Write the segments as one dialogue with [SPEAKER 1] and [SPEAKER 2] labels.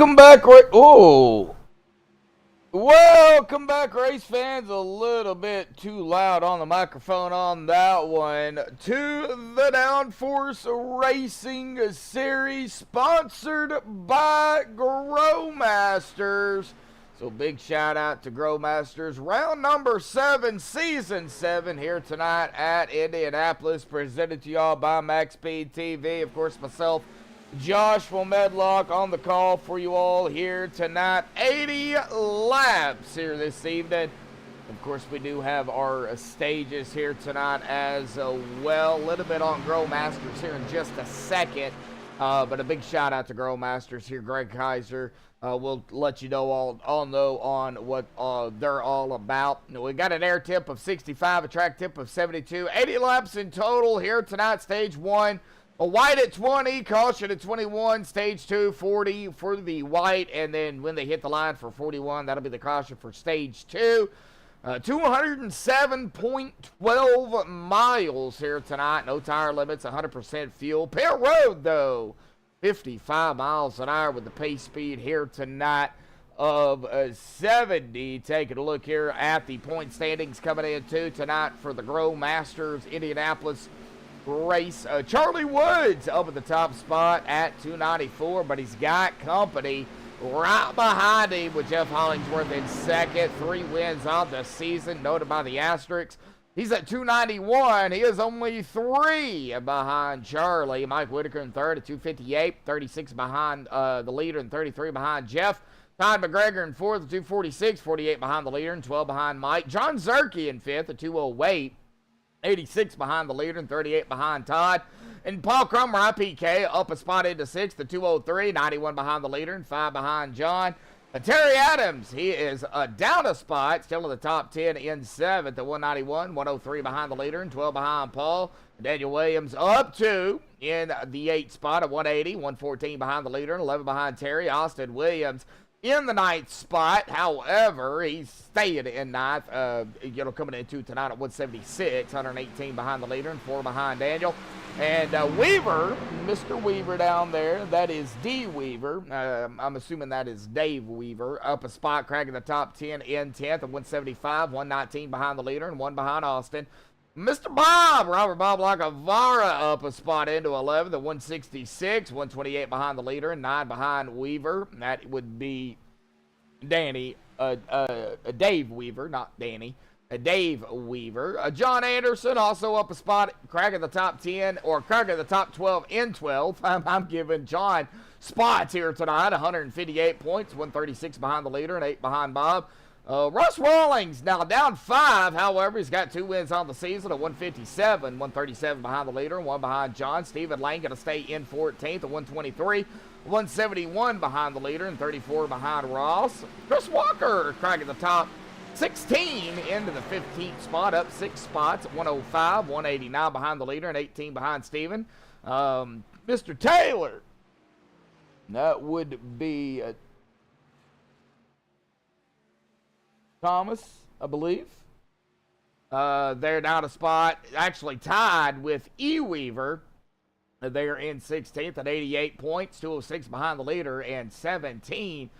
[SPEAKER 1] Welcome back, welcome back, race fans. A little bit too loud on the microphone on that one. To the Downforce Racing Series, sponsored by Growmasters. So big shout out to Growmasters. Round number 7, season 7 here tonight at Indianapolis, presented to y'all by MaxspeedTV. Of course, myself, Joshua Medlock, on the call for you all here tonight. 80 laps here this evening. Of course, we do have our stages here tonight as well. A little bit on Growmasters here in just a second. But a big shout out to Growmasters here. Greg Kaiser will let you know all know on what they're all about. We got an air tip of 65, a track tip of 72. 80 laps in total here tonight, stage 1. A white at 20, caution at 21, stage 2, 40 for the white, and then when they hit the line for 41, that'll be the caution for stage 2. 207.12 miles here tonight, no tire limits, 100% fuel. Pit road, though, 55 miles an hour with the pace speed here tonight of 70. Taking a look here at the point standings coming in tonight for the Growmasters Indianapolis race. Charlie Woods up at the top spot at 294, but he's got company right behind him with Jeff Hollingsworth in second. 3 wins on the season, noted by the asterisks. He's at 291. He is only 3 behind Charlie. Mike Whitaker in third at 258, 36 behind the leader and 33 behind Jeff. Todd McGregor in fourth at 246, 48 behind the leader and 12 behind Mike. John Zerke in fifth at 208. 86 behind the leader and 38 behind Todd. And Paul Crummer, IPK, up a spot into 6th to 203, 91 behind the leader and 5 behind John. Terry Adams, he is down a spot, still in the top 10 in 7th to 191, 103 behind the leader and 12 behind Paul. Daniel Williams up 2 in the 8th spot at 180, 114 behind the leader and 11 behind Terry. Austin Williams in the 9th spot. However, he's staying in 9th, coming into tonight at 176, 118 behind the leader and 4 behind Daniel. And Weaver, Mr. Weaver down there, that is D. Weaver. I'm assuming that is Dave Weaver. Up a spot, cracking the top 10 in 10th at 175, 119 behind the leader and 1 behind Austin. Mr. Bob, Robert Bob Lacavara, up a spot into 11th at 166, 128 behind the leader and 9 behind Weaver. That would be Danny, Dave Weaver, not Danny. Dave Weaver. John Anderson also up a spot, cracking the top 10, or cracking the top 12 in 12. I'm giving John spots here tonight, 158 points, 136 behind the leader and 8 behind Bob. Russ Rawlings now down 5. However, he's got 2 wins on the season at 157, 137 behind the leader and 1 behind John. Stephen Lane going to stay in 14th at 123, 171 behind the leader and 34 behind Ross. Chris Walker cracking the top 16 into the 15th spot, up 6 spots at 105, 189 behind the leader and 18 behind Stephen. Mr. Taylor, that would be Thomas, I believe. They're down a spot, actually tied with E. Weaver. They're in 16th at 88 points, 206 behind the leader and 17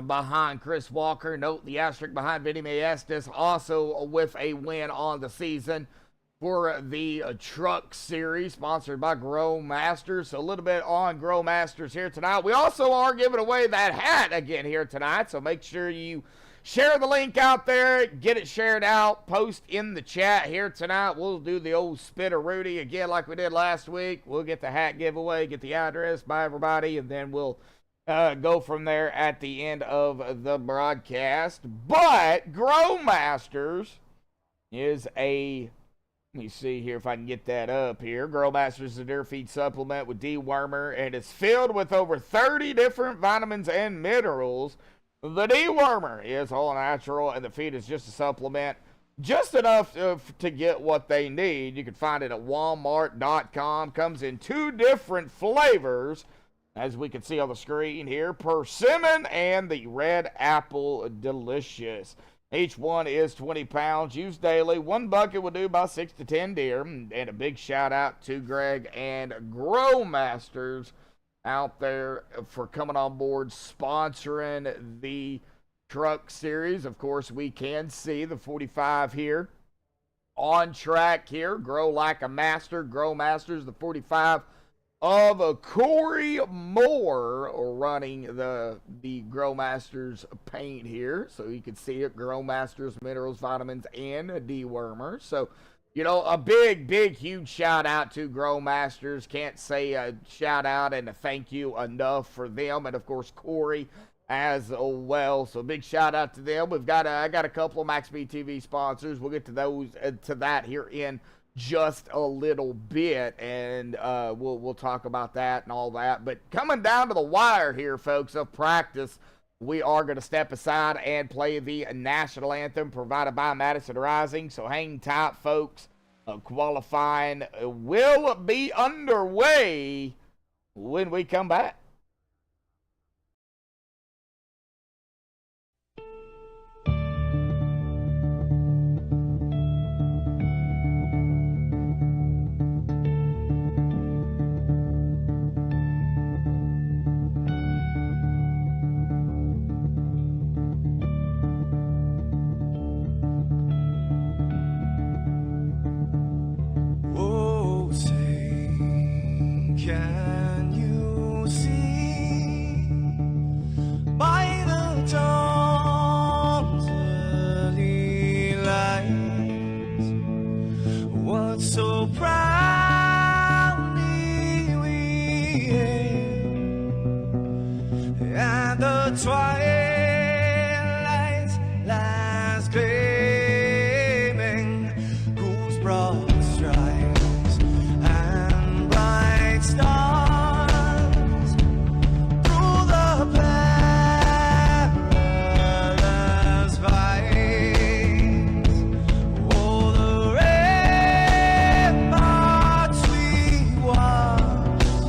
[SPEAKER 1] behind Chris Walker. Note the asterisk behind Vinny Maestas, also with a win on the season for the Truck Series, sponsored by Growmasters. So a little bit on Growmasters here tonight. We also are giving away that hat again here tonight, so make sure you share the link out there, get it shared out, post in the chat here tonight. We'll do the old Spitter Rudy again like we did last week. We'll get the hat giveaway, get the address by everybody, and then we'll go from there at the end of the broadcast. But Growmasters is a, let me see here if I can get that up here. Growmasters is a deer feed supplement with dewormer, and it's filled with over 30 different vitamins and minerals. The dewormer is all natural, and the feed is just a supplement, just enough to get what they need. You can find it at walmart.com. Comes in 2 different flavors, as we can see on the screen here, persimmon and the red apple delicious. Each one is 20 pounds, used daily. 1 bucket will do about 6 to 10 deer. And a big shout out to Greg and Growmasters out there for coming on board, sponsoring the truck series. Of course, we can see the 45 here on track here. Grow Like a Master, Grow Masters, the 45 of Corey Moore running the Grow Masters paint here. So you can see it, Grow Masters minerals, vitamins, and dewormers. So, you know, a big, huge shout out to Grow Masters. Can't say a shout out and a thank you enough for them. And of course, Corey as well. So big shout out to them. I got a couple of MaxspeedTV sponsors. We'll get to those to that here in just a little bit, and we'll talk about that and all that. But coming down to the wire here, folks, of practice, we are going to step aside and play the national anthem provided by Madison Rising. So hang tight, folks. Qualifying will be underway when we come back.
[SPEAKER 2] Can you see by the dawn's early light what so proudly we hailed at the twilight's last gleaming, whose broad stripes and bright stars through the perilous fight, oh, the ramparts we watched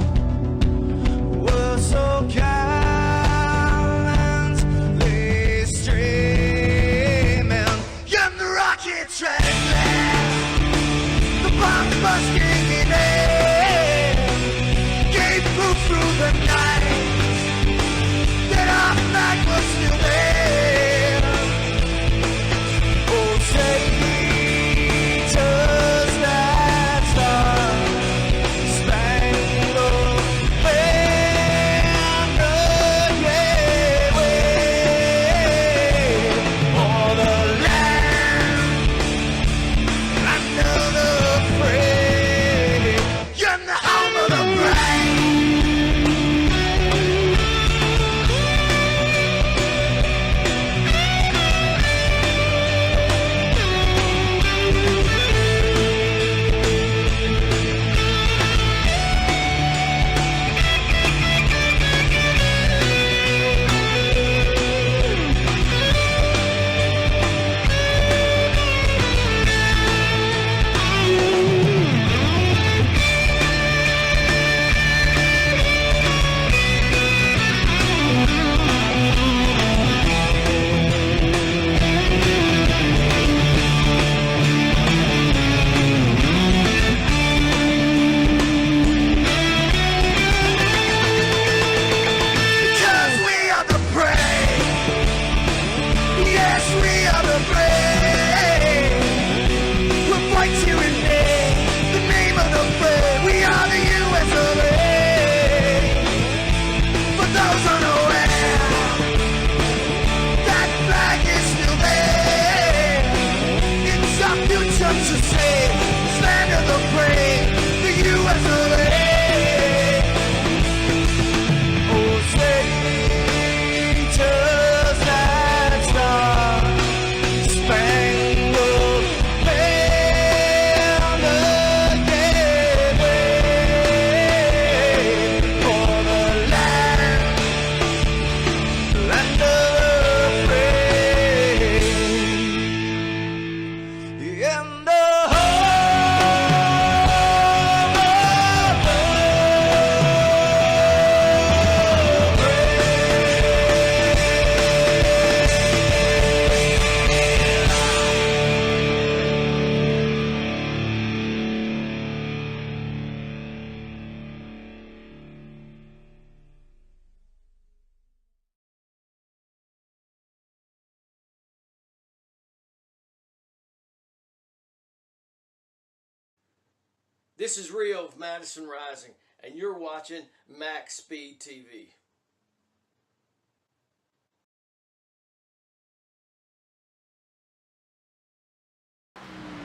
[SPEAKER 3] This is Rio of Madison Rising, and you're watching MaxspeedTV.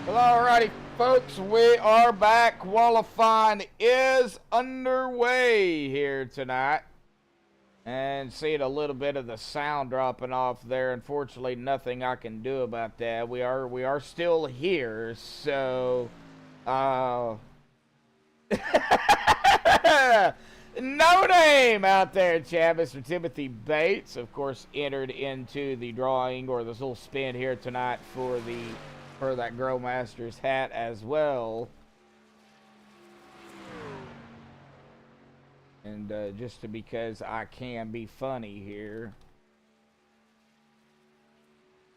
[SPEAKER 1] Well, alrighty, folks, we are back. Qualifying is underway here tonight. And seeing a little bit of the sound dropping off there. Unfortunately, nothing I can do about that. We are still here, so no name out there, Chad. Mr. Timothy Bates, of course, entered into the drawing or this little spin here tonight for that Grow Masters hat as well. And just because I can be funny here.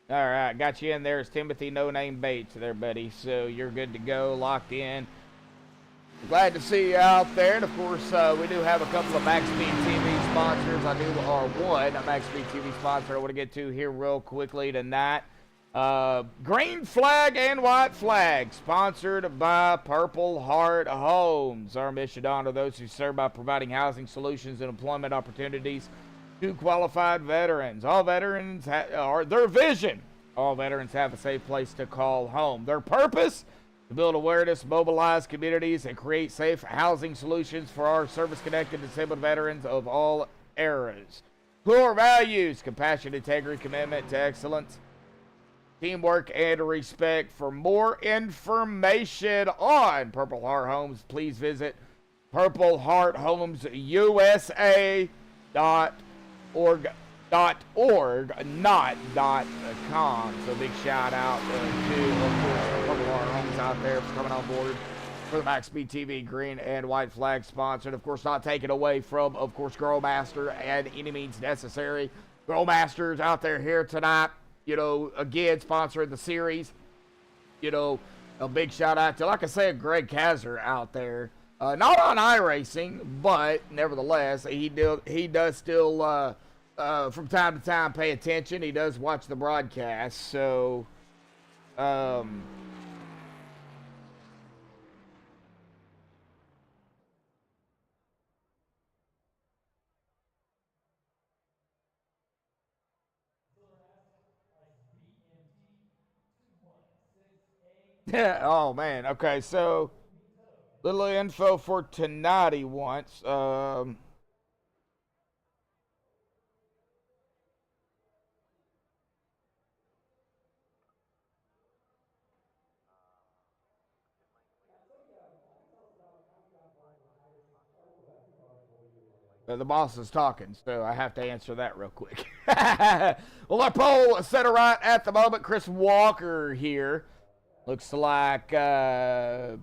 [SPEAKER 1] All right, got you in there. It's Timothy No Name Bates there, buddy. So you're good to go, locked in. Glad to see you out there. And of course, we do have a couple of MaxspeedTV sponsors. One, a MaxspeedTV sponsor I want to get to here real quickly tonight. Green Flag and White Flag, sponsored by Purple Heart Homes. Our mission to honor those who serve by providing housing solutions and employment opportunities to qualified veterans. All veterans are their vision. All veterans have a safe place to call home. Their purpose: to build awareness, mobilize communities, and create safe housing solutions for our service-connected disabled veterans of all eras. Core values: compassion, integrity, commitment to excellence, teamwork, and respect. For more information on Purple Heart Homes, please visit purplehearthomesusa.org, not .com. So big shout out to, of course, Purple Heart Homes out there for coming on board for the MaxspeedTV Green and White Flag sponsor. And of course, not taken away from, of course, Grow Master and any means necessary. Grow Masters out there here tonight. You know, again, sponsoring the series. You know, a big shout out to, like I said, Greg Kazar out there. Not on iRacing, but nevertheless, he does still, from time to time, pay attention. He does watch the broadcast. So, oh man, okay, so little info for tonight he wants. The boss is talking, so I have to answer that real quick. Well, our poll set right at the moment. Chris Walker here. Looks like Dista?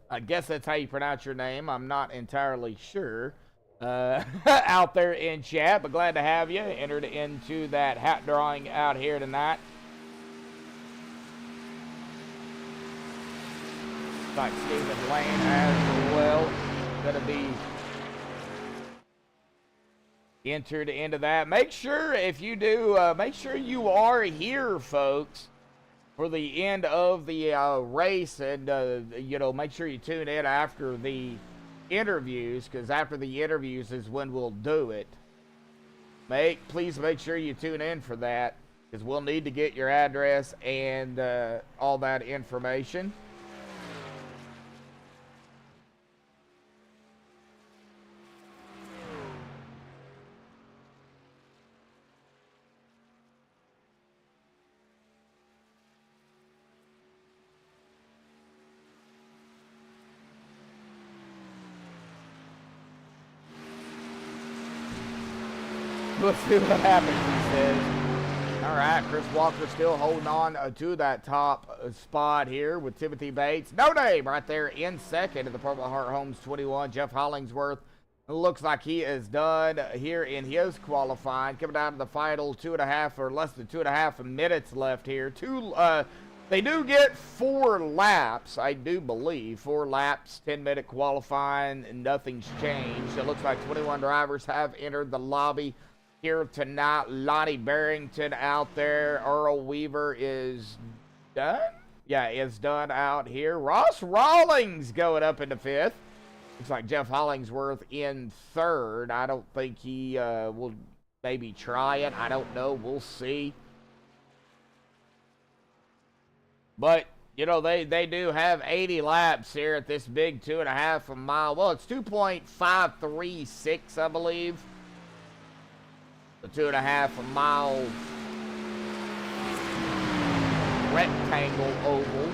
[SPEAKER 1] I guess that's how you pronounce your name. I'm not entirely sure. Out there in chat, but glad to have you entered into that hat drawing out here tonight. Like Stephen Lane as well, gonna be entered into that. Make sure if you do, make sure you are here, folks, for the end of the race, and you know, make sure you tune in after the interviews, because after the interviews is when we'll do it. Please make sure you tune in for that, because we'll need to get your address and all that information. Let's see what happens, he says. All right, Chris Walker still holding on to that top spot here with Timothy Bates. No name right there in second in the Purple Heart Homes 21. Jeff Hollingsworth looks like he is done here in his qualifying. Coming down to the final 2.5 or less than 2.5 minutes left here. They do get 4 laps, I do believe. 4 laps, 10-minute qualifying, and nothing's changed. It looks like 21 drivers have entered the lobby here tonight. Lonnie Barrington out there. Earl Weaver is done. Yeah, is done out here. Ross Rawlings going up into 5th. Looks like Jeff Hollingsworth in 3rd. I don't think he will maybe try it. I don't know. We'll see. But, you know, they do have 80 laps here at this big 2.5 mile. Well, it's 2.536, I believe. The 2.5 mile rectangle oval.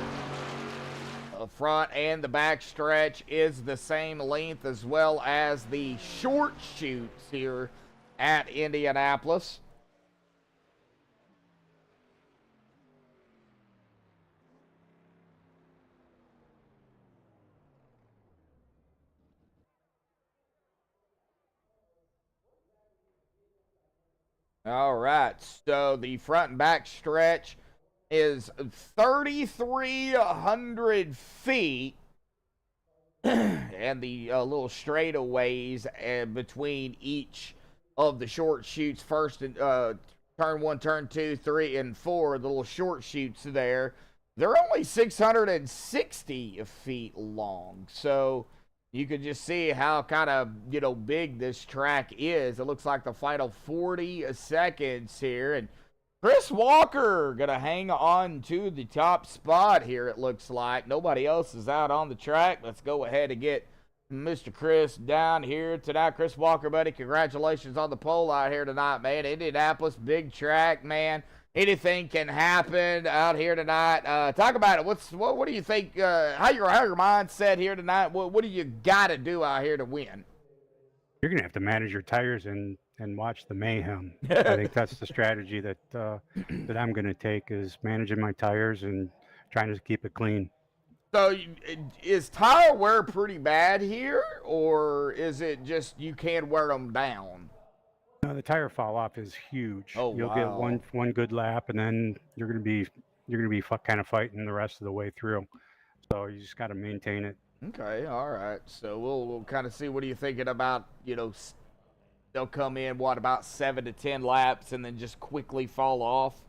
[SPEAKER 1] The front and the back stretch is the same length, as well as the short chutes here at Indianapolis. All right, so the front and back stretch is 3,300 feet, and the little straightaways between each of the short chutes, first and turn 1, turn 2, 3, and 4, the little short chutes there, they're only 660 feet long. So you can just see how kind of, you know, big this track is. It looks like the final 40 seconds here. And Chris Walker going to hang on to the top spot here, it looks like. Nobody else is out on the track. Let's go ahead and get Mr. Chris down here tonight. Chris Walker, buddy, congratulations on the pole out here tonight, man. Indianapolis, big track, man. Anything can happen out here tonight. Talk about it. What do you think? How your mindset here tonight? What do you got to do out here to win?
[SPEAKER 4] You're gonna have to manage your tires and watch the mayhem. I think that's the strategy that that I'm gonna take, is managing my tires and trying to keep it clean.
[SPEAKER 1] So is tire wear pretty bad here, or is it just you can't wear them down?
[SPEAKER 4] No, the tire fall off is huge.
[SPEAKER 1] Oh,
[SPEAKER 4] You'll
[SPEAKER 1] wow.
[SPEAKER 4] get one good lap, and then you're gonna be kind of fighting the rest of the way through. So you just got to maintain it.
[SPEAKER 1] Okay, all right. So we'll kind of see. What are you thinking about? You know, they'll come in about 7 to 10 laps and then just quickly fall off.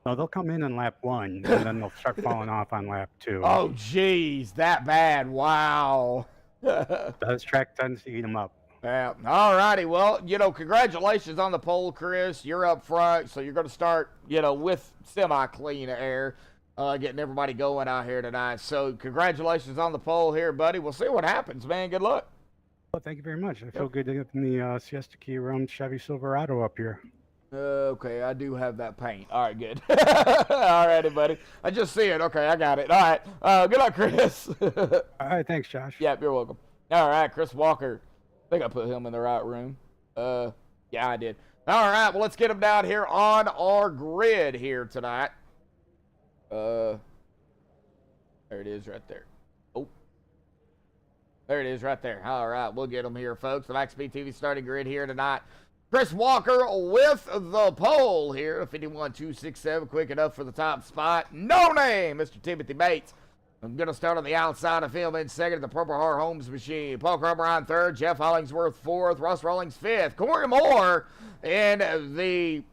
[SPEAKER 4] No, they'll come in on lap 1, and then they'll start falling off on lap 2.
[SPEAKER 1] Oh, geez, that bad. Wow.
[SPEAKER 4] This track tends to eat them up.
[SPEAKER 1] Yeah. All righty. Well, you know, congratulations on the pole, Chris. You're up front, so you're going to start, you know, with semi-clean air, getting everybody going out here tonight. So congratulations on the pole here, buddy. We'll see what happens, man. Good luck.
[SPEAKER 4] Well, thank you very much. I feel good to get the Siesta Key Rum Chevy Silverado up here.
[SPEAKER 1] Okay, I do have that paint. All right, good. All righty, buddy. I just see it. Okay, I got it. All right. Good luck, Chris.
[SPEAKER 4] All right, thanks, Josh.
[SPEAKER 1] Yep, you're welcome. All right, Chris Walker. I think I put him in the right room. Yeah, I did. All right, well, let's get him down here on our grid here tonight. There it is right there. Oh. There it is right there. All right, we'll get him here, folks. The MaxspeedTV starting grid here tonight. Chris Walker with the pole here. 51.267, quick enough for the top spot. No name, Mr. Timothy Bates. I'm going to start on the outside of him in second, the Purple Heart Homes machine. Paul Crummer on third, Jeff Hollingsworth fourth, Russ Rawlings fifth. Corey Moore in the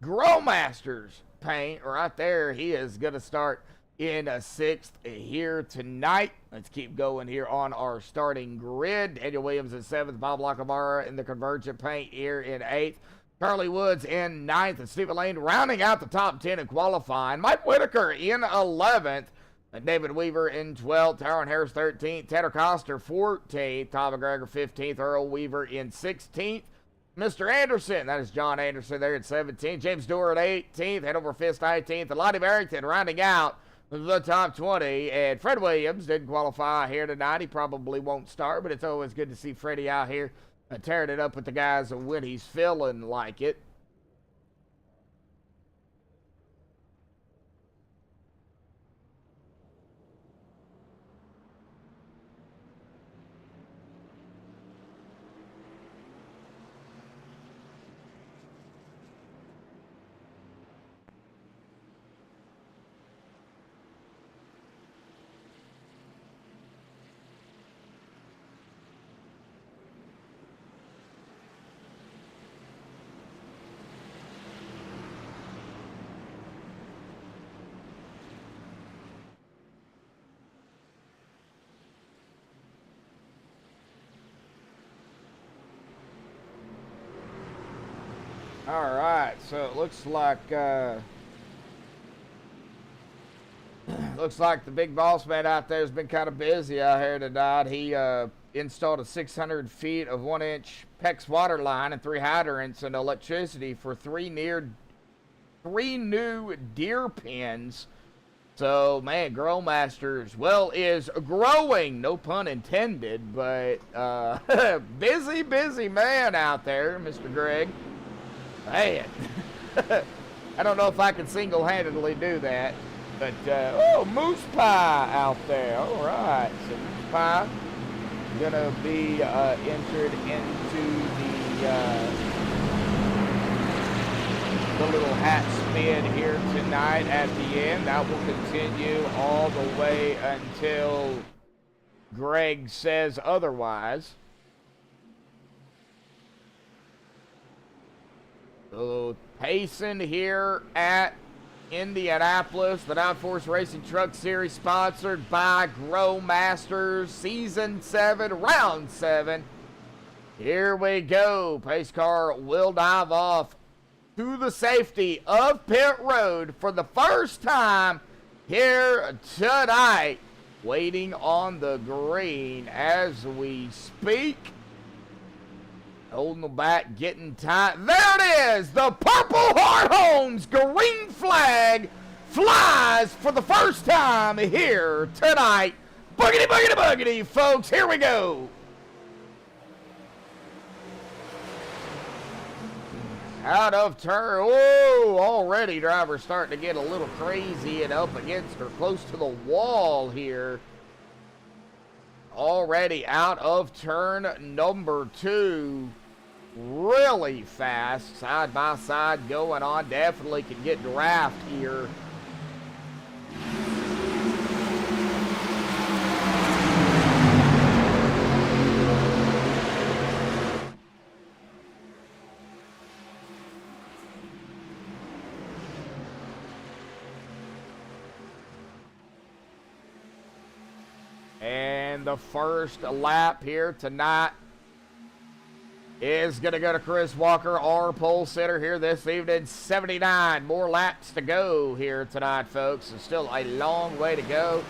[SPEAKER 1] Growmasters paint right there. He is going to start in sixth here tonight. Let's keep going here on our starting grid. Daniel Williams in seventh, Bob Lockamara in the Convergent paint here in eighth. Charlie Woods in ninth, and Stephen Lane rounding out the top 10 in qualifying. Mike Whitaker in 11th. David Weaver in 12th, Tyron Harris 13th, Tanner Coster 14th, Tom McGregor 15th, Earl Weaver in 16th, Mr. Anderson, that is John Anderson there at 17th, James Dewar at 18th, head over Fist 19th, and Lonnie Barrington rounding out the top 20, and Fred Williams didn't qualify here tonight. He probably won't start, but it's always good to see Freddie out here tearing it up with the guys when he's feeling like it. All right, so it looks like the big boss man out there has been kind of busy out here tonight. He installed a 600 feet of 1-inch PEX water line and 3 hydrants and electricity for 3 new deer pens. So, man, Grow Masters, well, is growing, no pun intended, but busy man out there, Mr. Greg. Man, I don't know if I can single-handedly do that, but, oh, moose pie out there. All right, so moose pie gonna be entered into the little hat spin here tonight at the end. That will continue all the way until Greg says otherwise. So pacing here at Indianapolis, the Downforce Racing Truck Series, sponsored by Grow Masters, Season 7, Round 7. Here we go. Pace car will dive off to the safety of pit road for the first time here tonight. Waiting on the green as we speak. Holding the back, getting tight. There it is! The Purple Hardhones green flag flies for the first time here tonight. Boogity, boogity, boogity, folks. Here we go. Out of turn. Whoa, already driver's starting to get a little crazy and up against or close to the wall here. Already out of turn number 2. Really fast. Side by side going on. Definitely can get draft here. And the first lap here tonight is going to go to Chris Walker, our pole sitter here this evening. 79 more laps to go here tonight, folks. It's still a long way to go.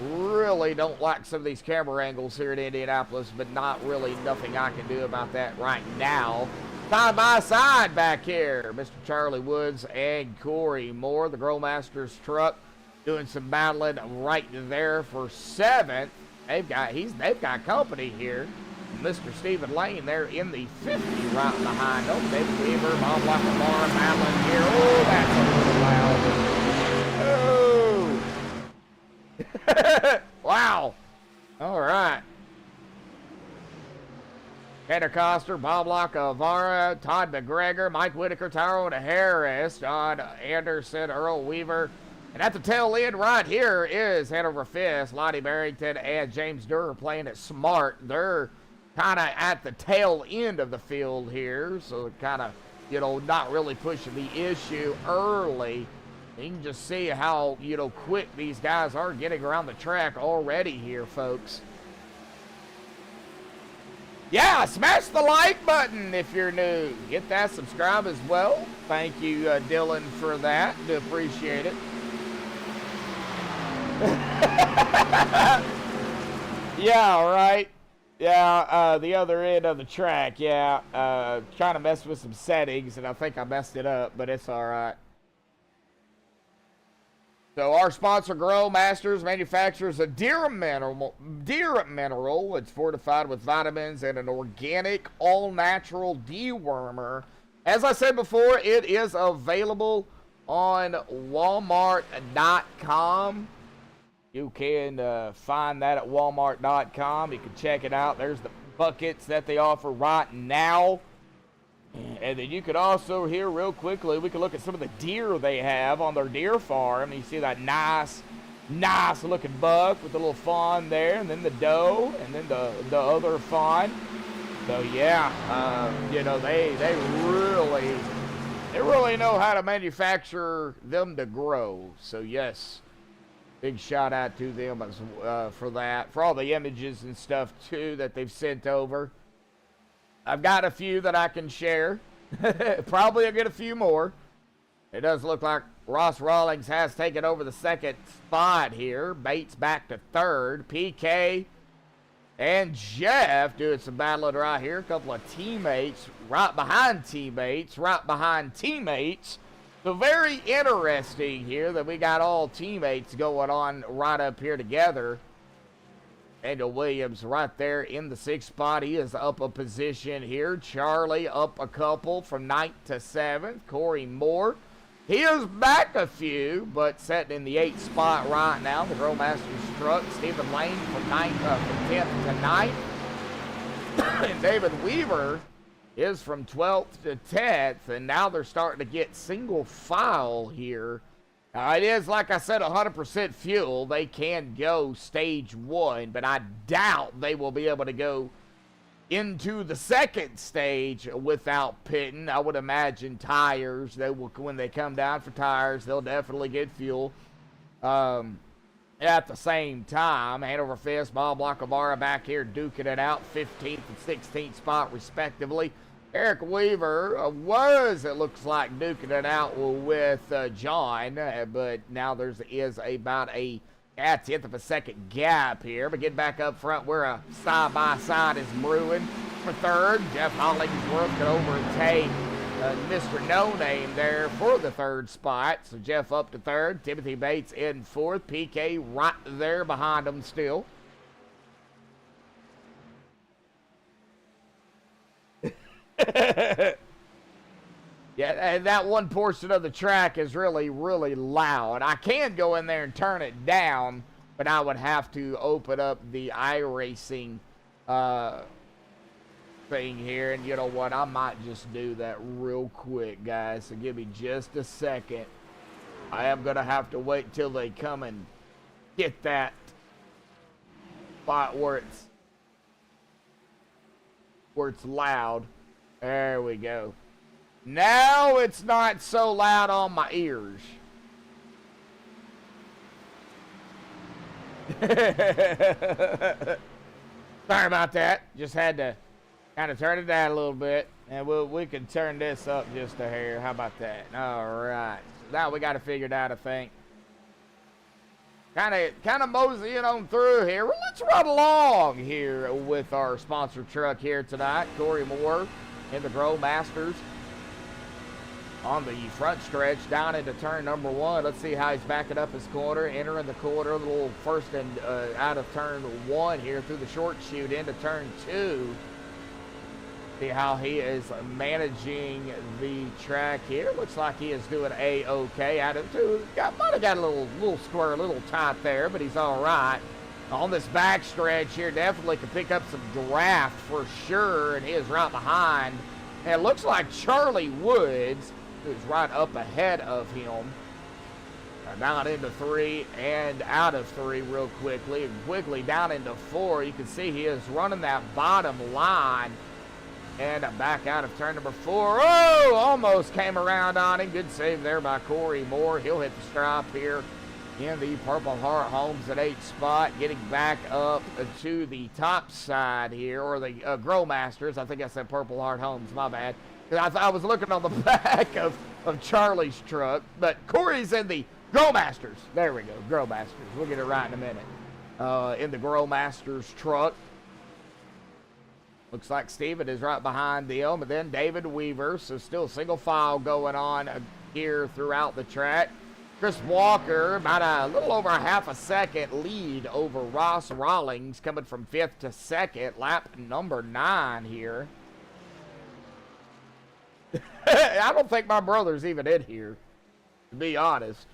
[SPEAKER 1] Really don't like some of these camera angles here in Indianapolis, but not really nothing I can do about that right now. Side by side back here, Mr. Charlie Woods and Corey Moore, the Grow Masters truck, doing some battling right there for 7th. They've got company here. Mr. Stephen Lane there in the 50 right behind them. David Weaver, Bob Lackamore, battling here. Oh, that's a little loud. Oh. Wow. All right. Peter Coster, Bob Lacavara, Todd McGregor, Mike Whitaker, Tyrone Harris, John Anderson, Earl Weaver. And at the tail end right here is Hanover Fist, Lonnie Barrington, and James Durr playing it smart. They're kind of at the tail end of the field here, so kind of, you know, not really pushing the issue early. You can just see how, you know, quick these guys are getting around the track already here, folks. Yeah, smash the like button if you're new. Hit that subscribe as well. Thank you, Dylan, for that. Do appreciate it. Yeah, right. Yeah, the other end of the track. Yeah, trying to mess with some settings, and I think I messed it up, but it's all right. So our sponsor, Grow Masters, manufactures a deer mineral. It's fortified with vitamins and an organic, all-natural dewormer. As I said before, it is available on Walmart.com. You can find that at Walmart.com. You can check it out. There's the buckets that they offer right now. And then you could also, here real quickly, we can look at some of the deer they have on their deer farm. And you see that nice looking buck with the little fawn there. And then the doe. And then the other fawn. So, yeah, you know, they really know how to manufacture them to grow. So, yes. Big shout out to them for that, for all the images and stuff too that they've sent over. I've got a few that I can share. Probably will get a few more. It does look like Ross Rawlings has taken over the second spot here. Bates back to third. PK and Jeff doing some battling right here. A couple of teammates right behind teammates, right behind teammates. So very interesting here that we got all teammates going on right up here together. Daniel Williams right there in the 6th spot. He is up a position here. Charlie up a couple from 9th to 7th. Corey Moore, he is back a few, but sitting in the 8th spot right now. The Growmasters truck. Stephen Lane from 10th to 9th. And David Weaver is from 12th to 10th. And now they're starting to get single file here. It is, like I said, 100% fuel. They can go stage 1, but I doubt they will be able to go into the second stage without pitting. I would imagine tires, they will, when they come down for tires, they'll definitely get fuel. At the same time, Hanover Fist, Bob Lacavara back here duking it out, 15th and 16th spot respectively. Eric Weaver was, it looks like, duking it out with John, but now is about a 10th of a second gap here. But get back up front where a side-by-side is brewing for third. Jeff Hollingsworth could overtake Mr. No Name there for the 3rd spot. So Jeff up to 3rd. Timothy Bates in 4th. PK right there behind him still. Yeah, and that one portion of the track is really, really loud. I can go in there and turn it down, but I would have to open up the iRacing thing here. And you know what? I might just do that real quick, guys. So give me just a second. I am going to have to wait till they come and get that spot where it's loud. There we go. Now it's not so loud on my ears. Sorry about that. Just had to kind of turn it down a little bit. And we can turn this up just a hair. How about that? All right. Now we got it figured out, I think. Kind of moseying on through here. Well, let's run along here with our sponsor truck here tonight. Corey Moore in the Growmasters on the front stretch down into turn number 1. Let's see how he's backing up his corner, entering the corner, a little first and out of turn 1 here through the short chute into turn 2. See how he is managing the track here. Looks like he is doing A-okay out of 2. Might have got a little square, a little tight there, but he's all right. On this back stretch here, definitely can pick up some draft for sure, and he is right behind. And it looks like Charlie Woods, who's right up ahead of him. Down into 3 and out of 3 real quickly. And quickly down into 4. You can see he is running that bottom line. And back out of turn number 4. Oh, almost came around on him. Good save there by Corey Moore. He'll hit the stripe here in the Purple Heart Homes at 8th spot. Getting back up to the top side here, or the Growmasters. I think I said Purple Heart Homes, my bad. I was looking on the back of Charlie's truck, but Corey's in the Growmasters. There we go, Growmasters. We'll get it right in a minute. In the Growmasters truck. Looks like Steven is right behind them, but then David Weaver. So still single file going on here throughout the track. Chris Walker, about a little over a half a second lead over Ross Rawlings, coming from 5th to 2nd, lap number 9 here. I don't think my brother's even in here, to be honest.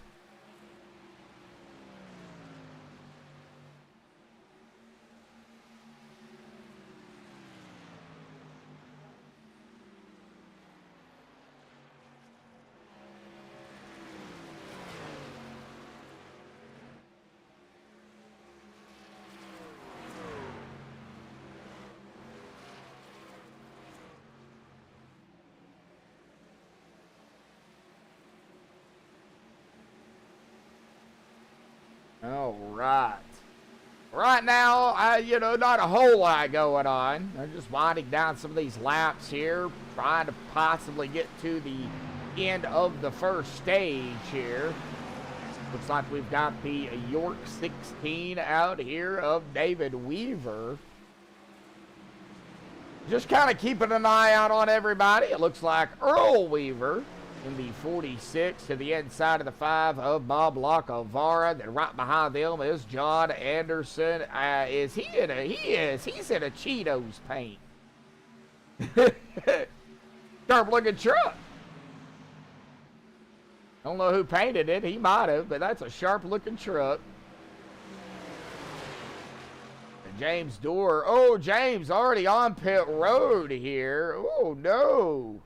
[SPEAKER 1] All right. Right now, you know, not a whole lot going on. They're just winding down some of these laps here, trying to possibly get to the end of the first stage here. Looks like we've got the York 16 out here of David Weaver. Just kind of keeping an eye out on everybody. It looks like Earl Weaver in the 46 to the inside of the 5 of Bob Lacavara. Then right behind them is John Anderson. Is he in a? He is. He's in a Cheetos paint. Sharp looking truck. I don't know who painted it. He might have, but that's a sharp looking truck. And James Dorr. Oh, James already on pit road here. Oh, no.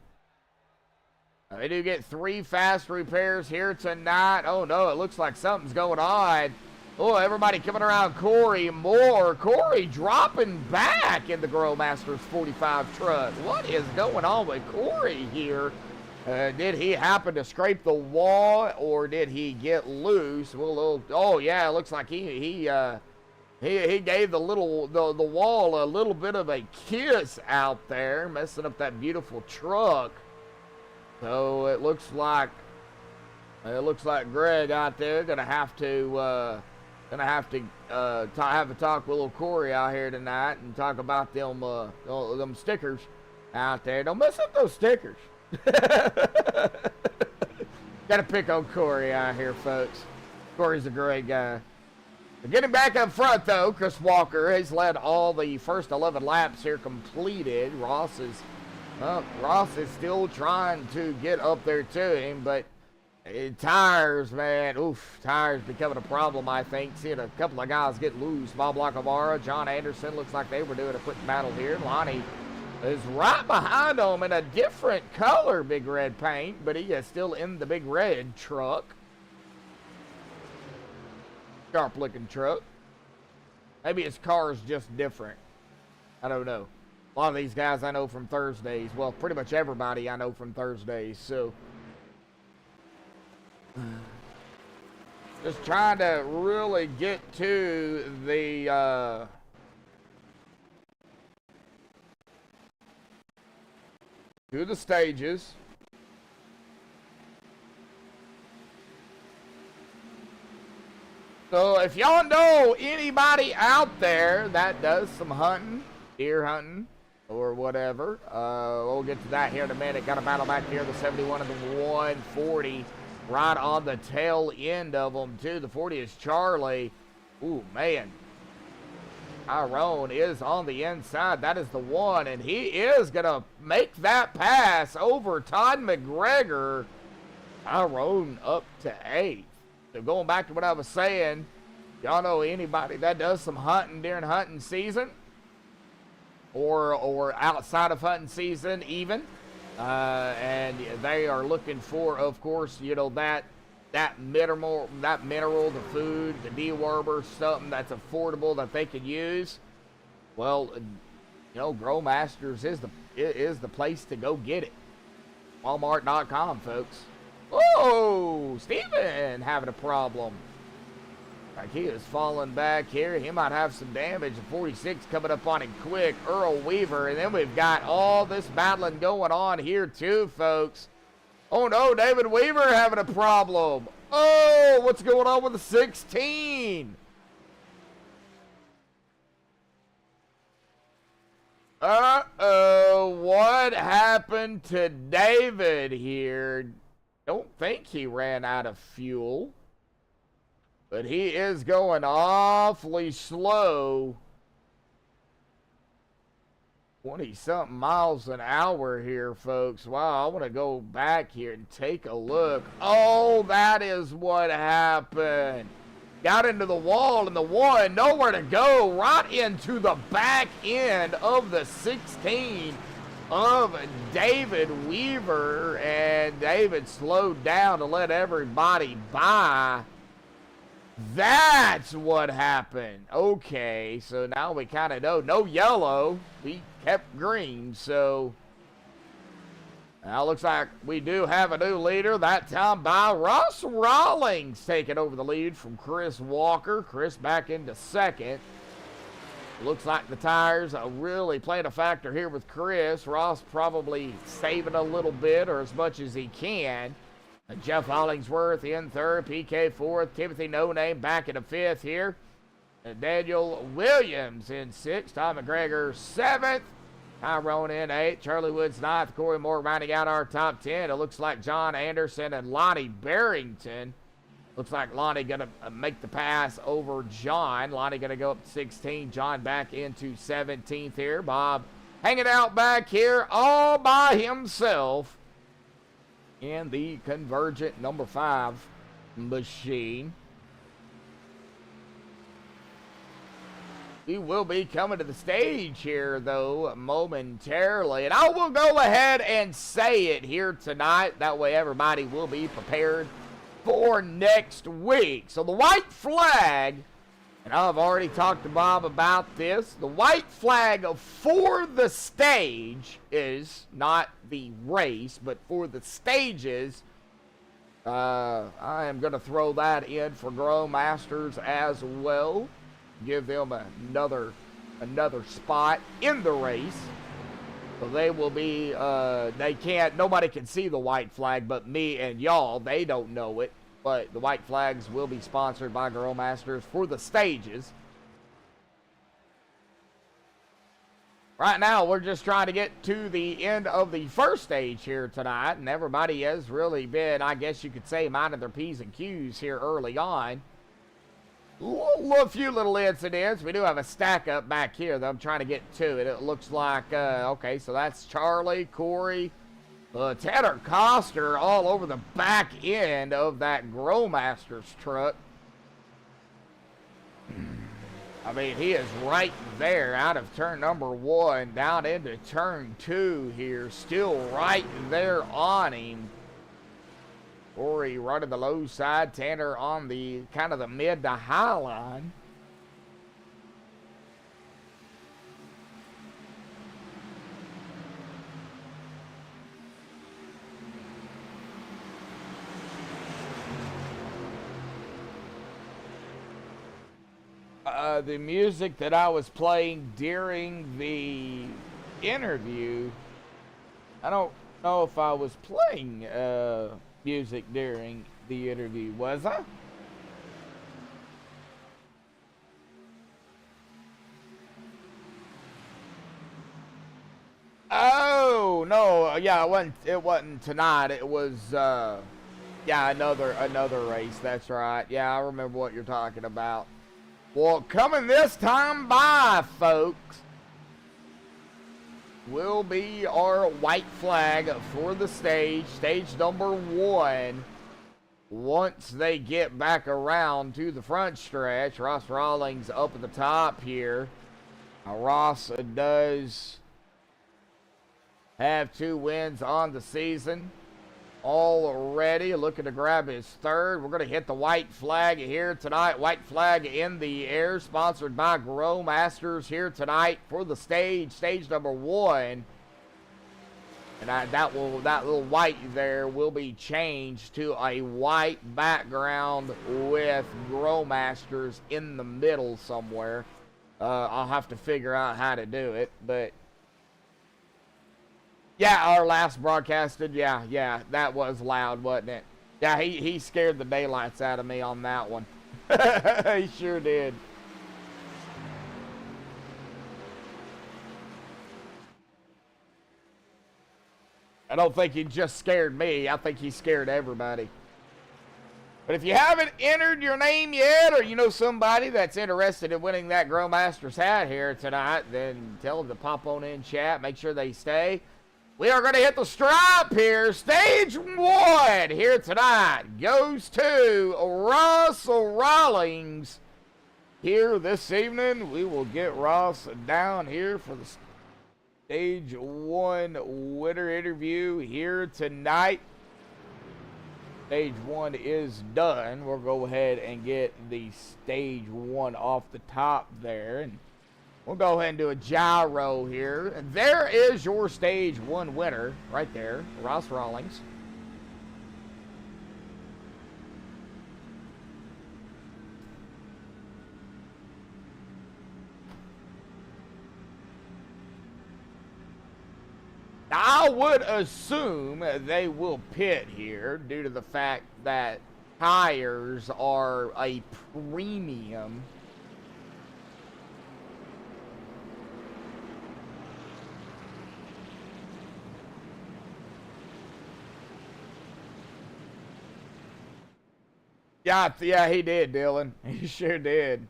[SPEAKER 1] They do get 3 fast repairs here tonight. Oh, no, it looks like something's going on. Oh, everybody coming around Corey Moore. Corey dropping back in the Growmasters 45 truck. What is going on with Corey here? Did he happen to scrape the wall, or did he get loose? Well, oh yeah, it looks like he gave the wall a little bit of a kiss out there, messing up that beautiful truck. So it looks like Greg out there gonna have to have a talk with little Corey out here tonight and talk about them stickers out there. Don't mess up those stickers. Gotta pick on Corey out here, folks. Corey's a great guy. Getting back up front, though, Chris Walker has led all the first 11 laps here completed. Ross is still trying to get up there to him, but tires, man, tires becoming a problem, I think. Seeing a couple of guys get loose. Bob Lacavara, John Anderson, looks like they were doing a quick battle here. Lonnie is right behind him in a different color big red paint, but he is still in the big red truck. Sharp looking truck. Maybe his car is just different. I don't know. A lot of these guys I know from Thursdays. Well, pretty much everybody I know from Thursdays. So just trying to really get to the stages. So if y'all know anybody out there that does some hunting, deer hunting, or whatever, we'll get to that here in a minute. Got a battle back here, the 71 and the 140, right on the tail end of them, too. The 40 is Charlie. Ooh, man. Tyrone is on the inside. That is the 1, and he is going to make that pass over Todd McGregor. Tyrone up to 8th. So going back to what I was saying, y'all know anybody that does some hunting during hunting season or outside of hunting season even, and they are looking for, of course, you know, that mineral, the food, the dewormer, something that's affordable that they can use. Well, you know, Growmasters is the place to go get it. Walmart.com, folks. Oh, Steven having a problem. Like he is falling back here. He might have some damage. The 46 coming up on him quick. Earl Weaver. And then we've got all this battling going on here too, folks. Oh no, David Weaver having a problem. Oh, what's going on with the 16? Uh-oh, what happened to David here? Don't think he ran out of fuel, but he is going awfully slow. 20-something miles an hour here, folks. Wow, I want to go back here and take a look. Oh, that is what happened. Got into the wall, and the 1, nowhere to go, right into the back end of the 16 of David Weaver, and David slowed down to let everybody by. That's what happened. Okay, so now we kind of know. No yellow. We kept green, so Now, looks like we do have a new leader, that time by Ross Rawlings, taking over the lead from Chris Walker. Chris back into second. Looks like the tires are really playing a factor here with Chris. Ross probably saving a little bit or as much as he can. Jeff Hollingsworth in third, PK fourth, Timothy No Name back in fifth here. Daniel Williams in sixth, Tom McGregor seventh. Tyrone in 8th, Charlie Woods 9th, Corey Moore rounding out our top 10. It looks like John Anderson and Lonnie Barrington. Looks like Lonnie going to make the pass over John. Lonnie going to go up to 16. John back into 17th here. Bob hanging out back here all by himself in the Convergent number 5 machine. We will be coming to the stage here, though, momentarily. And I will go ahead and say it here tonight. That way everybody will be prepared for next week. So the white flag, and I've already talked to Bob about this, the white flag for the stage is not the race, but for the stages, I am going to throw that in for Grow Masters as well. Give them another spot in the race. So they will be, nobody can see the white flag but me and y'all. They don't know it. But the white flags will be sponsored by Girl Masters for the stages. Right now, we're just trying to get to the end of the first stage here tonight. And everybody has really been, I guess you could say, minding their P's and Q's here early on. A few little incidents. We do have a stack up back here that I'm trying to get to it. It looks like, okay, so that's Charlie, Corey, Tanner Coster all over the back end of that Growmasters truck. I mean, he is right there out of turn number 1 down into turn 2 here. Still right there on him. Corey running the low side, Tanner on the kind of the mid to high line. The music that I was playing during the interview, I don't know if I was playing music during the interview, was I? Oh no, yeah, it wasn't tonight. It was yeah, another race. That's right. Yeah, I remember what you're talking about. Well, coming this time by, folks, will be our white flag for the stage number 1. Once they get back around to the front stretch, Ross Rawlings up at the top here. Now, Ross does have 2 wins on the season already, looking to grab his 3rd. We're going to hit the white flag here tonight. White flag in the air, sponsored by Grow Masters here tonight for the stage number 1. And that little white there will be changed to a white background with Grow Masters in the middle somewhere. I'll have to figure out how to do it, but yeah, our last broadcasted, yeah, that was loud, wasn't it? Yeah, he scared the daylights out of me on that one. He sure did. I don't think he just scared me. I think he scared everybody. But if you haven't entered your name yet, or you know somebody that's interested in winning that Grow Masters hat here tonight, then tell them to pop on in chat. Make sure they stay. We are going to hit the stripe here. Stage 1 here tonight goes to Russell Rawlings. Here this evening, we will get Ross down here for the Stage 1 winner interview here tonight. Stage 1 is done. We'll go ahead and get the Stage 1 off the top there. And We'll go ahead and do a gyro here. And there is your stage 1 winner right there, Ross Rawlings. I would assume they will pit here due to the fact that tires are a premium. Yeah, he did, Dylan. He sure did.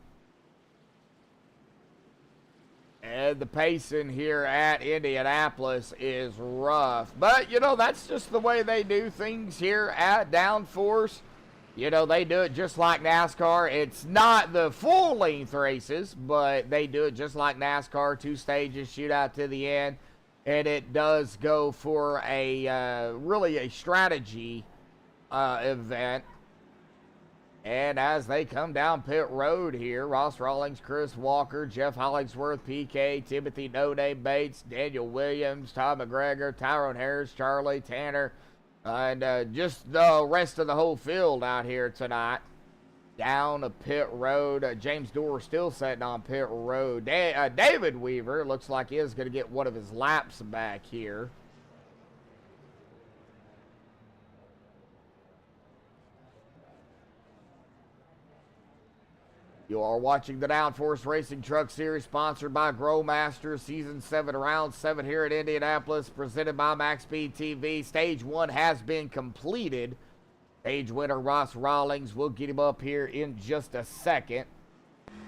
[SPEAKER 1] And the pacing here at Indianapolis is rough. But, you know, that's just the way they do things here at Downforce. You know, they do it just like NASCAR. It's not the full-length races, but they do it just like NASCAR. 2 stages, shootout to the end. And it does go for a really a strategy event. And as they come down pit road here, Ross Rawlings, Chris Walker, Jeff Hollingsworth, PK, Timothy No Name Bates, Daniel Williams, Tom McGregor, Tyrone Harris, Charlie, Tanner, and just the rest of the whole field out here tonight. Down a pit road. James Dorr still sitting on pit road. David Weaver looks like he is going to get one of his laps back here. You are watching the Downforce Racing Truck Series, sponsored by Growmaster, Season 7, Round 7 here at Indianapolis, presented by MaxspeedTV. Stage 1 has been completed. Stage winner Ross Rawlings. We'll get him up here in just a second.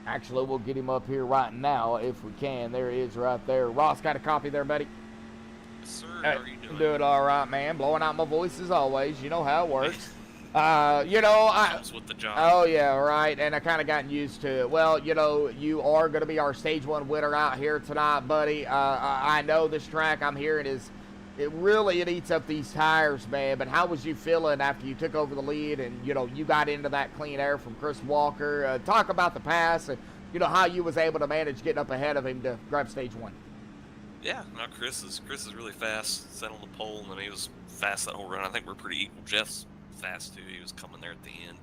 [SPEAKER 1] Actually, we'll get him up here right now if we can. There he is right there. Ross, got a copy there, buddy?
[SPEAKER 5] Yes, sir. How are you doing?
[SPEAKER 1] Doing all right, man. Blowing out my voice as always. You know how it works. You know,
[SPEAKER 5] comes with the job.
[SPEAKER 1] Oh yeah, right. And I kind of gotten used to it. Well, you know, you are going to be our stage 1 winner out here tonight, buddy. I know this track I'm hearing it really eats up these tires, man. But how was you feeling after you took over the lead and you know you got into that clean air from Chris Walker? Talk about the pass and you know how you was able to manage getting up ahead of him to grab stage 1.
[SPEAKER 5] Yeah, no, Chris is really fast. Set on the pole, and then he was fast that whole run. I think we're pretty equal. Jeff's fast too. He was coming there at the end,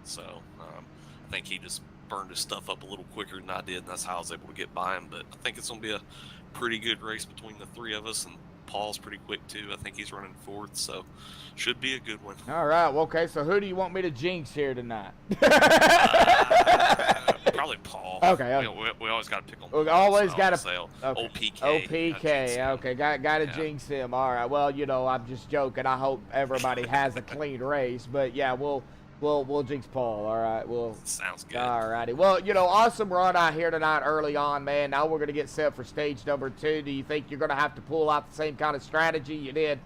[SPEAKER 5] so I think he just burned his stuff up a little quicker than I did, and that's how I was able to get by him. But I think it's going to be a pretty good race between the 3 of us, and Paul's pretty quick too. I think he's running 4th, so should be a good one.
[SPEAKER 1] All right, well, okay, so who do you want me to jinx here tonight?
[SPEAKER 5] Probably Paul.
[SPEAKER 1] Okay.
[SPEAKER 5] We always got to pick on
[SPEAKER 1] We
[SPEAKER 5] Paul,
[SPEAKER 1] always
[SPEAKER 5] so
[SPEAKER 1] got to
[SPEAKER 5] say OPK.
[SPEAKER 1] OPK. Okay, got to jinx him. All right. Well, you know, I'm just joking. I hope everybody has a clean race, but yeah, we'll jinx Paul. All right.
[SPEAKER 5] Sounds good.
[SPEAKER 1] All righty. Well, you know, awesome run out here tonight early on, man. Now we're gonna get set for stage number 2. Do you think you're gonna have to pull out the same kind of strategy you did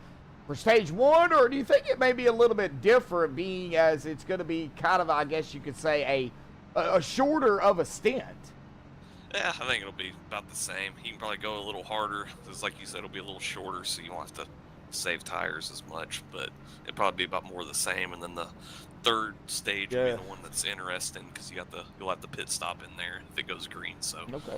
[SPEAKER 1] for stage 1, or do you think it may be a little bit different, being as it's gonna be kind of, I guess you could say, a shorter of a stint?
[SPEAKER 5] Yeah, I think it'll be about the same. You can probably go a little harder, because like you said, it'll be a little shorter, so you won't have to save tires as much, but it'll probably be about more of the same. And then the 3rd stage will be the one that's interesting, because you'll have the pit stop in there if it goes green. So
[SPEAKER 1] okay.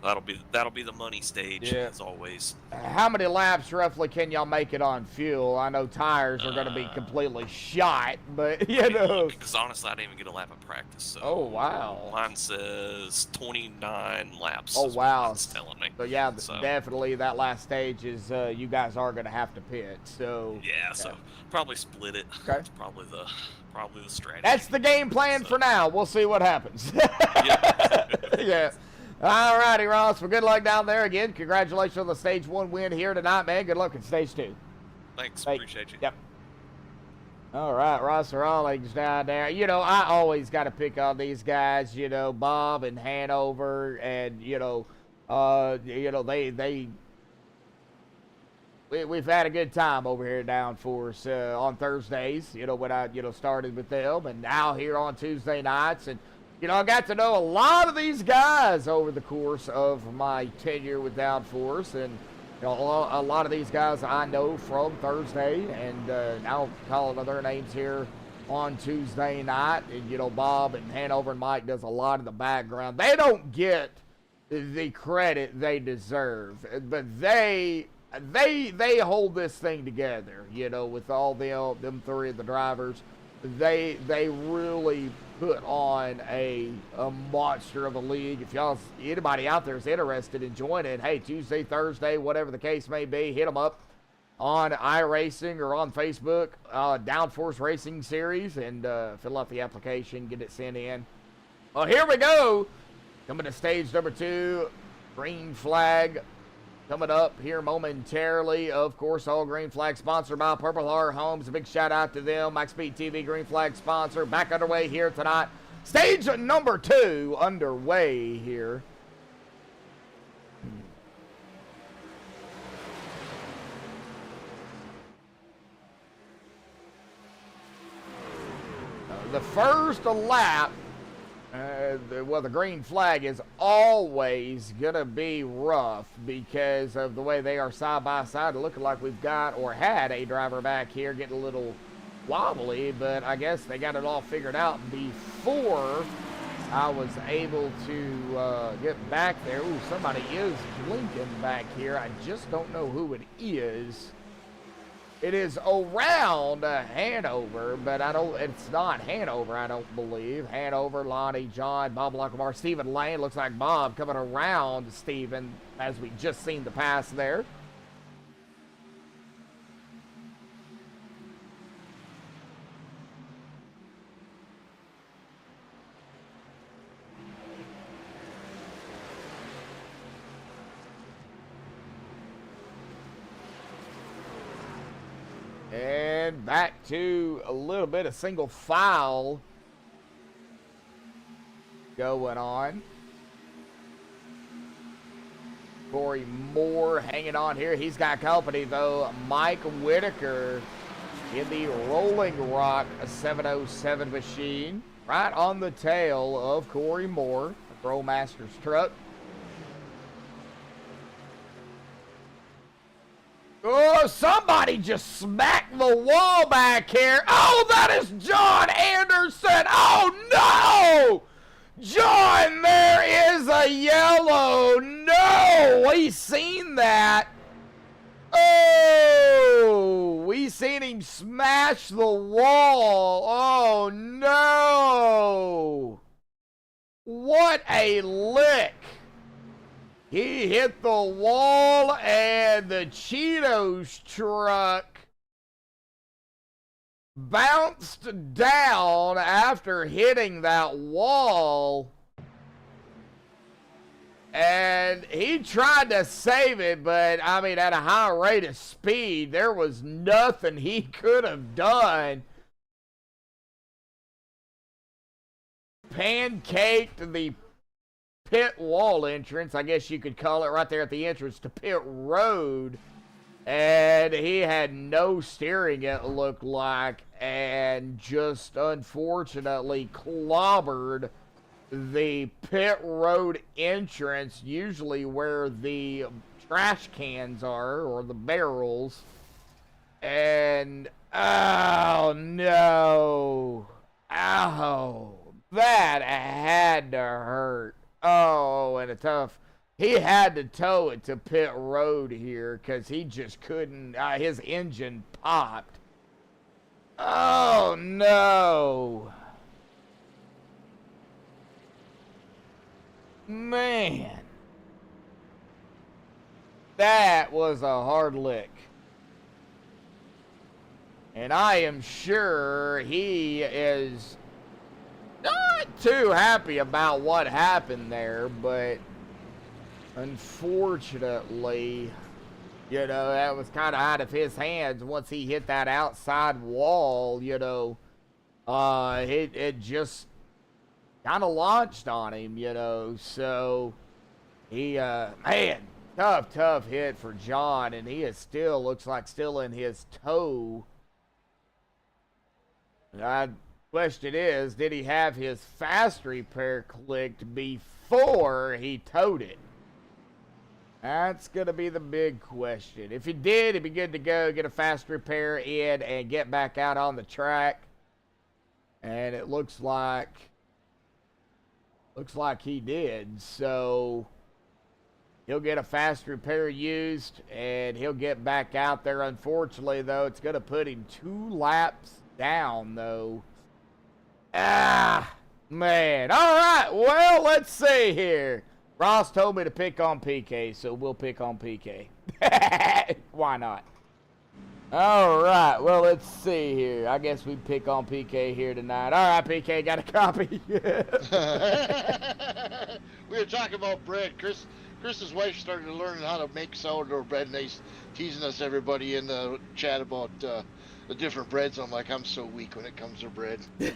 [SPEAKER 5] that'll be the money stage, as always.
[SPEAKER 1] How many laps roughly can y'all make it on fuel? I know tires are going to be completely shot, but you know.
[SPEAKER 5] Because honestly, I didn't even get a lap of practice. So
[SPEAKER 1] oh wow.
[SPEAKER 5] Mine says 29 laps.
[SPEAKER 1] Oh wow.
[SPEAKER 5] It's telling me.
[SPEAKER 1] So yeah, definitely that last stage is you guys are going to have to pit. So
[SPEAKER 5] yeah, so probably split it.
[SPEAKER 1] Okay.
[SPEAKER 5] It's probably the strategy.
[SPEAKER 1] That's the game plan for now. We'll see what happens. Yeah. All righty, Ross. Well, good luck down there again. Congratulations on the stage 1 win here tonight, man. Good luck in stage 2.
[SPEAKER 5] Thanks. Appreciate you.
[SPEAKER 1] Yep. All right, Ross Rawlings down there. You know, I always got to pick on these guys. You know, Bob and Hanover, and we've had a good time over here at Downforce on Thursdays, you know, when I, started with them, and now here on Tuesday nights. And, I got to know a lot of these guys over the course of my tenure with Downforce. And, a lot of these guys I know from Thursday, and now calling their names here on Tuesday night. And, Bob and Hanover and Mike does a lot of the background. They don't get the credit they deserve. But they hold this thing together, you know, with all them three of the drivers. They really put on a monster of a league. If anybody out there is interested in joining, hey, Tuesday, Thursday, whatever the case may be, hit them up on iRacing or on Facebook, Downforce Racing Series, and fill out the application, get it sent in. Well, here we go. Coming to stage number 2, green flag coming up here momentarily. Of course, all green flag sponsored by Purple Heart Homes. A big shout out to them. MaxspeedTV green flag sponsor. Back underway here tonight. Stage number 2 underway here. The first lap, the green flag is always going to be rough because of the way they are side by side. Looking like we've got or had a driver back here getting a little wobbly, but I guess they got it all figured out before I was able to get back there. Ooh, somebody is blinking back here. I just don't know who it is. It is around Hanover, but it's not Hanover, I don't believe. Hanover, Lonnie, John, Bob Lockamore, Stephen Lane. Looks like Bob coming around Stephen, as we just seen the pass there. And back to a little bit of single file going on. Corey Moore hanging on here. He's got company, though. Mike Whitaker in the Rolling Rock 707 machine. Right on the tail of Corey Moore, the Throwmaster's truck. Oh, somebody just smacked the wall back here. Oh, that is John Anderson. Oh, no! John, there is a yellow. No, we seen that. Oh, we seen him smash the wall. Oh, no. What a lick. He hit the wall, and the Cheetos truck bounced down after hitting that wall. And he tried to save it, but, I mean, at a high rate of speed, there was nothing he could have done. Pancaked the pit wall entrance, I guess you could call it, right there at the entrance to pit road, and he had no steering, it looked like, and just unfortunately clobbered the pit road entrance, usually where the trash cans are, or the barrels, and oh no, ow, that had to hurt. Oh, and he had to tow it to pit road here because he just couldn't, his engine popped. Oh, no. Man. That was a hard lick. And I am sure he is not too happy about what happened there, but unfortunately, you know, that was kind of out of his hands once he hit that outside wall, you know. It just kind of launched on him, you know. So he, man, tough hit for John, and he is still, looks like still in his toe. Question is, did he have his fast repair clicked before he towed it? That's going to be the big question. If he did, it'd be good to go, get a fast repair in, and get back out on the track. And it looks like he did. So He'll get a fast repair used, and he'll get back out there. Unfortunately, though, it's going to put him 2 laps down, though. Ah, man. All right, well, let's see here. Ross told me to pick on PK, so we'll pick on PK. Why not? All right, well, let's see here. I guess we pick on PK here tonight. All right, PK, got a copy.
[SPEAKER 6] We were talking about bread. Chris's wife started learning how to make sourdough bread, and he's teasing us, everybody, in the chat about the different breads. I'm like, I'm so weak when it comes to bread.
[SPEAKER 1] Well,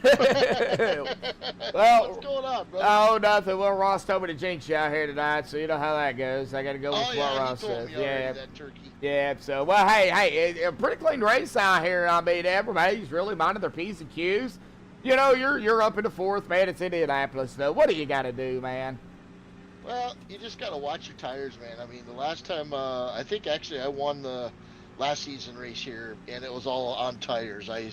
[SPEAKER 6] what's going on, brother?
[SPEAKER 1] Oh, nothing. Well, Ross told me to jinx you out here tonight, so you know how that goes. I got to go with what Ross says.
[SPEAKER 6] Yeah, that turkey.
[SPEAKER 1] Yeah. So, well, hey, a pretty clean race out here. I mean, everybody's really minding their P's and Q's. You know, you're up in the 4th, man. It's Indianapolis, though. What do you got to do, man?
[SPEAKER 6] Well, you just got to watch your tires, man. I mean, the last time, I think actually I won the last season race here, and it was all on tires. I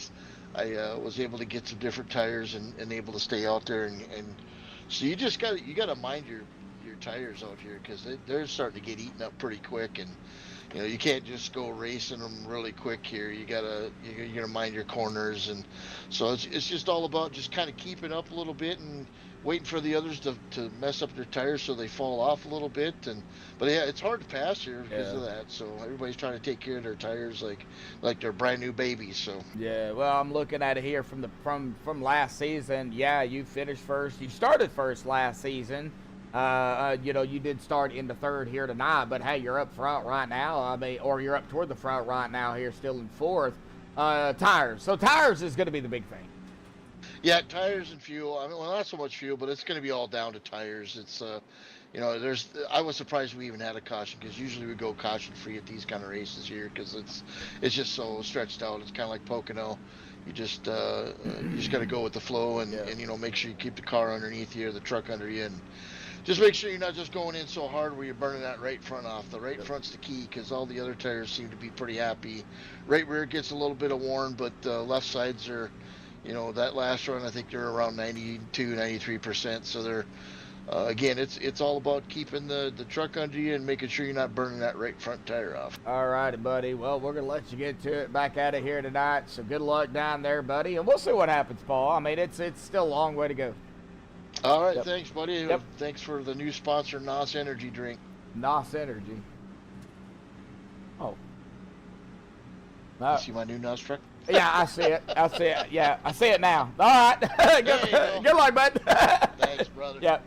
[SPEAKER 6] was able to get some different tires and able to stay out there, and so you just got to mind your tires out here, because they're starting to get eaten up pretty quick, and you know, you can't just go racing them really quick here. You gotta mind your corners, and so it's just all about just kind of keeping up a little bit and waiting for the others to mess up their tires so they fall off a little bit. But yeah, it's hard to pass here because of that. So everybody's trying to take care of their tires like they're brand new babies. So
[SPEAKER 1] yeah, well, I'm looking at it here from last season. Yeah, you finished first. You started first last season. You know, you did start in the 3rd here tonight, but hey, you're up front right now. I mean, or you're up toward the front right now here, still in 4th. Tires. So tires is going to be the big thing.
[SPEAKER 6] Yeah, tires and fuel. I mean, well, not so much fuel, but it's going to be all down to tires. It's, you know, I was surprised we even had a caution, because usually we go caution free at these kind of races here, because it's just so stretched out. It's kind of like Pocono. You just got to go with the flow, and you know, make sure you keep the car underneath you or the truck under you, and just make sure you're not just going in so hard where you're burning that right front off. The right front's the key, because all the other tires seem to be pretty happy. Right rear gets a little bit of worn, but left sides are, you know, that last run, I think they're around 92, 93%. So they're, again, it's all about keeping the truck under you and making sure you're not burning that right front tire off.
[SPEAKER 1] All righty, buddy. Well, we're going to let you get to it, back at it here tonight. So good luck down there, buddy. And we'll see what happens, Paul. I mean, it's still a long way to go.
[SPEAKER 6] All right, thanks, buddy. Yep. Thanks for the new sponsor, NOS Energy Drink.
[SPEAKER 1] NOS Energy. Oh.
[SPEAKER 6] You see my new NOS truck?
[SPEAKER 1] Yeah, I see it. Yeah, I see it now. All right. Good luck, bud.
[SPEAKER 6] Thanks, brother.
[SPEAKER 1] Yep.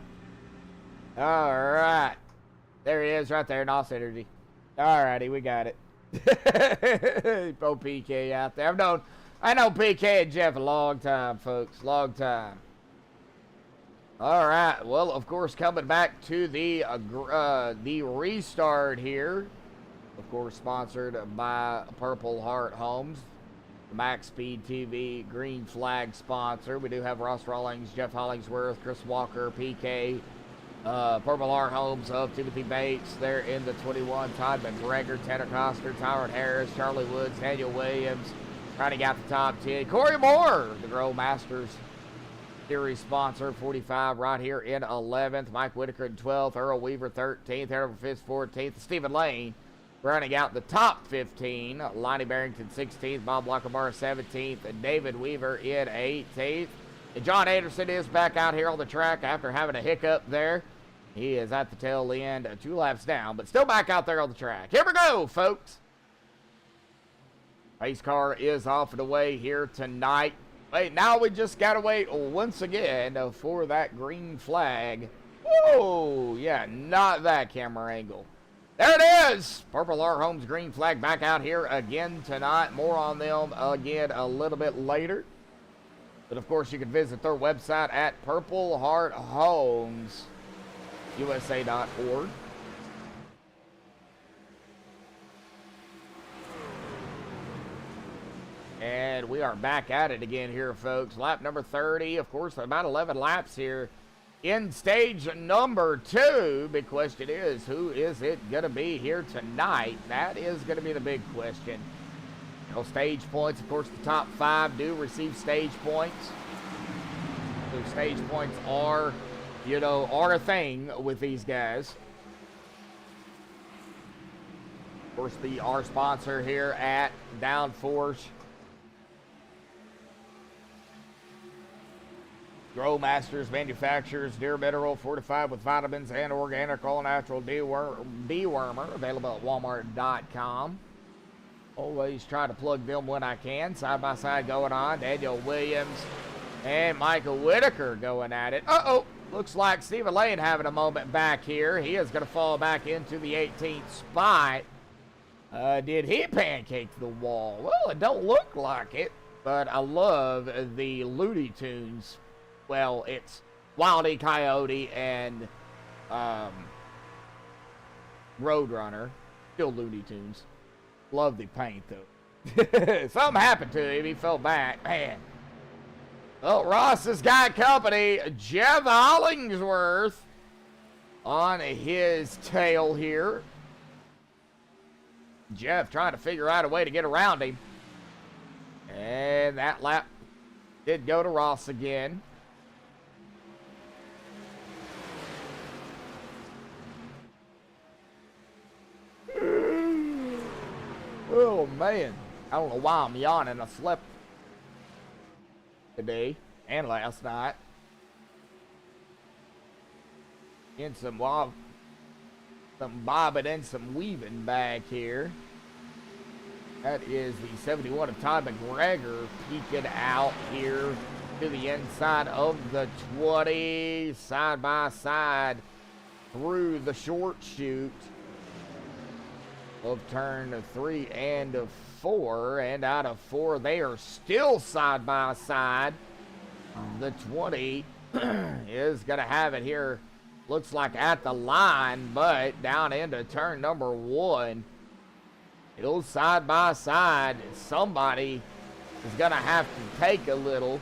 [SPEAKER 1] All right. There he is right there, NOS Energy. All righty, we got it. Pro PK out there. I know PK and Jeff a long time, folks. Long time. All right. Well, of course, coming back to the restart here. Of course, sponsored by Purple Heart Homes. MaxspeedTV green flag sponsor. We do have Ross Rawlings, Jeff Hollingsworth, Chris Walker, PK, Purple Heart Homes of Timothy Bates. They're in the 21. Todd McGregor, Tanner Coster, Tyrone Harris, Charlie Woods, Daniel Williams. Rounding out the top 10. Corey Moore, the Grow Masters Series sponsor, 45 right here in 11th. Mike Whitaker in 12th. Earl Weaver 13th. Harold Fist 14th. Stephen Lane running out the top 15. Lonnie Barrington 16th. Bob Lockamara 17th. And David Weaver in 18th. And John Anderson is back out here on the track after having a hiccup there. He is at the tail end, 2 laps down, but still back out there on the track. Here we go, folks. Race car is off and away here tonight. Wait, now we just got to wait once again for that green flag. Whoa, yeah, not that camera angle. There it is. Purple Heart Homes green flag back out here again tonight. More on them again a little bit later. But, of course, you can visit their website at purplehearthomeusa.org. And we are back at it again here, folks. Lap number 30. Of course, about 11 laps here in stage number 2. Big question is, who is it going to be here tonight? That is going to be the big question. You know, stage points, of course, the top 5 do receive stage points. So stage points are, you know, are a thing with these guys. Of course, our sponsor here at Downforce. Grow Masters manufactures Deer Mineral fortified with vitamins and organic all-natural dewormer, available at walmart.com. Always try to plug them when I can. Side by side going on. Daniel Williams and Michael Whitaker going at it. Uh-oh. Looks like Stephen Lane having a moment back here. He is going to fall back into the 18th spot. Did he pancake the wall? Well, it don't look like it, but I love the Looney Tunes. Well, it's Wile E. Coyote and Roadrunner. Still Looney Tunes. Love the paint, though. Something happened to him. He fell back. Man. Well, Ross has got company. Jeff Hollingsworth on his tail here. Jeff trying to figure out a way to get around him. And that lap did go to Ross again. Oh, man. I don't know why I'm yawning. I slept today and last night. In some bobbing and some weaving back here. That is the 71 of Todd McGregor peeking out here to the inside of the 20. Side by side through the short chute of turn 3 and 4. And out of 4, they are still side by side. The 20 is going to have it here. Looks like at the line, but down into turn number 1. It'll side by side. Somebody is going to have to take a little.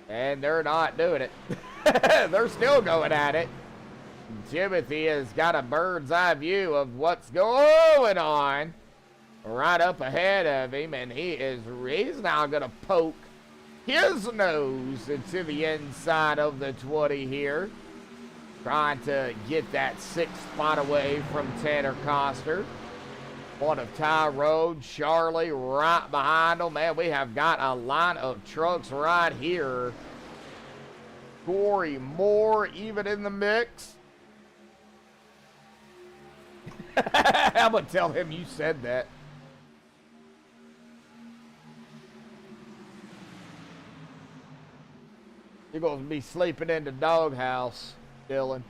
[SPEAKER 1] And they're not doing it. They're still going at it. Timothy has got a bird's eye view of what's going on right up ahead of him. And he's now going to poke his nose into the inside of the 20 here. Trying to get that 6th spot away from Tanner Coster. One of Tyrone, Charlie right behind him. Man, we have got a line of trucks right here. Corey Moore even in the mix. I'm going to tell him you said that. You're going to be sleeping in the doghouse, Dylan.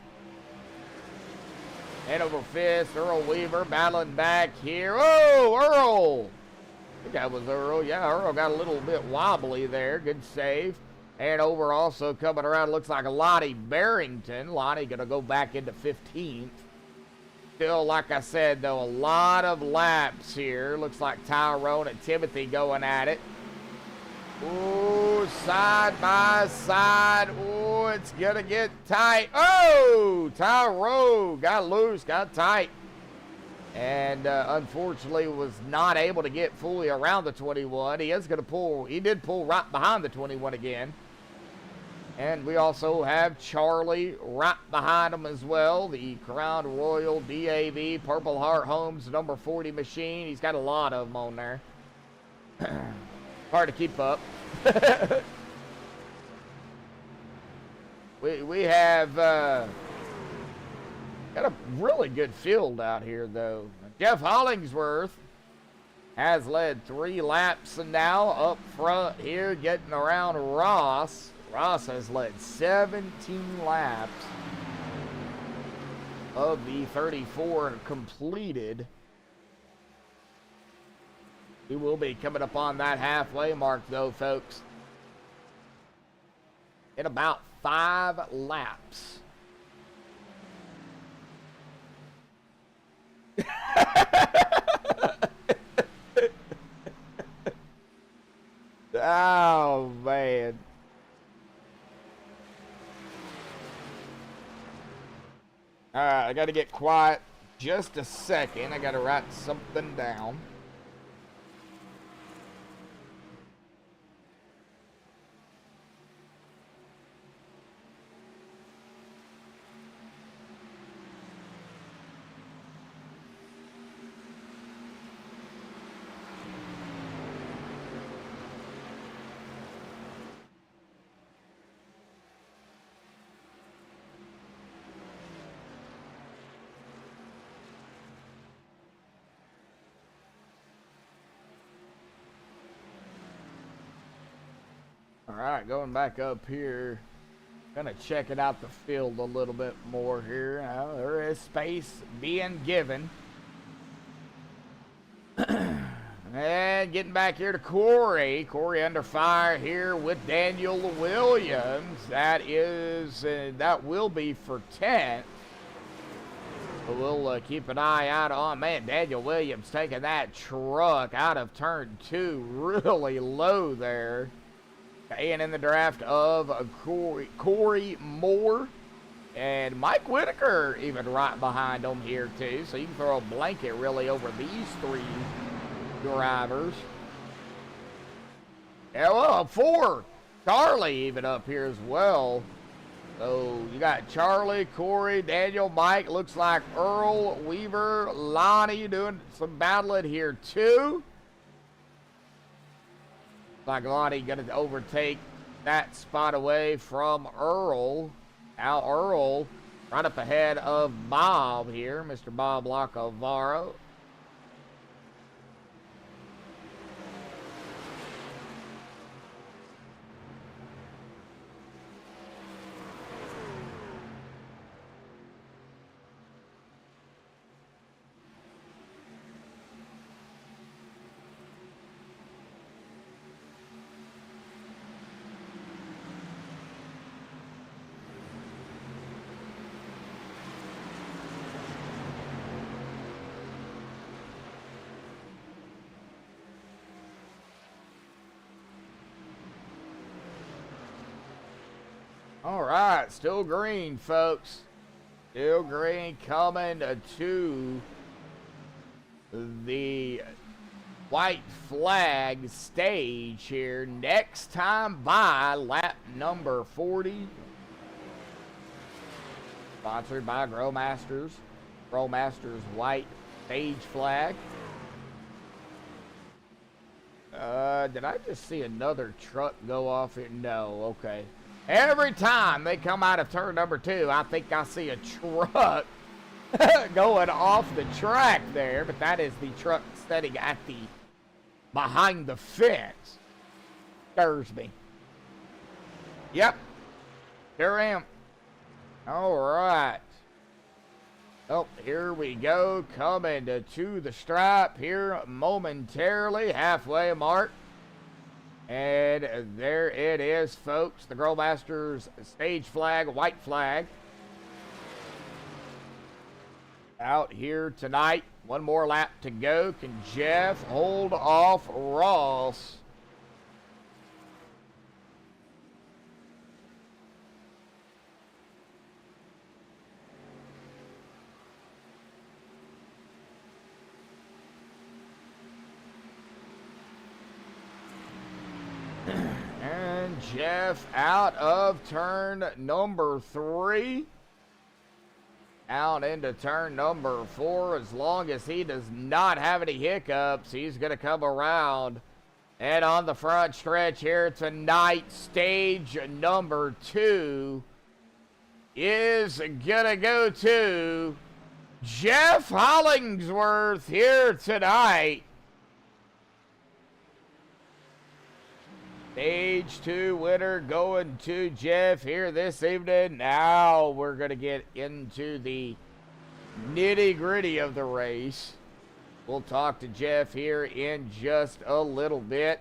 [SPEAKER 1] Hanover Fist, Earl Weaver battling back here. Oh, Earl! I think that was Earl. Yeah, Earl got a little bit wobbly there. Good save. Hanover also coming around. Looks like Lonnie Barrington. Lonnie going to go back into 15th. Still, like I said, though, a lot of laps here. Looks like Tyrone and Timothy going at it. Ooh, side by side. Ooh, it's going to get tight. Oh, Tyrone got loose, got tight. And unfortunately was not able to get fully around the 21. He is going to pull. He did pull right behind the 21 again. And we also have Charlie right behind him as well. The Crown Royal DAV Purple Heart Homes number 40 machine. He's got a lot of them on there. Hard to keep up. we have got a really good field out here, though. Jeff Hollingsworth has led 3 laps and now up front here getting around Ross. Ross has led 17 laps of the 34 completed. We will be coming up on that halfway mark, though, folks, in about 5 laps. Oh, man. All right, I got to get quiet just a second. I got to write something down. All right, going back up here. Gonna check it out the field a little bit more here. There is space being given. And getting back here to Corey. Corey under fire here with Daniel Williams. That will be for 10th. But we'll keep an eye out on, man, Daniel Williams taking that truck out of turn 2 really low there. And in the draft of Corey Moore and Mike Whitaker even right behind them here too. So you can throw a blanket really over these 3 drivers. Yeah, well, 4. Charlie even up here as well. So you got Charlie, Corey, Daniel, Mike. Looks like Earl, Weaver, Lonnie doing some battling here too. Like Lonnie going to overtake that spot away from Earl. Now Earl right up ahead of Bob here, Mr. Bob Lacavaro. All right, still green, folks. Still green coming to the white flag stage here. Next time by lap number 40. Sponsored by Growmasters. Growmasters white stage flag. Did I just see another truck go off here? No, okay. Every time they come out of turn number 2, I think I see a truck going off the track there, but that is the truck sitting at the behind the fence. Scares me. Yep. Sure am. All right. Oh, here we go. Coming to the stripe here momentarily. Halfway mark. And there it is, folks. The Growmasters stage flag, white flag. Out here tonight. One more lap to go. Can Jeff hold off Ross? Jeff out of turn number 3. Out into turn number 4. As long as he does not have any hiccups, he's going to come around. And on the front stretch here tonight, stage number 2 is going to go to Jeff Hollingsworth here tonight. Stage 2 winner going to Jeff here this evening. Now we're going to get into the nitty-gritty of the race. We'll talk to Jeff here in just a little bit.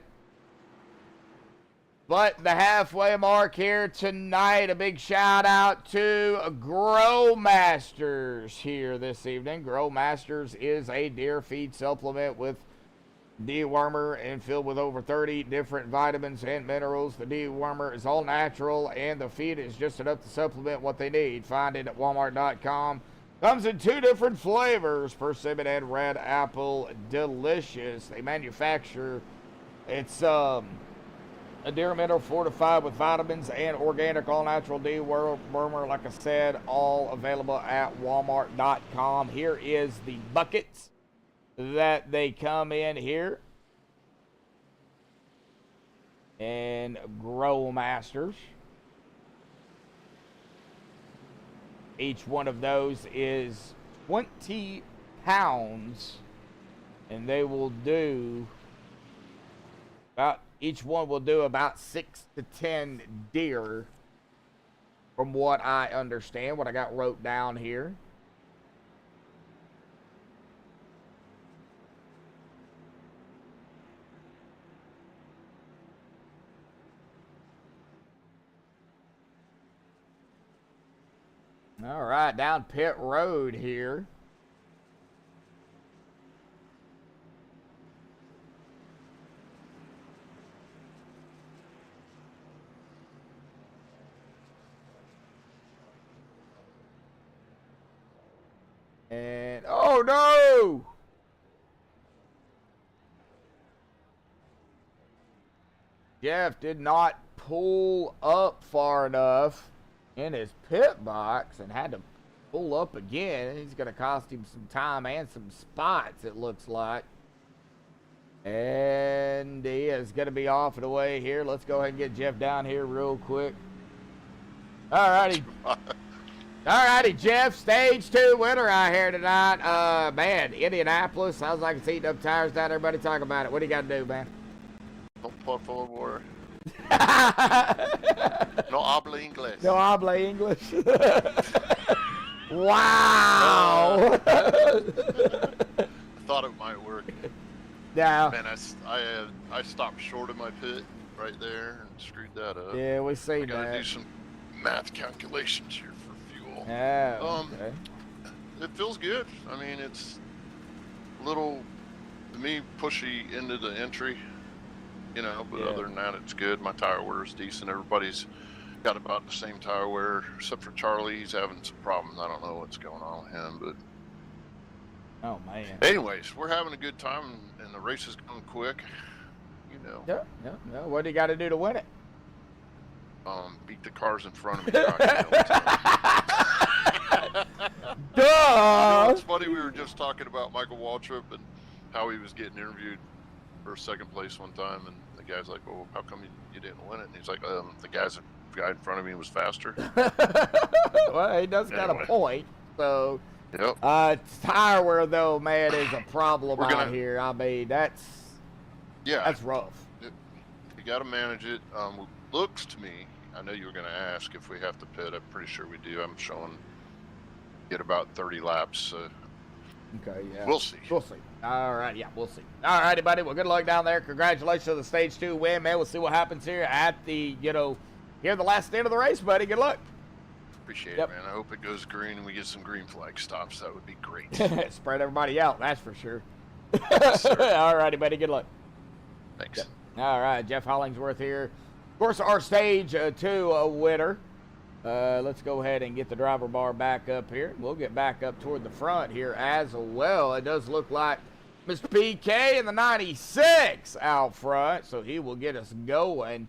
[SPEAKER 1] But the halfway mark here tonight, a big shout out to Growmasters here this evening. Growmasters is a deer feed supplement with dewormer and filled with over 30 different vitamins and minerals. The dewormer is all natural and the feed is just enough to supplement what they need. Find it at walmart.com. Comes in 2 different flavors, persimmon and red apple. Delicious. They manufacture, it's a deer mineral fortified with vitamins and organic all natural dewormer. Like I said, all available at walmart.com. Here is the buckets that they come in here. And Growmasters. Each one of those is 20 pounds. And they will do about Each one will do about 6 to 10 deer, from what I understand, what I got wrote down here. All right, down pit road here. And, oh no! Jeff did not pull up far enough in his pit box and had to pull up again. He's going to cost him some time and some spots, it looks like. And he is going to be off and away here. Let's go ahead and get Jeff down here real quick. All righty. All righty, Jeff. Stage 2 winner out here tonight. Man, Indianapolis. Sounds like it's eating up tires down. Everybody talk about it. What do you got to do, man?
[SPEAKER 7] Don't por favor. No habla inglés.
[SPEAKER 1] No habla English. Wow.
[SPEAKER 7] I thought it might work.
[SPEAKER 1] Yeah.
[SPEAKER 7] Man, I stopped short of my pit right there and screwed that up.
[SPEAKER 1] Yeah, we see
[SPEAKER 7] I gotta
[SPEAKER 1] that.
[SPEAKER 7] do some math calculations here for fuel.
[SPEAKER 1] Yeah. Okay.
[SPEAKER 7] It feels good. I mean, it's a little, to me, pushy into the entry, you know, but
[SPEAKER 1] Yeah.
[SPEAKER 7] other than that, it's good. My tire wear is decent. Everybody's got about the same tire wear, except for Charlie. He's having some problems. I don't know what's going on with him, but
[SPEAKER 1] Oh man.
[SPEAKER 7] anyways, we're having a good time, and the race is going quick, you know.
[SPEAKER 1] Yeah. What do you got to do to win it?
[SPEAKER 7] Beat the cars in front of me. God, you know
[SPEAKER 1] Duh.
[SPEAKER 7] it's funny, we were just talking about Michael Waltrip and how he was getting interviewed for second place one time, and the guy's like, well, how come you didn't win it? And he's like, the guy in front of me was faster.
[SPEAKER 1] Well, he does got a
[SPEAKER 7] Anyway.
[SPEAKER 1] point. So,
[SPEAKER 7] Yep.
[SPEAKER 1] tire wear though, man, is a problem
[SPEAKER 7] We're
[SPEAKER 1] out
[SPEAKER 7] gonna-
[SPEAKER 1] here. I mean, that's rough.
[SPEAKER 7] You got to manage it. Looks to me, I know you were going to ask if we have to pit. I'm pretty sure we do. I'm showing get about 30 laps.
[SPEAKER 1] Okay, yeah.
[SPEAKER 7] We'll see.
[SPEAKER 1] We'll see. All right, yeah, we'll see. All righty, buddy. Well, good luck down there. Congratulations on the stage 2 win, man. We'll see what happens here at the, here the last end of the race, buddy. Good luck.
[SPEAKER 7] Appreciate
[SPEAKER 1] Yep.
[SPEAKER 7] it, man. I hope it goes green and we get some green flag stops. That would be great.
[SPEAKER 1] Spread everybody out, that's for sure.
[SPEAKER 7] Yes, sir.
[SPEAKER 1] All righty, buddy. Good luck.
[SPEAKER 7] Thanks.
[SPEAKER 1] All right, Jeff Hollingsworth here. Of course, our stage 2 winner. Let's go ahead and get the driver bar back up here. We'll get back up toward the front here as well. It does look like Mr. PK in the 96 out front, so he will get us going.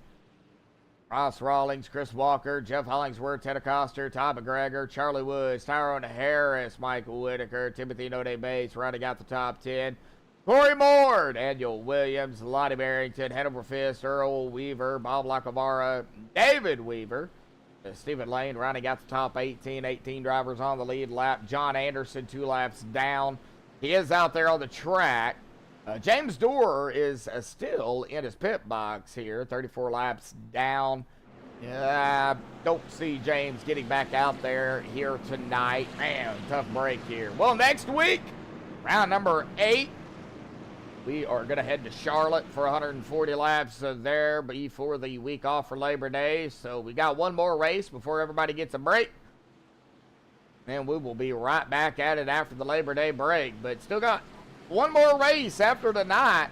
[SPEAKER 1] Ross Rawlings, Chris Walker, Jeff Hollingsworth, Ted Acosta, Todd McGregor, Charlie Woods, Tyrone Harris, Michael Whitaker, Timothy Node Bates, rounding out the top 10. Corey Moore, Daniel Williams, Lottie Barrington, Hanover Fist, Earl Weaver, Bob Lacavara, David Weaver, Stephen Lane rounding out the top 18 drivers on the lead lap. John Anderson 2 laps down. He is out there on the track. James Doerr is still in his pit box here, 34 laps down. Don't see James getting back out there here tonight. Man, tough break here. Well, next week, round number 8. We are going to head to Charlotte for 140 laps there before the week off for Labor Day. So we got one more race before everybody gets a break. And we will be right back at it after the Labor Day break. But still got one more race after tonight.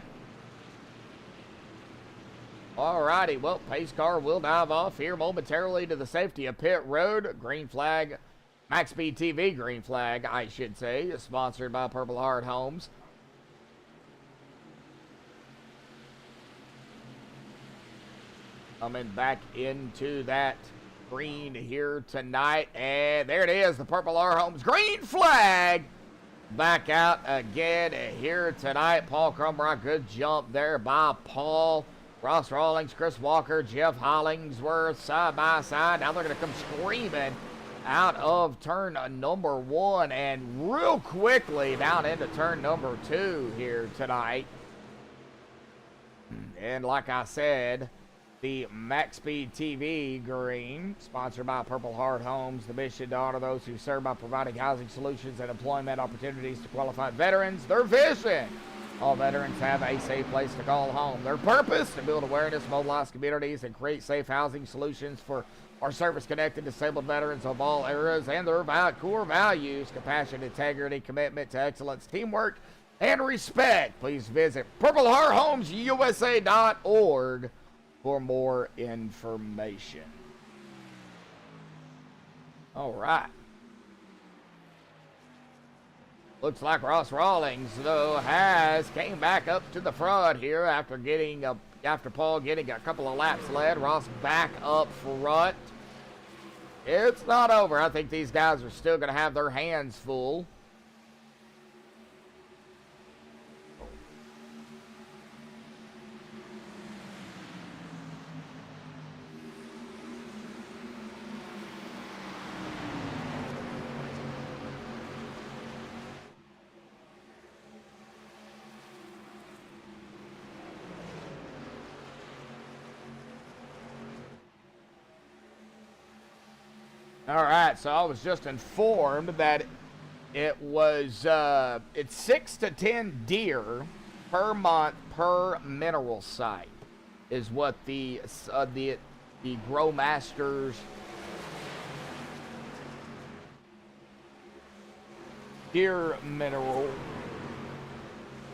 [SPEAKER 1] Alrighty, well, pace car will dive off here momentarily to the safety of pit road. Green flag, MaxspeedTV green flag, I should say, is sponsored by Purple Heart Homes. Coming back into that green here tonight. And there it is, the Purple Heart Homes green flag. Back out again here tonight. Paul Crumbrock, good jump there by Paul. Ross Rawlings, Chris Walker, Jeff Hollingsworth side by side. Now they're going to come screaming out of turn number 1 and real quickly down into turn number 2 here tonight. And like I said, the MaxspeedTV green, sponsored by Purple Heart Homes, the mission to honor those who serve by providing housing solutions and employment opportunities to qualified veterans. Their vision: all veterans have a safe place to call home. Their purpose: to build awareness, mobilize communities, and create safe housing solutions for our service-connected disabled veterans of all eras. And their core values: compassion, integrity, commitment to excellence, teamwork, and respect. Please visit PurpleHeartHomesUSA.org for more information. All right. Looks like Ross Rawlings, though, came back up to the front here after Paul getting a couple of laps led. Ross back up front. It's not over. I think these guys are still going to have their hands full. All right, so I was just informed that it was it's 6 to 10 deer per month per mineral site is what the Grow Masters deer mineral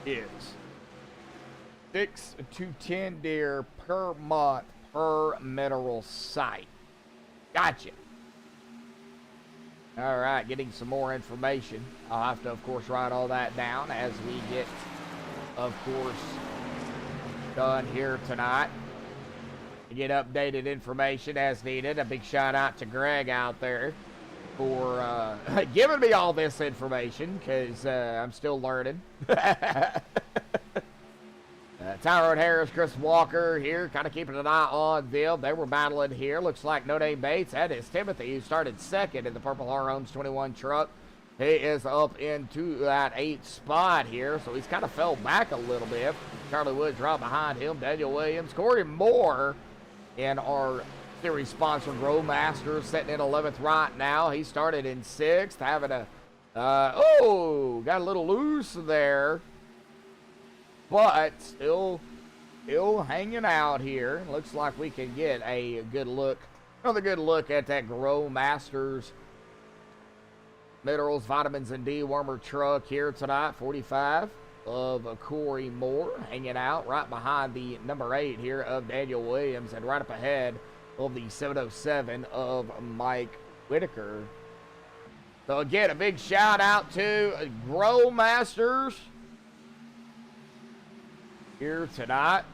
[SPEAKER 1] is. 6 to 10 deer per month per mineral site. Gotcha. All right, getting some more information. I'll have to, of course, write all that down as we get, of course, done here tonight. To get updated information as needed. A big shout out to Greg out there for giving me all this information, because I'm still learning. Tyrone Harris, Chris Walker here, kind of keeping an eye on them. They were battling here. Looks like No Name Bates. That is Timothy, who started second in the Purple Heart Homes 21 truck. He is up into that 8th spot here, so he's kind of fell back a little bit. Charlie Woods right behind him. Daniel Williams. Corey Moore in our series sponsor Grow Masters sitting in 11th right now. He started in 6th, having a, got a little loose there. But still hanging out here. Looks like we can get a good look, another good look at that Grow Masters Minerals, Vitamins, and Dewormer truck here tonight. 45 of Corey Moore hanging out right behind the number 8 here of Daniel Williams, and right up ahead of the 707 of Mike Whitaker. So again, a big shout out to Grow Masters here tonight,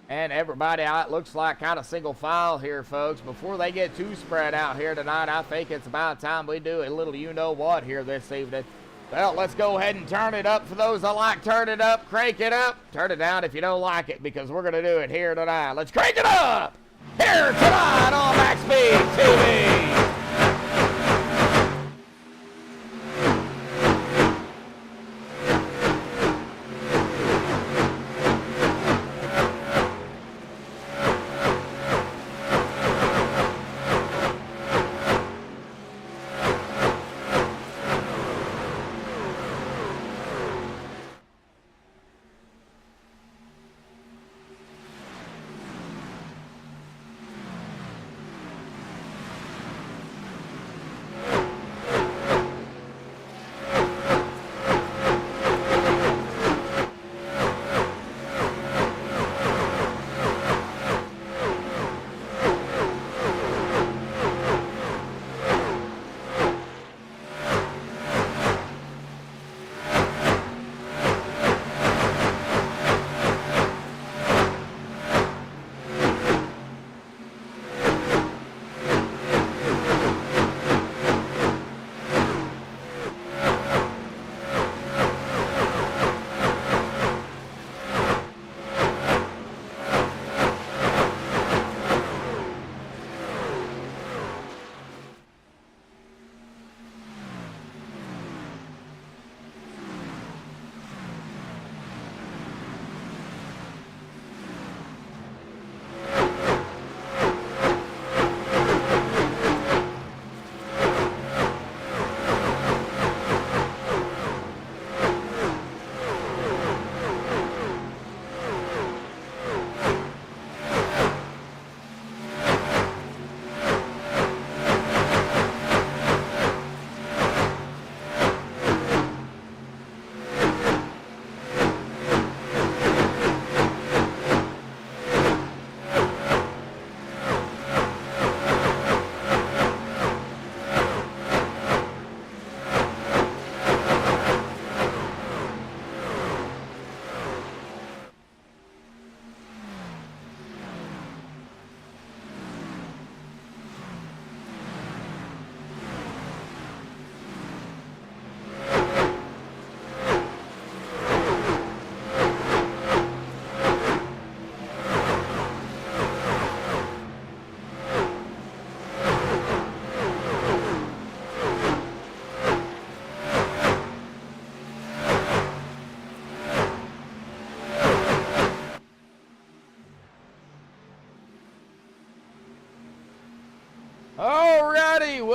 [SPEAKER 1] and everybody out looks like kind of single file here, folks. Before they get too spread out here tonight, I think it's about time we do a little you know what here this evening. Well, let's go ahead and turn it up for those that like turn it up, crank it up, turn it down if you don't like it, because we're going to do it here tonight. Let's crank it up here tonight on MaxspeedTV.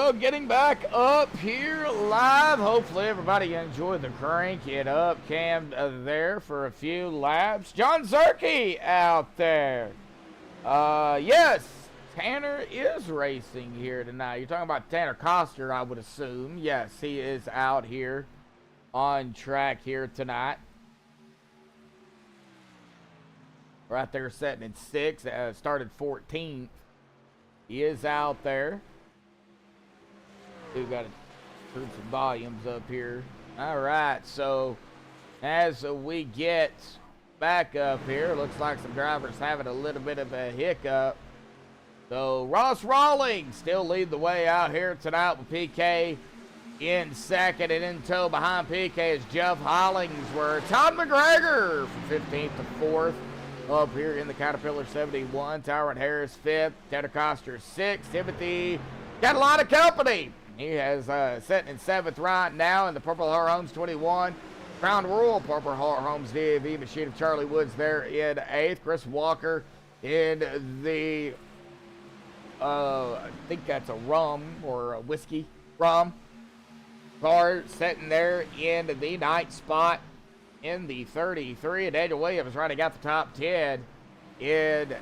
[SPEAKER 1] Well, getting back up here live. Hopefully everybody enjoyed the crank it up cam there for a few laps. John Zerke out there. Yes, Tanner is racing here tonight. You're talking about Tanner Coster, I would assume. Yes, he is out here on track here tonight. Right there setting in 6th, started 14th. He is out there. We've got to turn some volumes up here. All right, so as we get back up here, looks like some drivers having a little bit of a hiccup. So Ross Rawlings still lead the way out here tonight with PK in 2nd, and in tow behind PK is Jeff Hollingsworth. Todd McGregor from 15th to 4th up here in the Caterpillar 71. Tyrant Harris 5th. Tanner Coster 6th. Timothy got a lot of company. He has sitting in 7th right now in the Purple Heart Homes 21. Crown Royal Purple Heart Homes DAV machine of Charlie Woods there in 8th. Chris Walker in the, I think that's a rum or a whiskey rum car, sitting there in the 9th spot in the 33. And Daniel Williams running out the top 10 in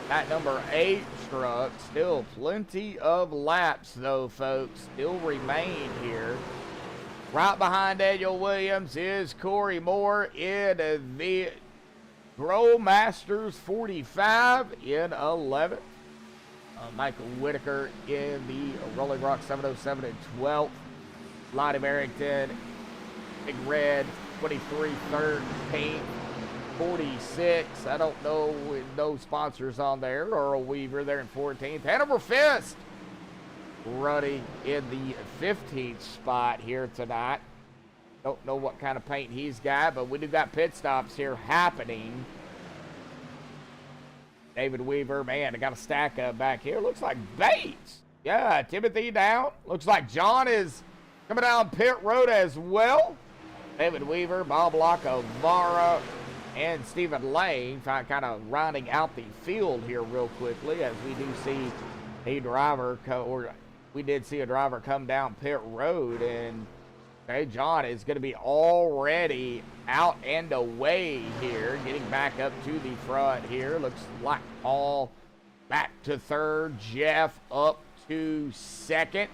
[SPEAKER 1] that number 8 truck. Still plenty of laps, though, folks, still remain here. Right behind Daniel Williams is Corey Moore in the Grow Masters 45 in 11th. Michael Whitaker in the Rolling Rock 707 in 12th. Lottie Barrington, Big Red 23 13th. 46. I don't know, with no sponsors on there. Earl Weaver there in 14th. Hanover Fist running in the 15th spot here tonight. Don't know what kind of paint he's got, but we do got pit stops here happening. David Weaver, man, I got a stack up back here. Looks like Bates. Yeah, Timothy down. Looks like John is coming down pit road as well. David Weaver, Bob Lacavara, and Stephen Lane kind of rounding out the field here real quickly, as we do see a driver we did see a driver come down pit road, and okay, John is going to be already out and away here, getting back up to the front here. Looks like Paul back to 3rd, Jeff up to 2nd.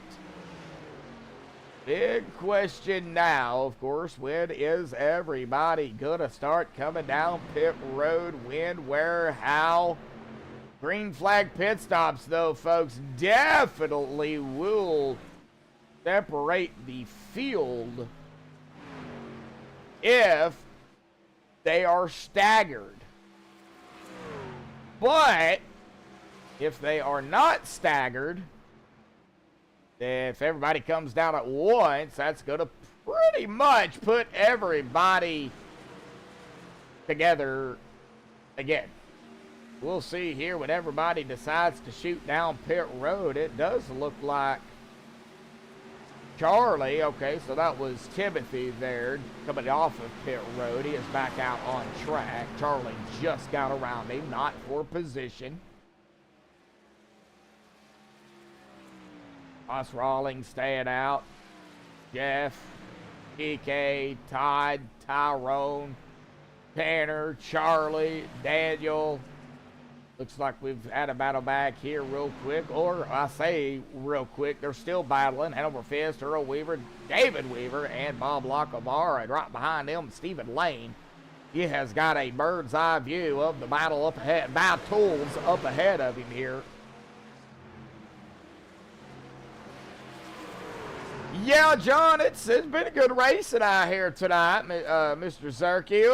[SPEAKER 1] Big question now, of course, when is everybody gonna start coming down pit road? When, where, how? Green flag pit stops, though, folks, definitely will separate the field if they are staggered. But if they are not staggered, if everybody comes down at once, that's going to pretty much put everybody together again. We'll see here when everybody decides to shoot down pit road. It does look like Charlie, okay, so that was Timothy there coming off of pit road. He is back out on track. Charlie just got around him, not for position. Ross Rawlings staying out. Jeff, PK, Todd, Tyrone, Tanner, Charlie, Daniel. Looks like we've had a battle back here real quick. Or I say real quick, they're still battling. Hanover Fist, Earl Weaver, David Weaver, and Bob Lacavara. And right behind them, Stephen Lane. He has got a bird's eye view of the battle up ahead, by tools up ahead of him here. Yeah, John, it's been a good racing out here tonight, Mr. Zerke.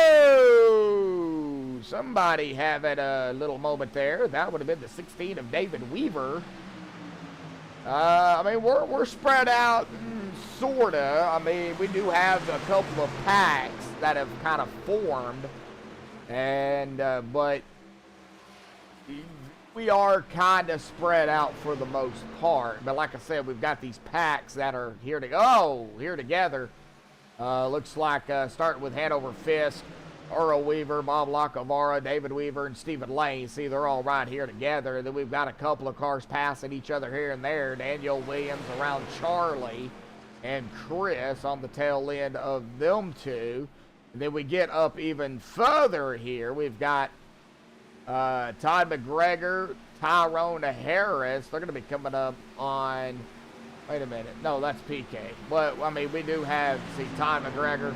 [SPEAKER 1] Whoa! Somebody having a little moment there. That would have been the 16 of David Weaver. I mean, we're spread out, sorta. I mean, we do have a couple of packs that have kind of formed, and but we are kind of spread out for the most part. But like I said, we've got these packs that are here together. Looks like starting with Hanover Fist Earl Weaver, Bob Lacavara, David Weaver, and Stephen Lane. See, they're all right here together. And then we've got a couple of cars passing each other here and there. Daniel Williams around Charlie and Chris on the tail end of them two. And then we get up even further here. We've got Todd McGregor, Tyrone Harris. They're going to be coming up on... Wait a minute. No, that's PK. But, I mean, we do have, see, Todd McGregor,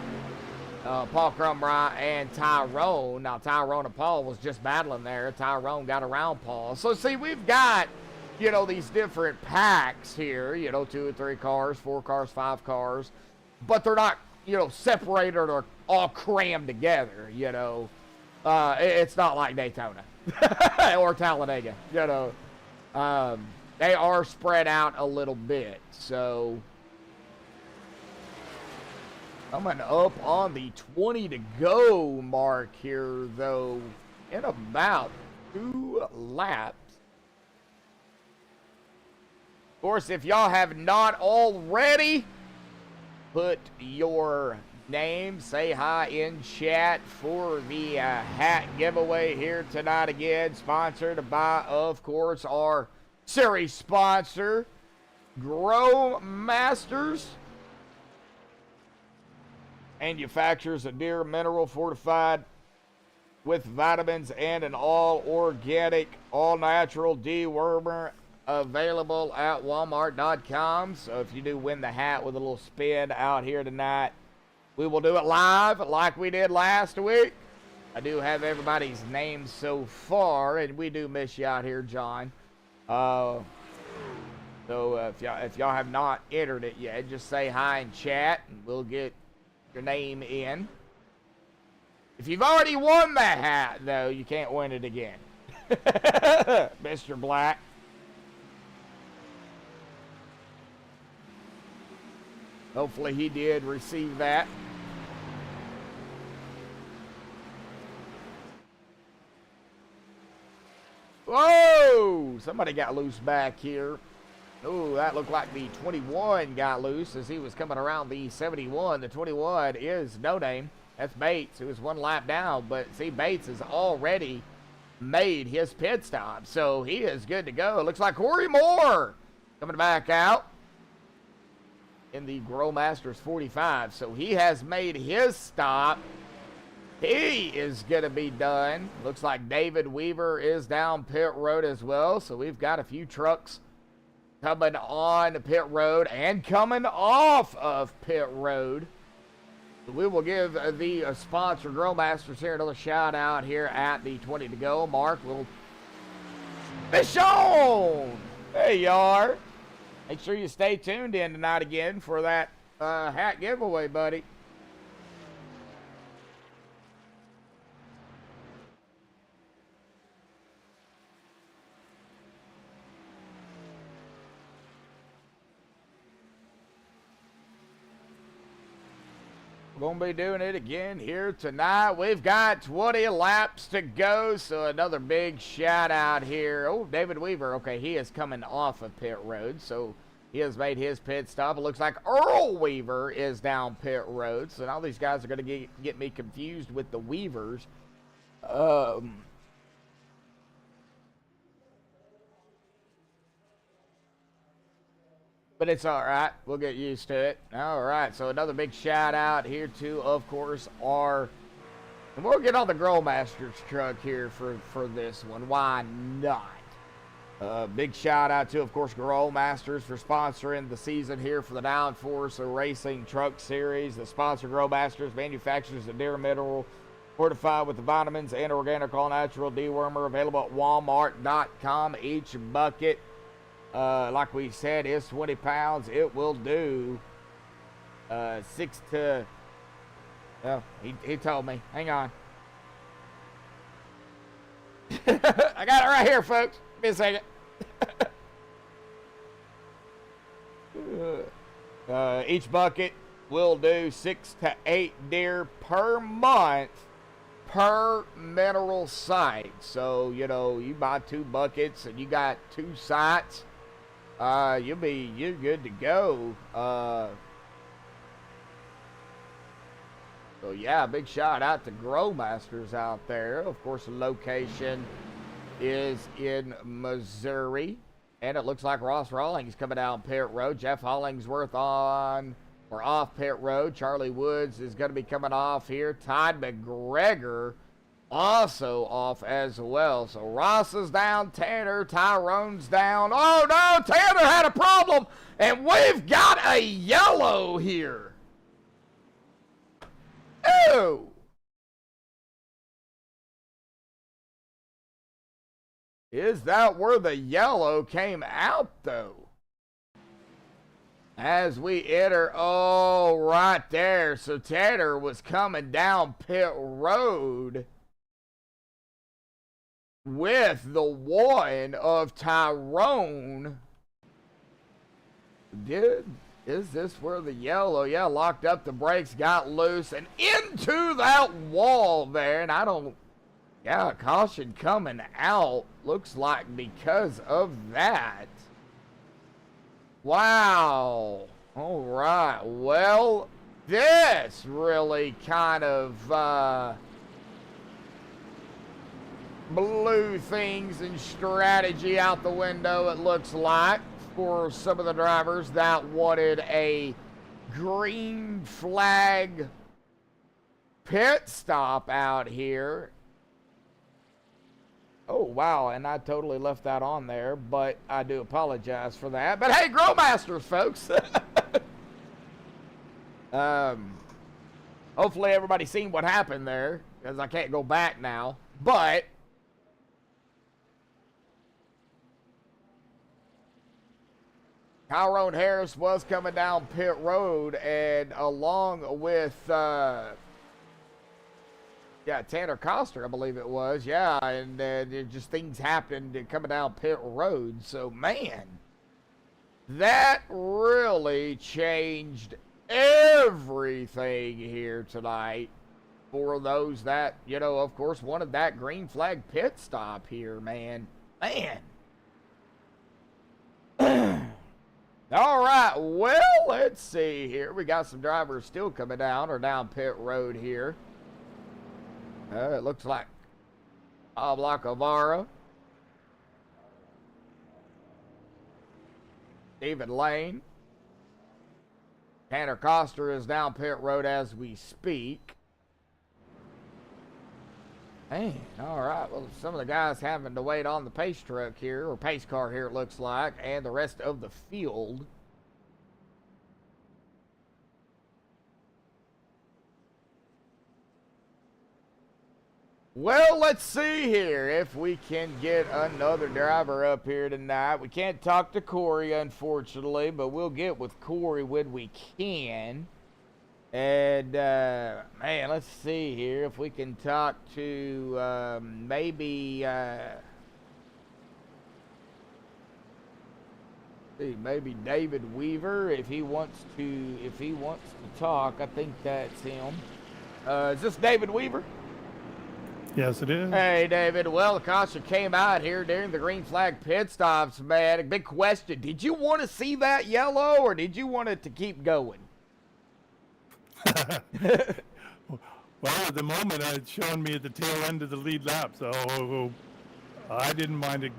[SPEAKER 1] Paul Crumry, and Tyrone. Now, Tyrone and Paul was just battling there. Tyrone got around Paul. So, see, we've got, you know, these different packs here, you know, 2 or 3 cars, 4 cars, 5 cars. But they're not, you know, separated or all crammed together, you know. It's not like Daytona or Talladega, you know. They are spread out a little bit, so coming up on the 20 to go mark here, though, in about 2 laps. Of course, if y'all have not already, put your name, say hi in chat for the hat giveaway here tonight. Again, sponsored by, of course, our series sponsor, Grow Masters. Manufactures a deer mineral fortified with vitamins and an all organic, all natural dewormer available at Walmart.com. So if you do win the hat with a little spin out here tonight, we will do it live like we did last week. I do have everybody's names so far, and we do miss you out here, John. So if y'all have not entered it yet, just say hi in chat, and we'll get your name in. If you've already won the hat, though, you can't win it again. Mr. Black. Hopefully he did receive that. Whoa! Somebody got loose back here. Oh, that looked like the 21 got loose as he was coming around the 71. The 21 is No Name. That's Bates, who was 1 lap down. But see, Bates has already made his pit stop, so he is good to go. It looks like Corey Moore coming back out in the Grow Masters 45. So he has made his stop. He is going to be done. Looks like David Weaver is down pit road as well. So we've got a few trucks coming on pit road and coming off of pit road. We will give the sponsor, Grow Masters, here another shout out here at the 20 to go mark. We'll fish on. There you are. Make sure you stay tuned in tonight again for that hat giveaway, buddy. We're going to be doing it again here tonight. We've got 20 laps to go, so another big shout out here. Oh, David Weaver. Okay, he is coming off of pit road, so he has made his pit stop. It looks like Earl Weaver is down pit road, so now these guys are going to get me confused with the Weavers. But it's all right. We'll get used to it. All right. So another big shout out here to, of course, and we'll get on the Grow Masters truck here for this one. Why not? Big shout out to, of course, Grow Masters for sponsoring the season here for the Downforce Racing Truck Series. The sponsor, Grow Masters, manufactures the deer mineral fortified with the vitamins and organic all natural dewormer available at Walmart.com. Each bucket, like we said, is 20 pounds. It will do 6 to... Well, he told me. Hang on. I got it right here, folks. Give me a second. Each bucket will do 6 to 8 deer per month per mineral site. So, you know, you buy 2 buckets and you got 2 sites. You're good to go. So, yeah, big shout out to Growmasters out there. Of course, the location is in Missouri. And it looks like Ross Rawlings coming down pit road. Jeff Hollingsworth on or off pit road. Charlie Woods is going to be coming off here. Todd McGregor also off as well. So Ross is down, Tanner, Tyrone's down. Oh no, Tanner had a problem, and we've got a yellow here. Oh! Is that where the yellow came out, though? As we enter, oh, right there. So Tanner was coming down pit road with the one of Tyrone. Is this where the yellow, yeah, locked up the brakes, got loose, and into that wall there, and I don't, yeah, caution coming out, looks like because of that. Wow. All right, well, this really kind of blew things and strategy out the window, it looks like, for some of the drivers that wanted a green flag pit stop out here. Oh, wow, and I totally left that on there, but I do apologize for that. But hey, Growmasters, folks. Hopefully everybody's seen what happened there, because I can't go back now. But Tyrone Harris was coming down pit road, and along with, Tanner Coster, I believe it was, yeah, and just things happened coming down pit road. So, man, that really changed everything here tonight for those that, of course, wanted that green flag pit stop here, man. All right, well, let's see here. We got some drivers still coming down or down pit road here. It looks like Blacavara, David Lane, Tanner Coster is down pit road as we speak. Man, all right. Well, some of the guys having to wait on the pace truck here, or pace car here, it looks like, and the rest of the field. Well, let's see here if we can get another driver up here tonight. We can't talk to Corey, unfortunately, but we'll get with Corey when we can. And, man, let's see here if we can talk to, maybe David Weaver if he wants to talk. I think that's him. Is this David Weaver?
[SPEAKER 8] Yes, it is.
[SPEAKER 1] Hey, David. Well, the caution came out here during the green flag pit stops, man. A big question. Did you want to see that yellow, or did you want it to keep going?
[SPEAKER 8] Well, at the moment, it's showing me at the tail end of the lead lap, so I didn't mind it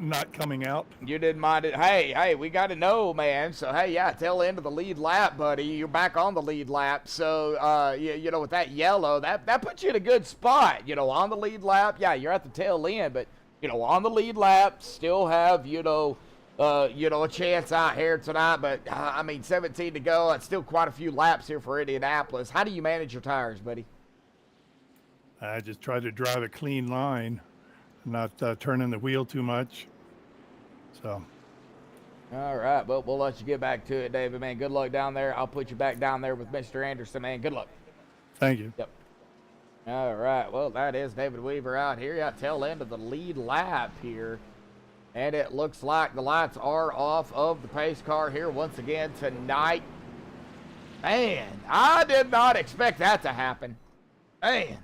[SPEAKER 8] not coming out.
[SPEAKER 1] You didn't mind it. Hey, we got to know, man. So, hey, yeah, tail end of the lead lap, buddy. You're back on the lead lap. So, with that yellow, that puts you in a good spot. On the lead lap, yeah, you're at the tail end, but, on the lead lap, still have, a chance out here tonight. But, 17 to go. It's still quite a few laps here for Indianapolis. How do you manage your tires, buddy?
[SPEAKER 8] I just try to drive a clean line, not turning the wheel too much. So.
[SPEAKER 1] All right, but we'll let you get back to it, David, man. Good luck down there. I'll put you back down there with Mr. Anderson, man. Good luck.
[SPEAKER 8] Thank you.
[SPEAKER 1] Yep. All right, well, that is David Weaver out here. Yeah, tail end of the lead lap here. And it looks like the lights are off of the pace car here once again tonight. Man, I did not expect that to happen. Man.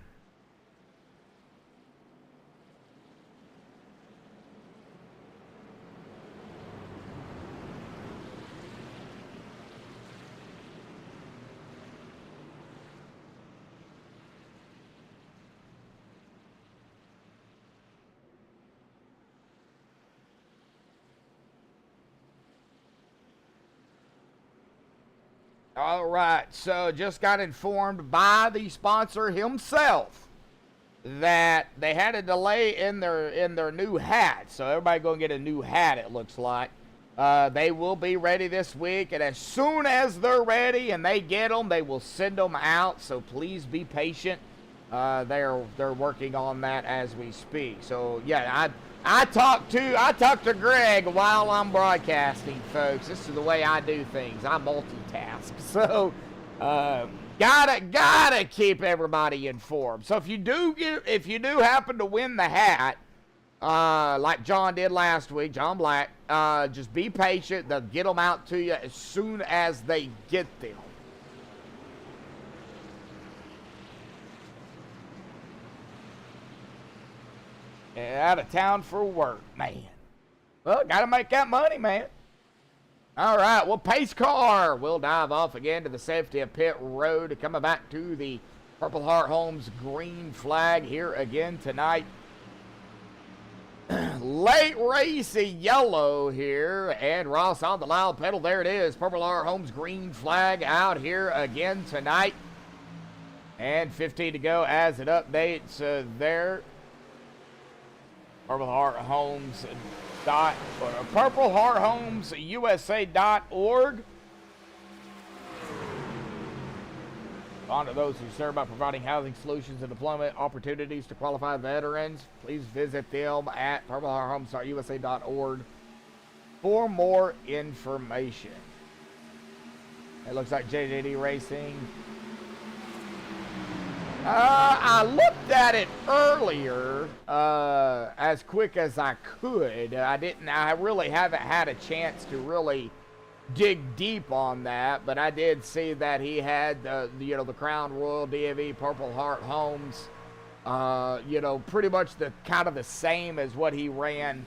[SPEAKER 1] All right, so just got informed by the sponsor himself that they had a delay in their new hat. So everybody gonna get a new hat, it looks like. They will be ready this week, and as soon as they're ready and they get them, they will send them out. So please be patient. They're working on that as we speak. So yeah, I talked to Greg while I'm broadcasting, folks. This is the way I do things. I multitask. So gotta keep everybody informed. So if you do happen to win the hat, like John did last week, John Black, just be patient. They'll get them out to you as soon as they get them. Out of town for work, man. Well, gotta make that money, man. All right, well, pace car will dive off again to the safety of pit road, coming back to the Purple Heart Homes green flag here again tonight. Late race yellow here, and Ross on the loud pedal. There it is, Purple Heart Homes green flag out here again tonight. And 15 to go as it updates there. PurpleHeartHomesUSA.org. On to those who serve by providing housing solutions and employment opportunities to qualified veterans. Please visit them at PurpleHeartHomesUSA.org for more information. It looks like JJD Racing. I looked at it earlier as quick as I could. I really haven't had a chance to really dig deep on that, but I did see that he had the Crown Royal DAV Purple Heart Homes, pretty much the kind of the same as what he ran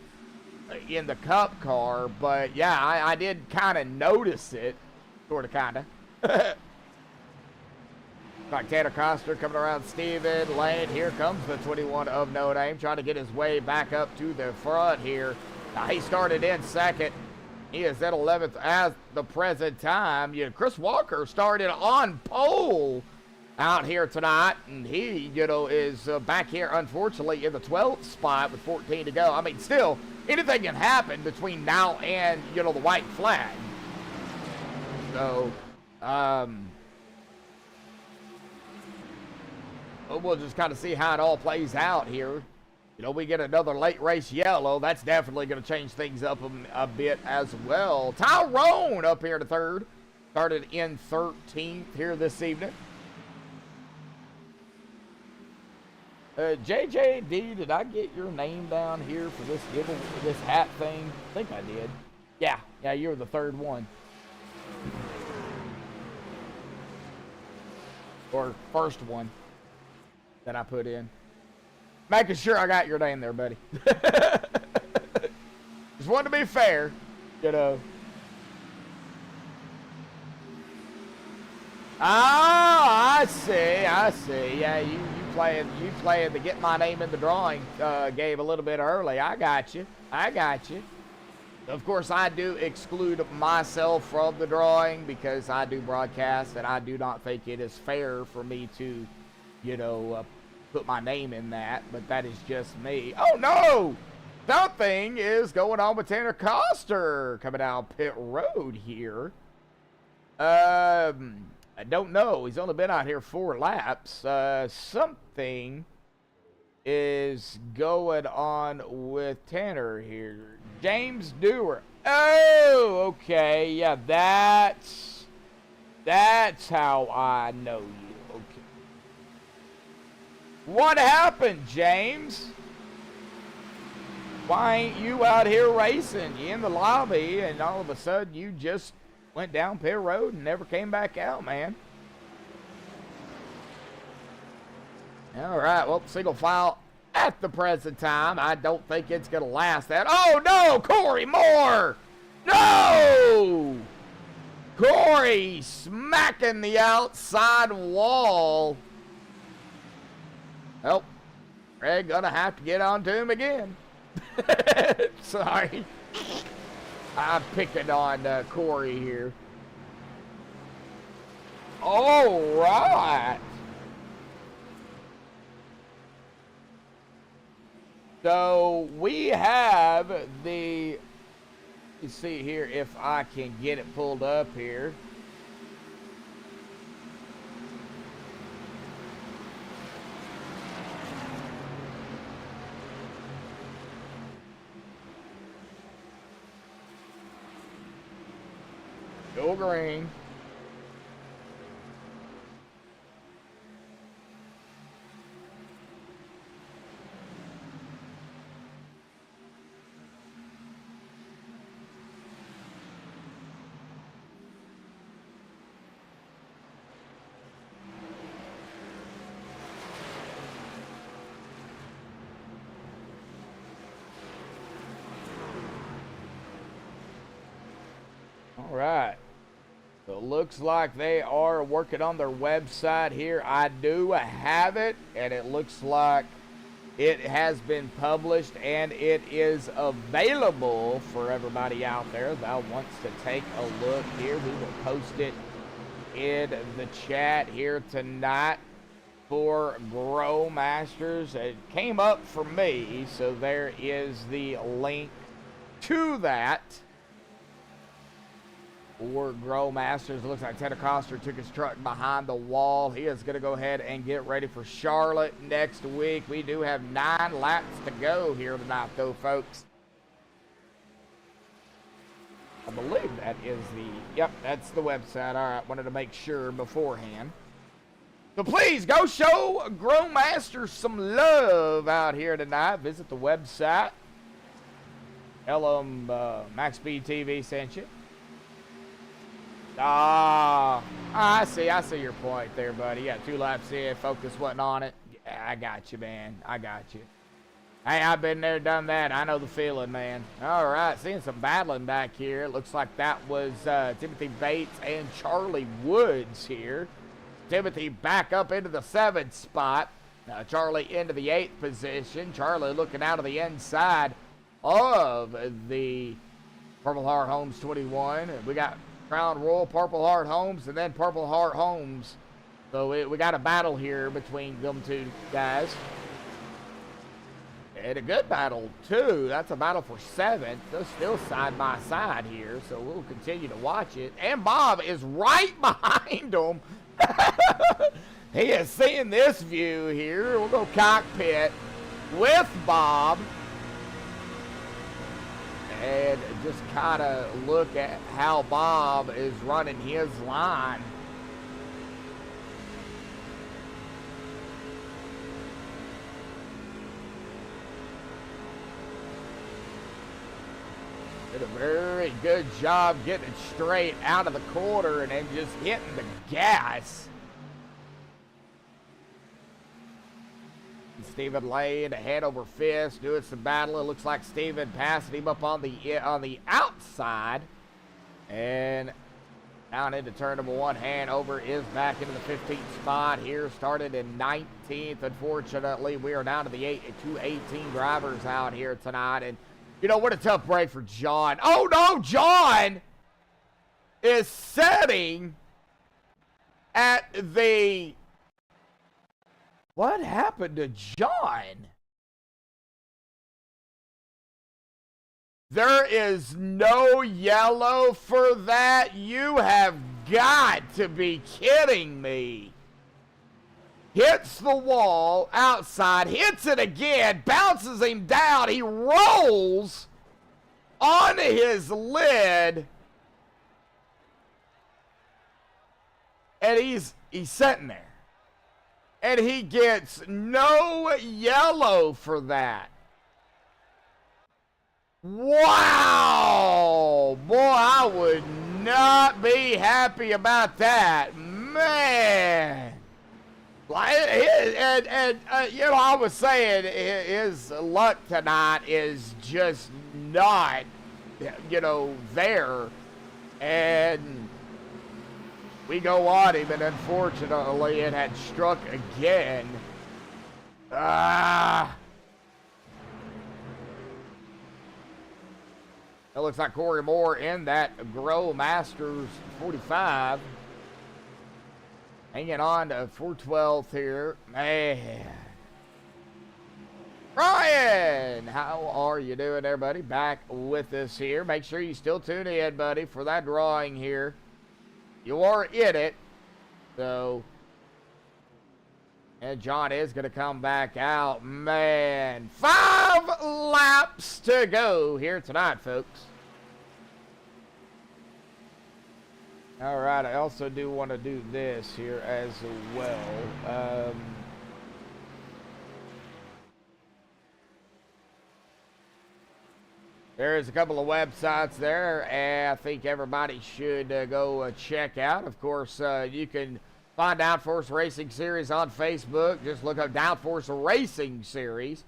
[SPEAKER 1] in the Cup car. But yeah, I did kind of notice it, kind of. Like Tanner Coster coming around Steven Lane. Here comes the 21 of Notre Dame, trying to get his way back up to the front here. Now, he started in second. He is at 11th at the present time. Chris Walker started on pole out here tonight, and he, is back here, unfortunately, in the 12th spot with 14 to go. I mean, still, anything can happen between now and, the white flag. So, we'll just kind of see how it all plays out here. We get another late race yellow. That's definitely going to change things up a bit as well. Tyrone up here to third. Started in 13th here this evening. JJD, did I get your name down here for this hat thing? I think I did. Yeah, you're the third one. Or first one that I put in. Making sure I got your name there, buddy. Just wanted to be fair, Oh, I see. Yeah, you playing to get my name in the drawing game a little bit early. I got you. Of course, I do exclude myself from the drawing because I do broadcast, and I do not think it is fair for me to, put my name in that, but that is just me. Oh no! Something is going on with Tanner Coster coming down pit road here. I don't know. He's only been out here 4 laps. Something is going on with Tanner here. James Dewar. Oh, okay. Yeah, that's how I know you. What happened, James? Why ain't you out here racing? You in the lobby, and all of a sudden you just went down pit road and never came back out, man. All right, well, single file at the present time. I don't think it's going to last that. Oh, no, Corey Moore! No! Corey smacking the outside wall. Well, Greg gonna have to get on to him again. Sorry. I'm picking on Corey here. All right. So we have the, you see here if I can get it pulled up here. Go green. All right. So it looks like they are working on their website here. I do have it, and it looks like it has been published, and it is available for everybody out there that wants to take a look here. We will post it in the chat here tonight for Grow Masters. It came up for me, so there is the link to that. For Grow Masters, it looks like Ted Acosta took his truck behind the wall. He is going to go ahead and get ready for Charlotte next week. We do have 9 laps to go here tonight, though, folks. I believe that is the, yep, that's the website. All right, wanted to make sure beforehand. So please go show Grow Masters some love out here tonight. Visit the website. Tell them MaxspeedTV sent you. I see your point there, buddy. You got 2 laps in, focus wasn't on it. Yeah, I got you, man. I got you. Hey, I've been there, done that. I know the feeling, man. All right, seeing some battling back here. It looks like that was Timothy Bates and Charlie Woods here. Timothy back up into the 7th spot. Charlie into the 8th position. Charlie looking out of the inside of the Purple Heart Homes 21. We got Crown Royal, Purple Heart Homes, and then Purple Heart Homes. So we got a battle here between them 2 guys. And a good battle, too. That's a battle for 7th. They're still side by side here, so we'll continue to watch it. And Bob is right behind them. He is seeing this view here. We'll go cockpit with Bob. And just kind of look at how Bob is running his line. Did a very good job getting it straight out of the corner and then just hitting the gas. Stephen Lane head over fist, doing some battle. It looks like Stephen passing him up on the outside, and down into turn number 1. Hanover is back into the 15th spot here. Started in 19th. Unfortunately, we are down to the 218 drivers out here tonight, and you know what a tough break for John. Oh no, John is setting at the. What happened to John? There is no yellow for that. You have got to be kidding me. Hits the wall outside, hits it again, bounces him down. He rolls on his lid. And he's sitting there. And he gets no yellow for that. Wow! Boy, I would not be happy about that. Man! Like, you know, I was saying his luck tonight is just not, you know, there. And we go on him, and unfortunately, it had struck again. It looks like Corey Moore in that Grow Masters 45. Hanging on to 412th here. Man. Ryan, how are you doing there, buddy? Back with us here. Make sure you still tune in, buddy, for that drawing here. You are in it. So, and John is going to come back out. Man, 5 laps to go here tonight, folks. All right, I also do want to do this here as well. There's a couple of websites there, and I think everybody should go check out. Of course, you can find Downforce Racing Series on Facebook. Just look up Downforce Racing Series.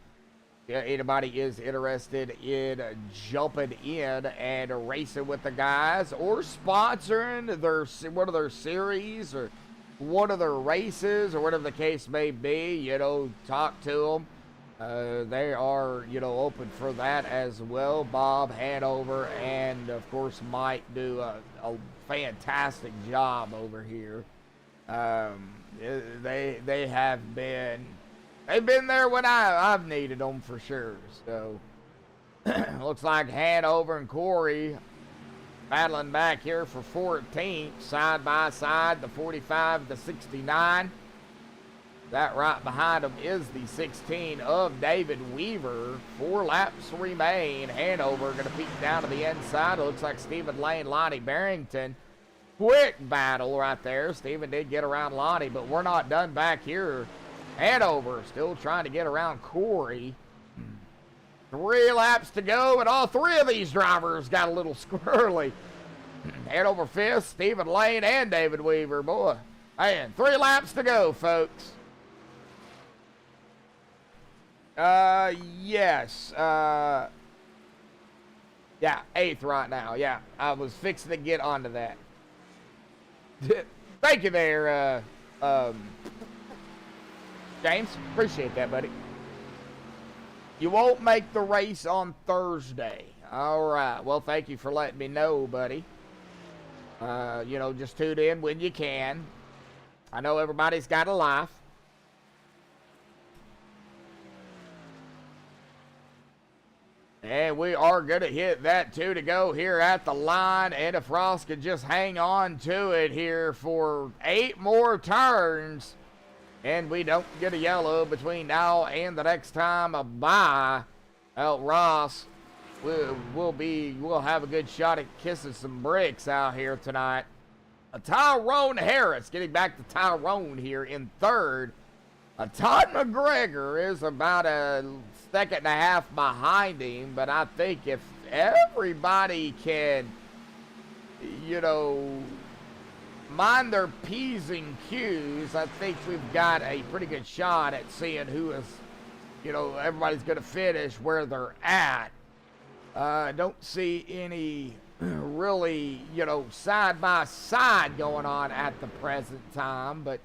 [SPEAKER 1] Anybody is interested in jumping in and racing with the guys or sponsoring one of their series or one of their races or whatever the case may be, you know, talk to them. They are, you know, open for that as well. Bob Hanover and, of course, Mike do a fantastic job over here. They have been... They've been there when I've needed them for sure. So, looks like Hanover and Corey battling back here for 14th, side by side, the 45 to 69. That right behind them is the 16 of David Weaver. 4 laps remain. Hanover going to peek down to the inside. It looks like Stephen Lane, Lonnie Barrington. Quick battle right there. Stephen did get around Lonnie, but we're not done back here. Hanover still trying to get around Corey. 3 laps to go, and all 3 of these drivers got a little squirrely. Hanover 5th, Stephen Lane, and David Weaver. Boy, man, 3 laps to go, folks. Yes. Yeah, 8th right now. Yeah, I was fixing to get onto that. Thank you there, James, appreciate that, buddy. You won't make the race on Thursday. All right. Well, thank you for letting me know, buddy. You know, just tune in when you can. I know everybody's got a life. And we are going to hit that 2 to go here at the line. And if Ross could just hang on to it here for 8 more turns, and we don't get a yellow between now and the next time a bye, Ross we'll have a good shot at kissing some bricks out here tonight. Tyrone Harris getting back to Tyrone here in 3rd. Todd McGregor is about a 1.5 seconds behind him, but I think if everybody can, you know, mind their P's and Q's, I think we've got a pretty good shot at seeing who is, you know, everybody's going to finish where they're at. Don't see any really, you know, side by side going on at the present time, but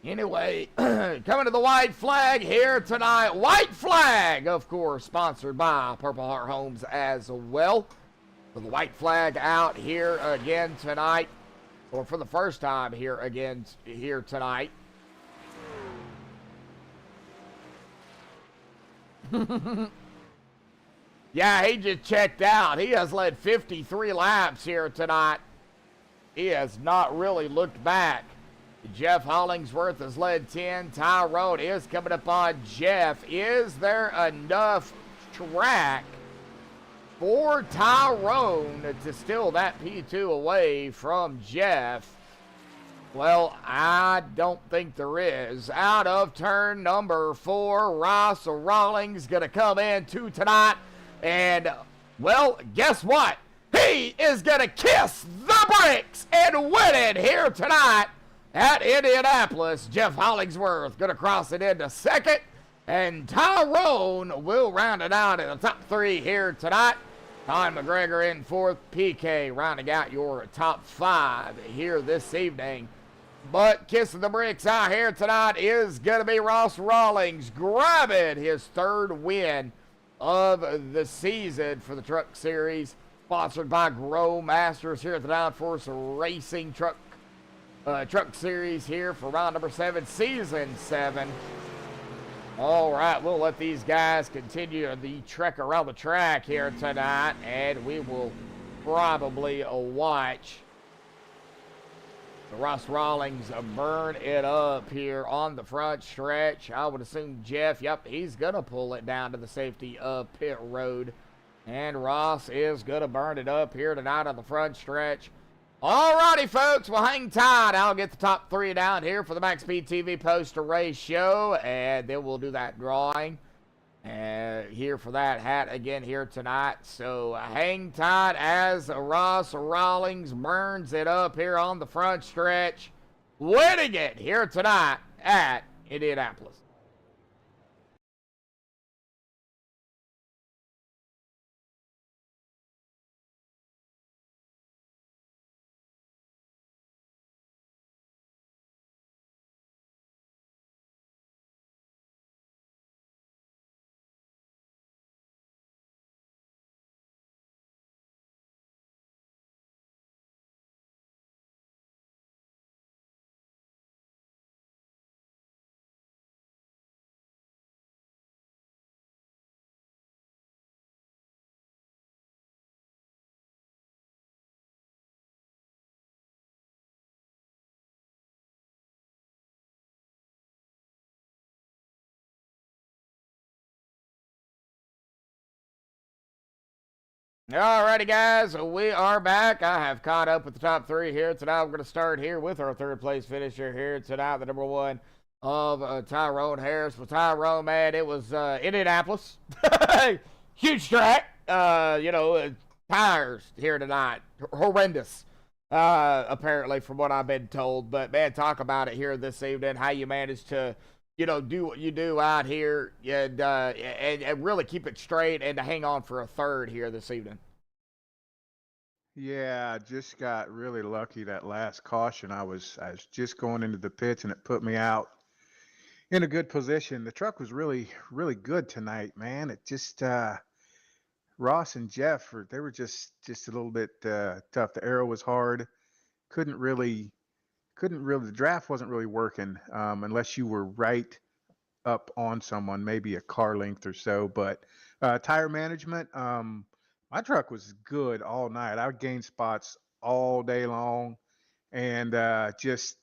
[SPEAKER 1] anyway, coming to the white flag here tonight. White flag, of course, sponsored by Purple Heart Homes as well. So the white flag out here again tonight. Or for the first time here again here tonight. Yeah, he just checked out. He has led 53 laps here tonight. He has not really looked back. Jeff Hollingsworth has led 10. Tyrone is coming up on Jeff. Is there enough track for Tyrone to steal that P2 away from Jeff? Well, I don't think there is. Out of turn number 4, Ross Rawlings going to come in tonight. And, well, guess what? He is going to kiss the bricks and win it here tonight at Indianapolis. Jeff Hollingsworth going to cross it into 2nd. And Tyrone will round it out in the top 3 here tonight. Todd McGregor in 4th. PK rounding out your top 5 here this evening. But kissing the bricks out here tonight is going to be Ross Rawlings, grabbing his 3rd win of the season for the Truck Series, sponsored by Grow Masters here at the Downforce Racing Truck Truck Series here for round number 7, season 7. All right, we'll let these guys continue the trek around the track here tonight, and we will probably watch Ross Rawlings burn it up here on the front stretch. I would assume Jeff, yep, he's going to pull it down to the safety of pit road. And Ross is going to burn it up here tonight on the front stretch. Alrighty, folks, well, hang tight. I'll get the top 3 down here for the MaxspeedTV post-race show, and then we'll do that drawing here for that hat again here tonight. So hang tight as Ross Rawlings burns it up here on the front stretch, winning it here tonight at Indianapolis. Alrighty, guys, we are back. I have caught up with the top 3 here tonight. We're going to start here with our 3rd place finisher here tonight, the number 1 of Tyrone Harris. Well, Tyrone, man, it was Indianapolis. Huge track. Tires here tonight. Horrendous, apparently, from what I've been told. But, man, talk about it here this evening, how you managed to do what you do out here and really keep it straight and to hang on for a 3rd here this evening.
[SPEAKER 9] Yeah, just got really lucky that last caution. I was just going into the pits and it put me out in a good position. The truck was really, really good tonight, man. It just Ross and Jeff they were just a little bit tough. The aero was hard. Couldn't really the draft wasn't really working unless you were right up on someone, maybe a car length or so. But tire management, my truck was good all night. I gained spots all day long and just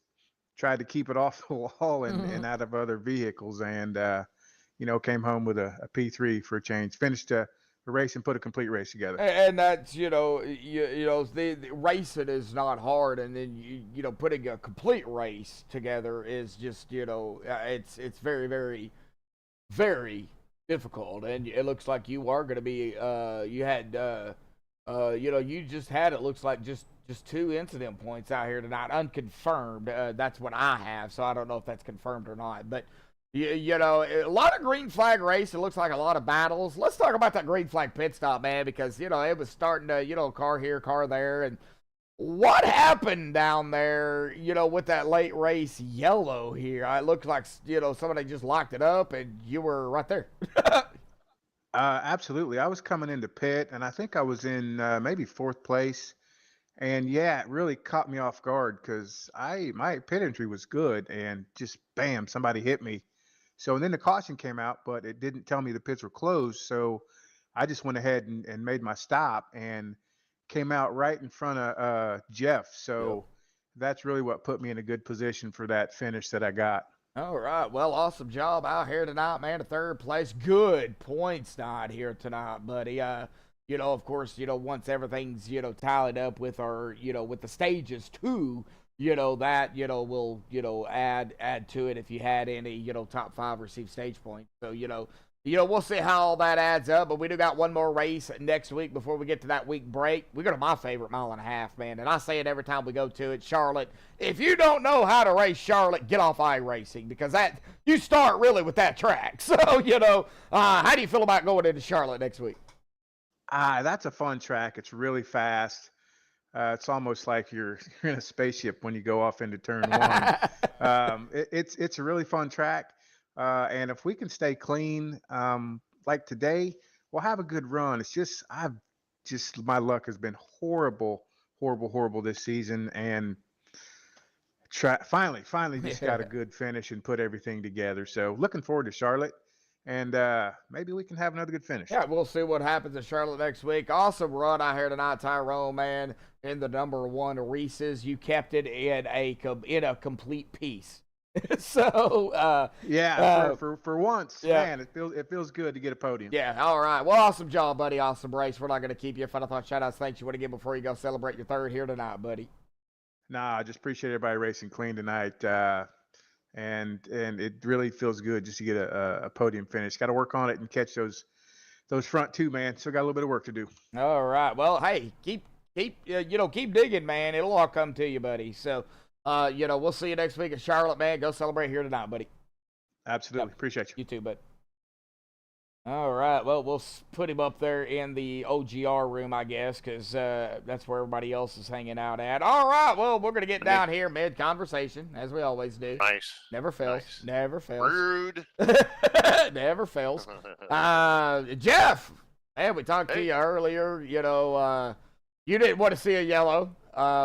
[SPEAKER 9] tried to keep it off the wall and out of other vehicles, and came home with a P3 for a change. Finished a race and put a complete race together.
[SPEAKER 1] And that's the racing is not hard, and then putting a complete race together is just it's very, very, very difficult. And it looks like you are going to be you just had, it looks like just 2 incident points out here tonight, unconfirmed. That's what I have, so I don't know if that's confirmed or not, but a lot of green flag race. It looks like a lot of battles. Let's talk about that green flag pit stop, man, because, it was starting to, car here, car there. And what happened down there, with that late race yellow here? It looked like, somebody just locked it up and you were right there.
[SPEAKER 9] Absolutely. I was coming into pit and I think I was in maybe 4th place. And yeah, it really caught me off guard because my pit entry was good and just bam, somebody hit me. So, and then the caution came out, but it didn't tell me the pits were closed. So I just went ahead and made my stop and came out right in front of Jeff. So that's really what put me in a good position for that finish that I got.
[SPEAKER 1] All right. Well, awesome job out here tonight, man. A 3rd place. Good points night here tonight, buddy. Of course, once everything's, tallied up with our, with the stages too, that, will, add to it if you had any, top 5 received stage points. So, we'll see how all that adds up, but we do got one more race next week before we get to that week break. We go to my favorite 1.5 miles, man, and I say it every time we go to it, Charlotte. If you don't know how to race Charlotte, get off iRacing, because you start really with that track. So, how do you feel about going into Charlotte next week?
[SPEAKER 9] That's a fun track. It's really fast. It's almost like you're in a spaceship when you go off into turn 1. It's a really fun track. And if we can stay clean, like today, we'll have a good run. It's just, my luck has been horrible this season. And finally just got a good finish and put everything together. So looking forward to Charlotte, and maybe we can have another good finish.
[SPEAKER 1] Yeah, we'll see what happens at Charlotte next week. Awesome run out here tonight, Tyrone, man. In the #1 Reese's, you kept it in a complete piece. So
[SPEAKER 9] for once,
[SPEAKER 1] yeah.
[SPEAKER 9] man, it feels good to get a podium.
[SPEAKER 1] Yeah, all right. Well, awesome job, buddy. Awesome race. We're not going to keep you. Final thought, shout outs, thanks you want to give before you go celebrate your third here tonight, buddy.
[SPEAKER 9] Nah, I just appreciate everybody racing clean tonight. And it really feels good just to get a podium finish. Got to work on it and catch those front two, man. Still got a little bit of work to do.
[SPEAKER 1] All right. Well, hey, keep digging, man. It'll all come to you, buddy. So, we'll see you next week at Charlotte, man. Go celebrate here tonight, buddy.
[SPEAKER 9] Absolutely. Appreciate you.
[SPEAKER 1] You too, bud. All right. Well, we'll put him up there in the OGR room, I guess, because that's where everybody else is hanging out at. All right. Well, we're going to get down here mid-conversation, as we always do.
[SPEAKER 7] Nice.
[SPEAKER 1] Never fails.
[SPEAKER 7] Nice.
[SPEAKER 1] Never fails.
[SPEAKER 7] Rude.
[SPEAKER 1] Never fails. Jeff, man, we talked to you earlier. You didn't want to see a yellow.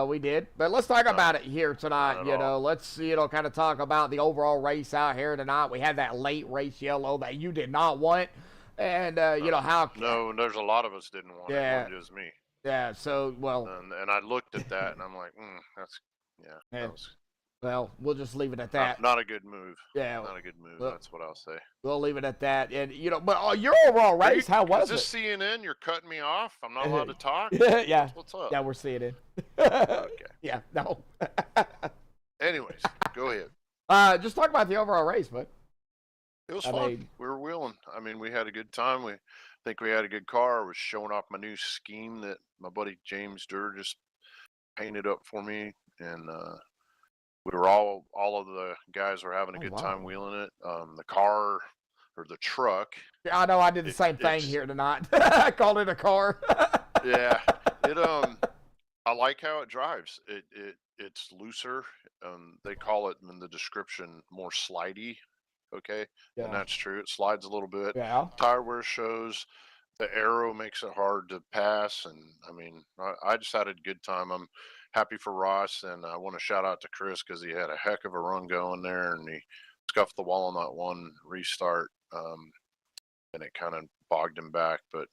[SPEAKER 1] We did. But let's talk about it here tonight. Let's, kind of talk about the overall race out here tonight. We had that late race yellow that you did not want. And, how.
[SPEAKER 7] No, there's a lot of us didn't want it. It wasn't just me.
[SPEAKER 1] Yeah, so, well.
[SPEAKER 7] And I looked at that and I'm like, that was.
[SPEAKER 1] Well, we'll just leave it at that.
[SPEAKER 7] Not a good move.
[SPEAKER 1] Yeah.
[SPEAKER 7] Not a good move.
[SPEAKER 1] Well,
[SPEAKER 7] that's what I'll say.
[SPEAKER 1] We'll leave it at that. And, but your overall race, how was it?
[SPEAKER 7] Is this CNN? You're cutting me off? I'm not allowed to talk?
[SPEAKER 1] Yeah.
[SPEAKER 7] What's up?
[SPEAKER 1] Yeah, we're CNN.
[SPEAKER 7] Okay.
[SPEAKER 1] Yeah, no.
[SPEAKER 7] Anyways, go ahead.
[SPEAKER 1] Just talk about the overall race, bud.
[SPEAKER 7] It was fun. We were wheeling. I mean, we had a good time. I think we had a good car. I was showing off my new scheme that my buddy James Durr just painted up for me. And we were all of the guys were having a good time wheeling it. The car or the truck.
[SPEAKER 1] Yeah, I know. I did the same thing here tonight. I called it a car.
[SPEAKER 7] Yeah. I like how it drives. It's looser. They call it in the description more slidey. Okay.
[SPEAKER 1] Yeah.
[SPEAKER 7] And that's true. It slides a little bit.
[SPEAKER 1] Yeah.
[SPEAKER 7] Tire wear shows. The aero makes it hard to pass. And I mean, I just had a good time. I'm happy for Ross. And I want to shout out to Chris because he had a heck of a run going there and he scuffed the wall on that one restart. And it kind of bogged him back, but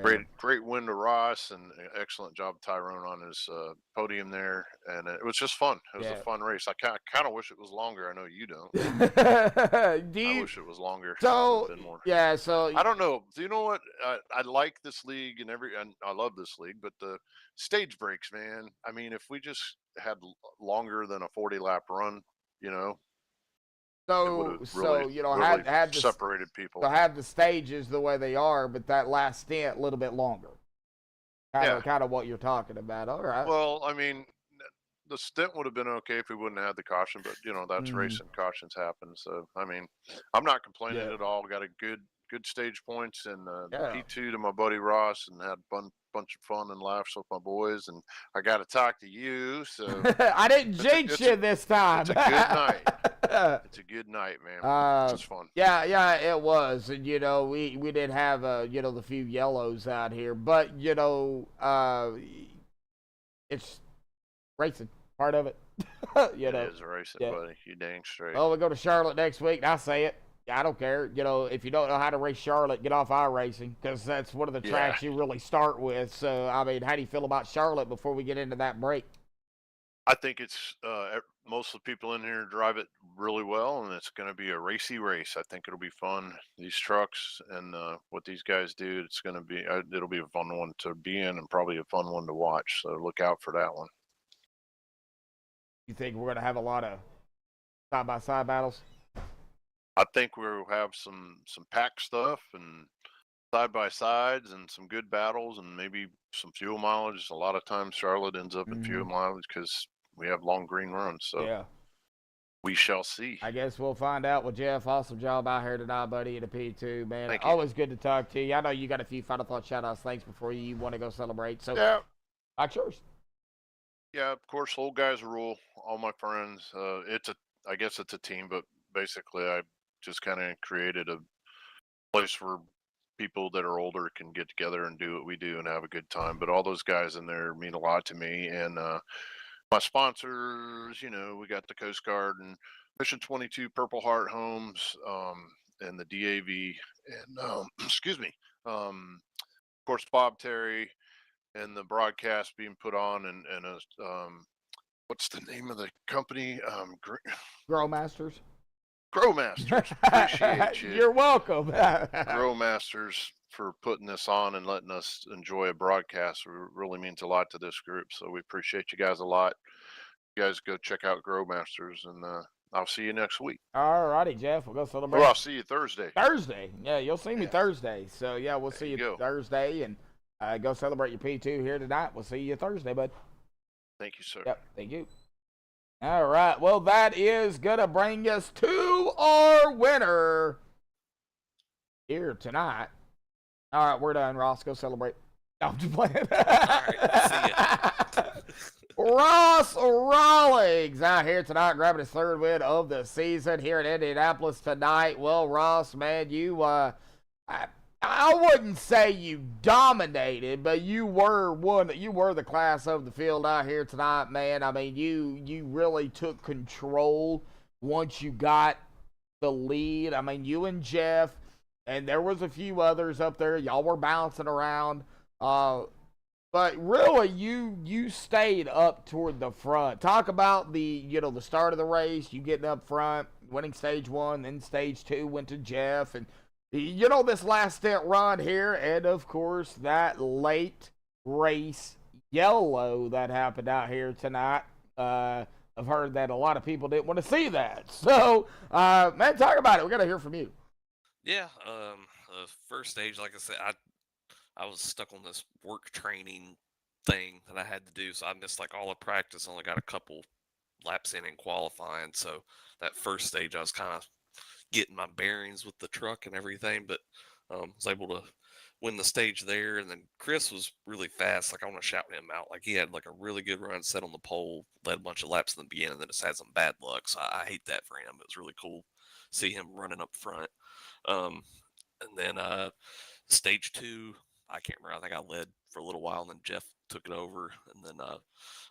[SPEAKER 7] great win to Ross and excellent job Tyrone on his podium there. And it was just fun. It was a fun race. I kind of wish it was longer. I know you don't. I wish it was longer.
[SPEAKER 1] So
[SPEAKER 7] more.
[SPEAKER 1] Yeah, so
[SPEAKER 7] I don't know. Do you know what? I like this league and I love this league, but the stage breaks, man. I mean, if we just had longer than a 40 lap run,
[SPEAKER 1] So
[SPEAKER 7] really
[SPEAKER 1] had the,
[SPEAKER 7] separated people.
[SPEAKER 1] So have the stages the way they are, but that last stint a little bit longer. Kind of what you're talking about. All right.
[SPEAKER 7] Well, I mean, the stint would have been okay if we wouldn't have had the caution, but that's racing. Cautions happen. So I mean, I'm not complaining at all. Got a good stage points and P2 to my buddy Ross and had a bunch of fun and laughs with my boys. And I got to talk to you. So
[SPEAKER 1] I didn't jinx you this time.
[SPEAKER 7] It's a good night. It's a good night, man. It's just fun.
[SPEAKER 1] Yeah, it was. And, we did have, the few yellows out here. But, it's racing. Part of it.
[SPEAKER 7] It is racing, buddy. You dang straight.
[SPEAKER 1] Well, we go to Charlotte next week. And I say it. I don't care. If you don't know how to race Charlotte, get off iRacing because that's one of the tracks you really start with. So, I mean, how do you feel about Charlotte before we get into that break?
[SPEAKER 7] I think it's most of the people in here drive it really well, and it's going to be a racy race. I think it'll be fun. These trucks and what these guys do, it's going to be it'll be a fun one to be in and probably a fun one to watch. So look out for that one.
[SPEAKER 1] You think we're going to have a lot of side-by-side battles?
[SPEAKER 7] I think we'll have some pack stuff and side-by-sides and some good battles and maybe some fuel mileage. A lot of times Charlotte ends up in fuel mileage because we have long green runs. So we shall see.
[SPEAKER 1] I guess we'll find out. Well, Jeff, awesome job out here tonight, buddy, at the P2, man. Always good to talk to you. I know you got a few final thought shout-outs, thanks, before you want to go celebrate. So, like yours.
[SPEAKER 7] Yeah, of course, old guys rule. All my friends. I guess it's a team, but basically I just kind of created a place where people that are older can get together and do what we do and have a good time. But all those guys in there mean a lot to me. And my sponsors, we got the Coast Guard and Mission 22 Purple Heart Homes, and the DAV, and excuse me, of course Bob Terry, and the broadcast being put on, and what's the name of the company?
[SPEAKER 1] Grow Masters.
[SPEAKER 7] Grow Masters. Appreciate you.
[SPEAKER 1] You're welcome.
[SPEAKER 7] Grow Masters for putting this on and letting us enjoy a broadcast. It really means a lot to this group, so we appreciate you guys a lot. You guys go check out Grow Masters, and I'll see you next week.
[SPEAKER 1] All righty, Jeff. We'll go celebrate.
[SPEAKER 7] Well, I'll see you Thursday.
[SPEAKER 1] Thursday. Yeah, you'll see me Thursday. So, yeah, we'll see you
[SPEAKER 7] go.
[SPEAKER 1] Thursday, and go celebrate your P2 here tonight. We'll see you Thursday, bud.
[SPEAKER 7] Thank you, sir.
[SPEAKER 1] Yep, thank you. All right, well, that is going to bring us to our winner here tonight. All right, we're done, Ross. Go celebrate. No, I'm just playing.
[SPEAKER 5] All right, see ya.
[SPEAKER 1] Ross Rawlings out here tonight, grabbing his third win of the season here in Indianapolis tonight. Well, Ross, man, you, I wouldn't say you dominated, but you were the class of the field out here tonight, man. I mean, you really took control once you got the lead. I mean, you and Jeff, and there was a few others up there. Y'all were bouncing around. But really, you stayed up toward the front. Talk about the start of the race, you getting up front, winning stage 1, then stage 2 went to Jeff, and this last stint run here, and of course that late race yellow that happened out here tonight. I've heard that a lot of people didn't want to see that. So, man, talk about it. We got to hear from you.
[SPEAKER 5] Yeah, the first stage, like I said, I was stuck on this work training thing that I had to do, so I missed like all the practice. Only got a couple laps in qualifying, so that first stage I was kind of getting my bearings with the truck and everything, but was able to win the stage there. And then Chris was really fast. Like, I want to shout him out. Like, he had like a really good run, set on the pole, led a bunch of laps in the beginning, and then just had some bad luck. So I hate that for him. It was really cool to see him running up front. And then stage 2, I can't remember. I think I led for a little while, and then Jeff took it over. And then,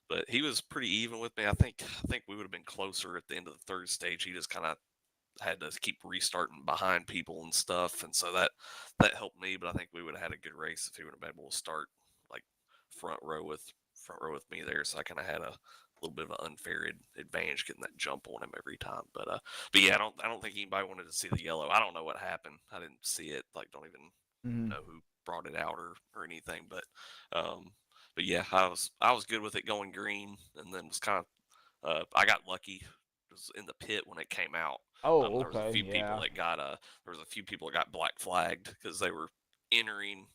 [SPEAKER 5] but he was pretty even with me. I think we would have been closer at the end of the third stage. He just kind of had to keep restarting behind people and stuff, and so that helped me. But I think we would have had a good race if he would have been able to start like front row with me there. So I kind of had a little bit of an unfair advantage getting that jump on him every time. But yeah, I don't think anybody wanted to see the yellow. I don't know what happened. I didn't see it. Like, don't even know who brought it out or anything. But yeah, I was good with it going green, and then was kind of I got lucky. It was in the pit when it came out.
[SPEAKER 1] Oh,
[SPEAKER 5] there was
[SPEAKER 1] okay.
[SPEAKER 5] a few people that got there was a few people that got black flagged because they were entering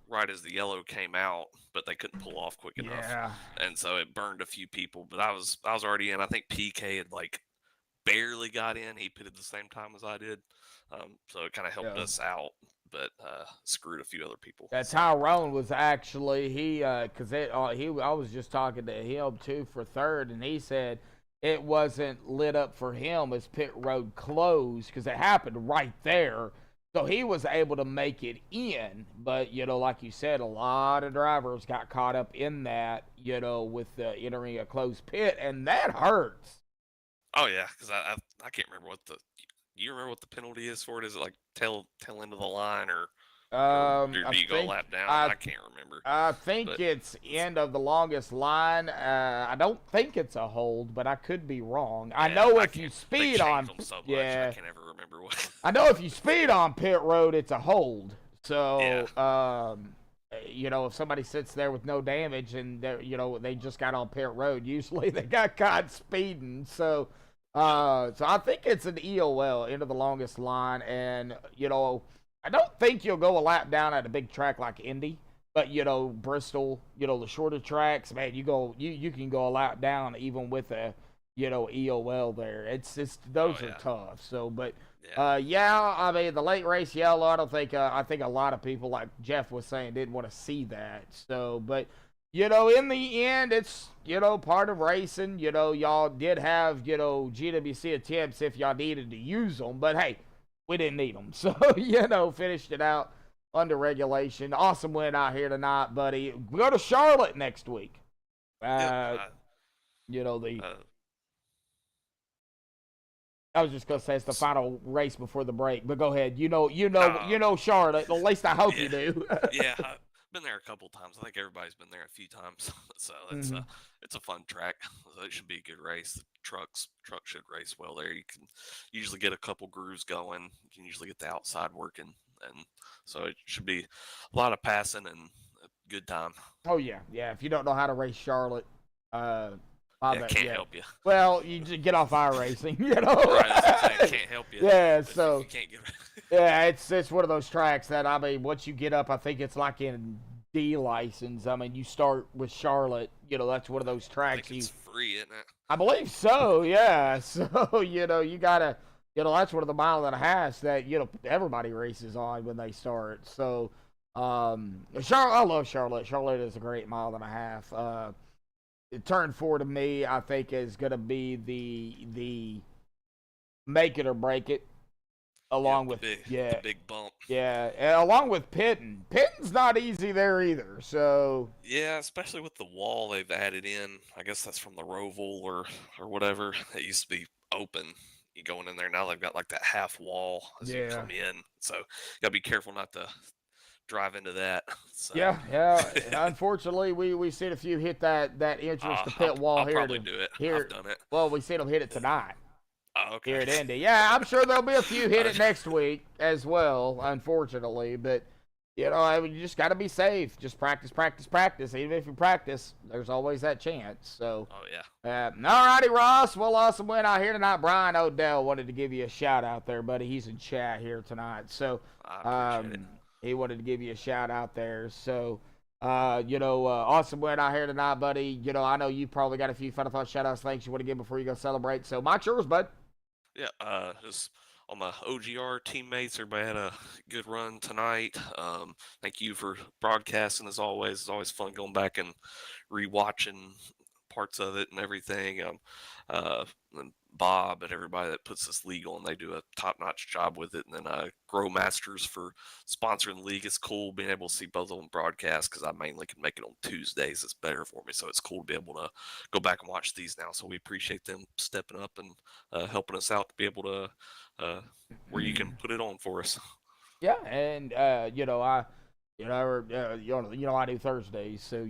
[SPEAKER 5] right as the yellow came out, but they couldn't pull off quick enough.
[SPEAKER 1] Yeah.
[SPEAKER 5] And so it burned a few people. But I was already in. I think PK had like barely got in. He pitted the same time as I did, so it kind of helped us out, but screwed a few other people.
[SPEAKER 1] That's how Tyrone was actually I was just talking to him too for third, and he said it wasn't lit up for him as pit road closed because it happened right there. So he was able to make it in. But, like you said, a lot of drivers got caught up in that, with entering a closed pit, and that hurts.
[SPEAKER 5] Oh, yeah, because I can't remember you remember what the penalty is for it? Is it like tail end of the line, or do you go a lap down? I can't remember.
[SPEAKER 1] I think it's end of the longest line. I don't think it's a hold, but I could be wrong. I know if you speed on,
[SPEAKER 5] them so much, I can't ever remember what.
[SPEAKER 1] I know if you speed on pit road, it's a hold. So, if somebody sits there with no damage and they just got on pit road, usually they got caught speeding. So I think it's an EOL, end of the longest line, and I don't think you'll go a lap down at a big track like Indy, but Bristol, the shorter tracks, man, you can go a lap down even with a EOL there. It's those are tough. So, but I mean, the late race yellow, I think a lot of people, like Jeff was saying, didn't want to see that. So, but in the end, it's part of racing. Y'all did have GWC attempts if y'all needed to use them, but hey, we didn't need them. So, finished it out under regulation. Awesome win out here tonight, buddy. We go to Charlotte next week. You know, the
[SPEAKER 5] Uh,
[SPEAKER 1] I was just gonna say it's the final race before the break, but go ahead. You know
[SPEAKER 5] Nah.
[SPEAKER 1] Charlotte. At least I hope you
[SPEAKER 5] Yeah.
[SPEAKER 1] do.
[SPEAKER 5] Yeah, I've been there a couple times. I think everybody's been there a few times. So it's a fun track. So it should be a good race. The trucks should race well there. You can usually get a couple grooves going. You can usually get the outside working, and so it should be a lot of passing and a good time.
[SPEAKER 1] Oh yeah. If you don't know how to race Charlotte,
[SPEAKER 5] Yeah, can't help you.
[SPEAKER 1] Well, you just get off iRacing, you know.
[SPEAKER 5] Right, that's what I'm saying. Can't help you.
[SPEAKER 1] Yeah,
[SPEAKER 5] if
[SPEAKER 1] so
[SPEAKER 5] you can't get.
[SPEAKER 1] yeah, it's one of those tracks that I mean, once you get up, I think it's like in D license. I mean, you start with Charlotte. You know, that's one of those
[SPEAKER 5] I
[SPEAKER 1] tracks.
[SPEAKER 5] think it's free, isn't it?
[SPEAKER 1] I believe so. Yeah. So you know, you gotta. You know, that's one of the mile and a half that everybody races on when they start. So, Charlotte, I love Charlotte. Charlotte is a great mile and a half. Turn 4 to me, I think, is going to be the make it or break it, along with
[SPEAKER 5] the big bump.
[SPEAKER 1] Yeah, and along with Pitton. Pitton's not easy there either. So
[SPEAKER 5] Yeah, especially with the wall they've added in. I guess that's from the Roval or whatever. It used to be open. You going in there now, they've got like that half wall as you come in. So you gotta be careful not to drive into that. So.
[SPEAKER 1] yeah. Unfortunately, we seen a few hit that entrance to pit wall
[SPEAKER 5] I'll
[SPEAKER 1] here.
[SPEAKER 5] probably do it. I've done it.
[SPEAKER 1] Well, we seen them hit it tonight.
[SPEAKER 5] Oh, okay.
[SPEAKER 1] Here at Indy. Yeah, I'm sure there'll be a few hit it next week as well, unfortunately. But, you just got to be safe. Just practice. Even if you practice, there's always that chance. So,
[SPEAKER 5] Oh, yeah.
[SPEAKER 1] all righty, Ross. Well, awesome win out here tonight. Brian Odell wanted to give you a shout out there, buddy. He's in chat here tonight. So,
[SPEAKER 5] I appreciate it.
[SPEAKER 1] he wanted to give you a shout out there. So, awesome win out here tonight, buddy. I know you probably got a few fun shout outs, thanks you want to give before you go celebrate. So, mike's yours, bud.
[SPEAKER 5] Yeah, just all my OGR teammates, everybody had a good run tonight. Thank you for broadcasting as always. It's always fun going back and rewatching parts of it and everything. And Bob and everybody that puts this league on, they do a top-notch job with it. And then Grow Masters for sponsoring the league. It's cool being able to see both of them broadcast because I mainly can make it on Tuesdays. It's better for me, so it's cool to be able to go back and watch these now. So we appreciate them stepping up and helping us out to be able to where you can put it on for us.
[SPEAKER 1] Yeah, and I do Thursdays, so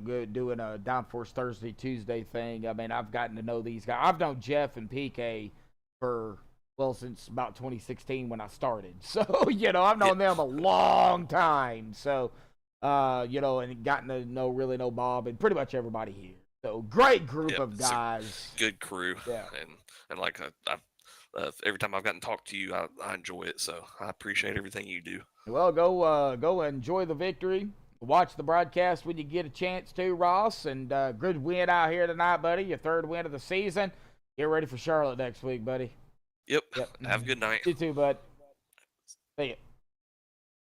[SPEAKER 1] good doing a Downforce Thursday, Tuesday thing. I mean, I've gotten to know these guys. I've known Jeff and PK since about 2016 when I started. So, I've known them a long time. So, and gotten to know Bob and pretty much everybody here. So, great group of guys.
[SPEAKER 5] Good crew.
[SPEAKER 1] Yeah.
[SPEAKER 5] And like every time I've gotten to talk to you, I enjoy it. So I appreciate everything you do.
[SPEAKER 1] Well, go enjoy the victory. Watch the broadcast when you get a chance to, Ross. And good win out here tonight, buddy. Your third win of the season. Get ready for Charlotte next week, buddy.
[SPEAKER 5] Yep. Have a good night.
[SPEAKER 1] You too, bud. See ya.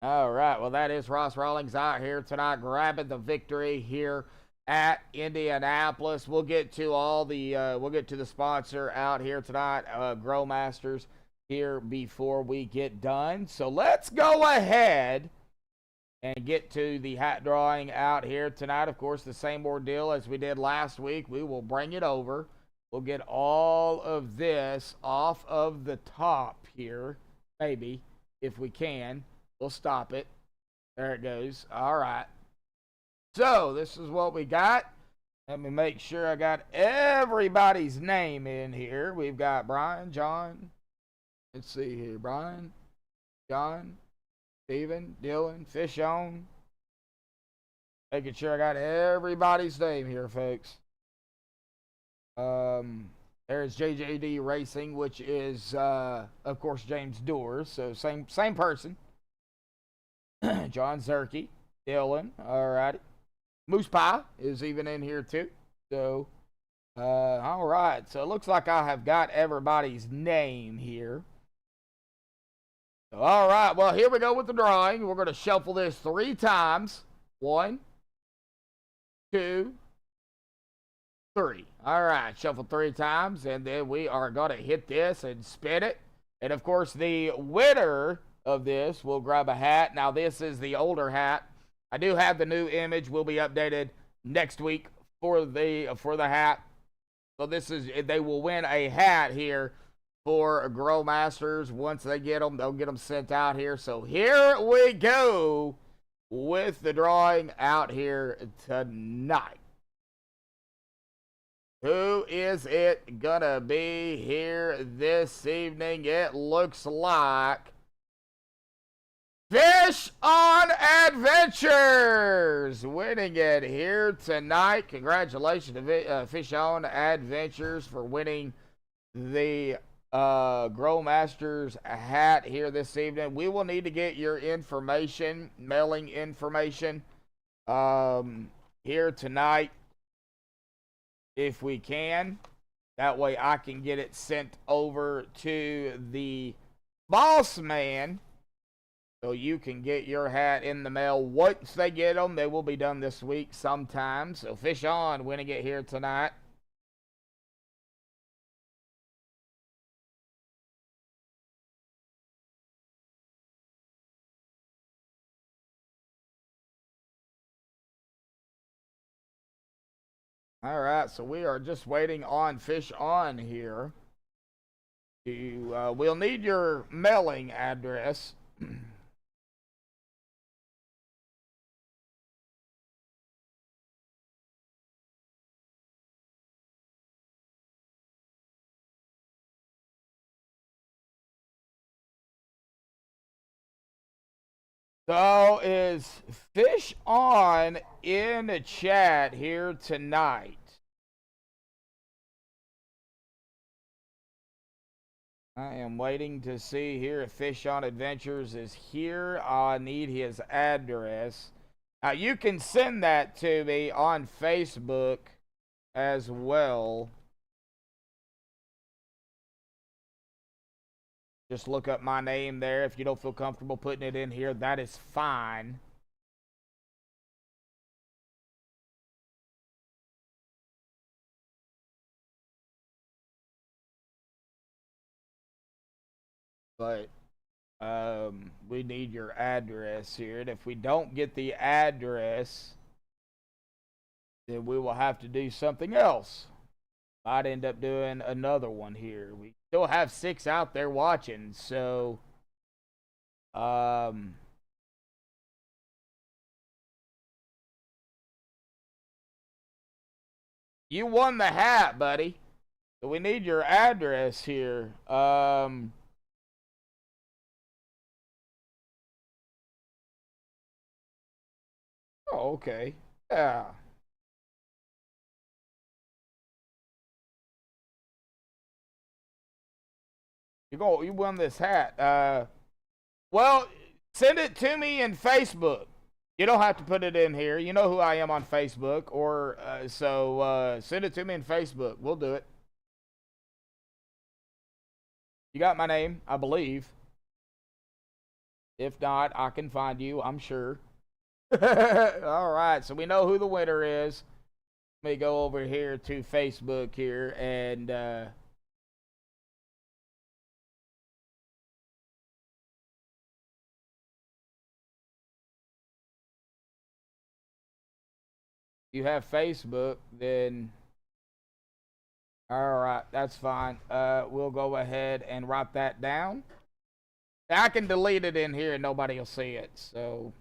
[SPEAKER 1] All right. Well, that is Ross Rawlings out here tonight, grabbing the victory here at Indianapolis. We'll get to the sponsor out here tonight, Grow Masters, here before we get done. So let's go ahead and get to the hat drawing out here tonight. Of course, the same ordeal as we did last week. We will bring it over. We'll get all of this off of the top here, maybe, if we can. We'll stop it. There it goes. All right. So, this is what we got. Let me make sure I got everybody's name in here. We've got Brian, John. Let's see here. Brian, John, Steven, Dylan, Fish on. Making sure I got everybody's name here, folks. There's JJD Racing, which is, of course, James Doers. So, same person. John Zerke, Dylan, all righty. Moose Pie is even in here too. So, all right. So it looks like I have got everybody's name here. So, all right. Well, here we go with the drawing. We're going to shuffle this 3 times. 1, 2, 3. All right. Shuffle 3 times. And then we are going to hit this and spin it. And, of course, the winner of this will grab a hat. Now, this is the older hat. I do have the new image. Will be updated next week for the hat. So they will win a hat here for Grow Masters. Once they get them, they'll get them sent out here. So here we go with the drawing out here tonight. Who is it gonna be here this evening? It looks like Fish on Adventures winning it here tonight. Congratulations to Fish on Adventures for winning the Grow Masters hat here this evening. We will need to get your information, mailing information, here tonight if we can. That way I can get it sent over to the boss man so you can get your hat in the mail. Once they get them, they will be done this week sometime. So Fish on winning it here tonight. All right, so we are just waiting on Fish on here. We'll need your mailing address. So is Fish on in the chat here tonight? I am waiting to see here if Fish on Adventures is here. I need his address. Now you can send that to me on Facebook as well. Just look up my name there. If you don't feel comfortable putting it in here, that is fine. But we need your address here. And if we don't get the address, then we will have to do something else. Might end up doing another one here. We still have 6 out there watching, so you won the hat, buddy. So we need your address here. Oh, okay. Yeah. You won this hat. Well, send it to me in Facebook. You don't have to put it in here. You know who I am on Facebook, or so send it to me in Facebook. We'll do it. You got my name, I believe. If not, I can find you, I'm sure. All right, so we know who the winner is. Let me go over here to Facebook here and you have Facebook, then all right, that's fine. We'll go ahead and write that down. I can delete it in here and nobody will see it, so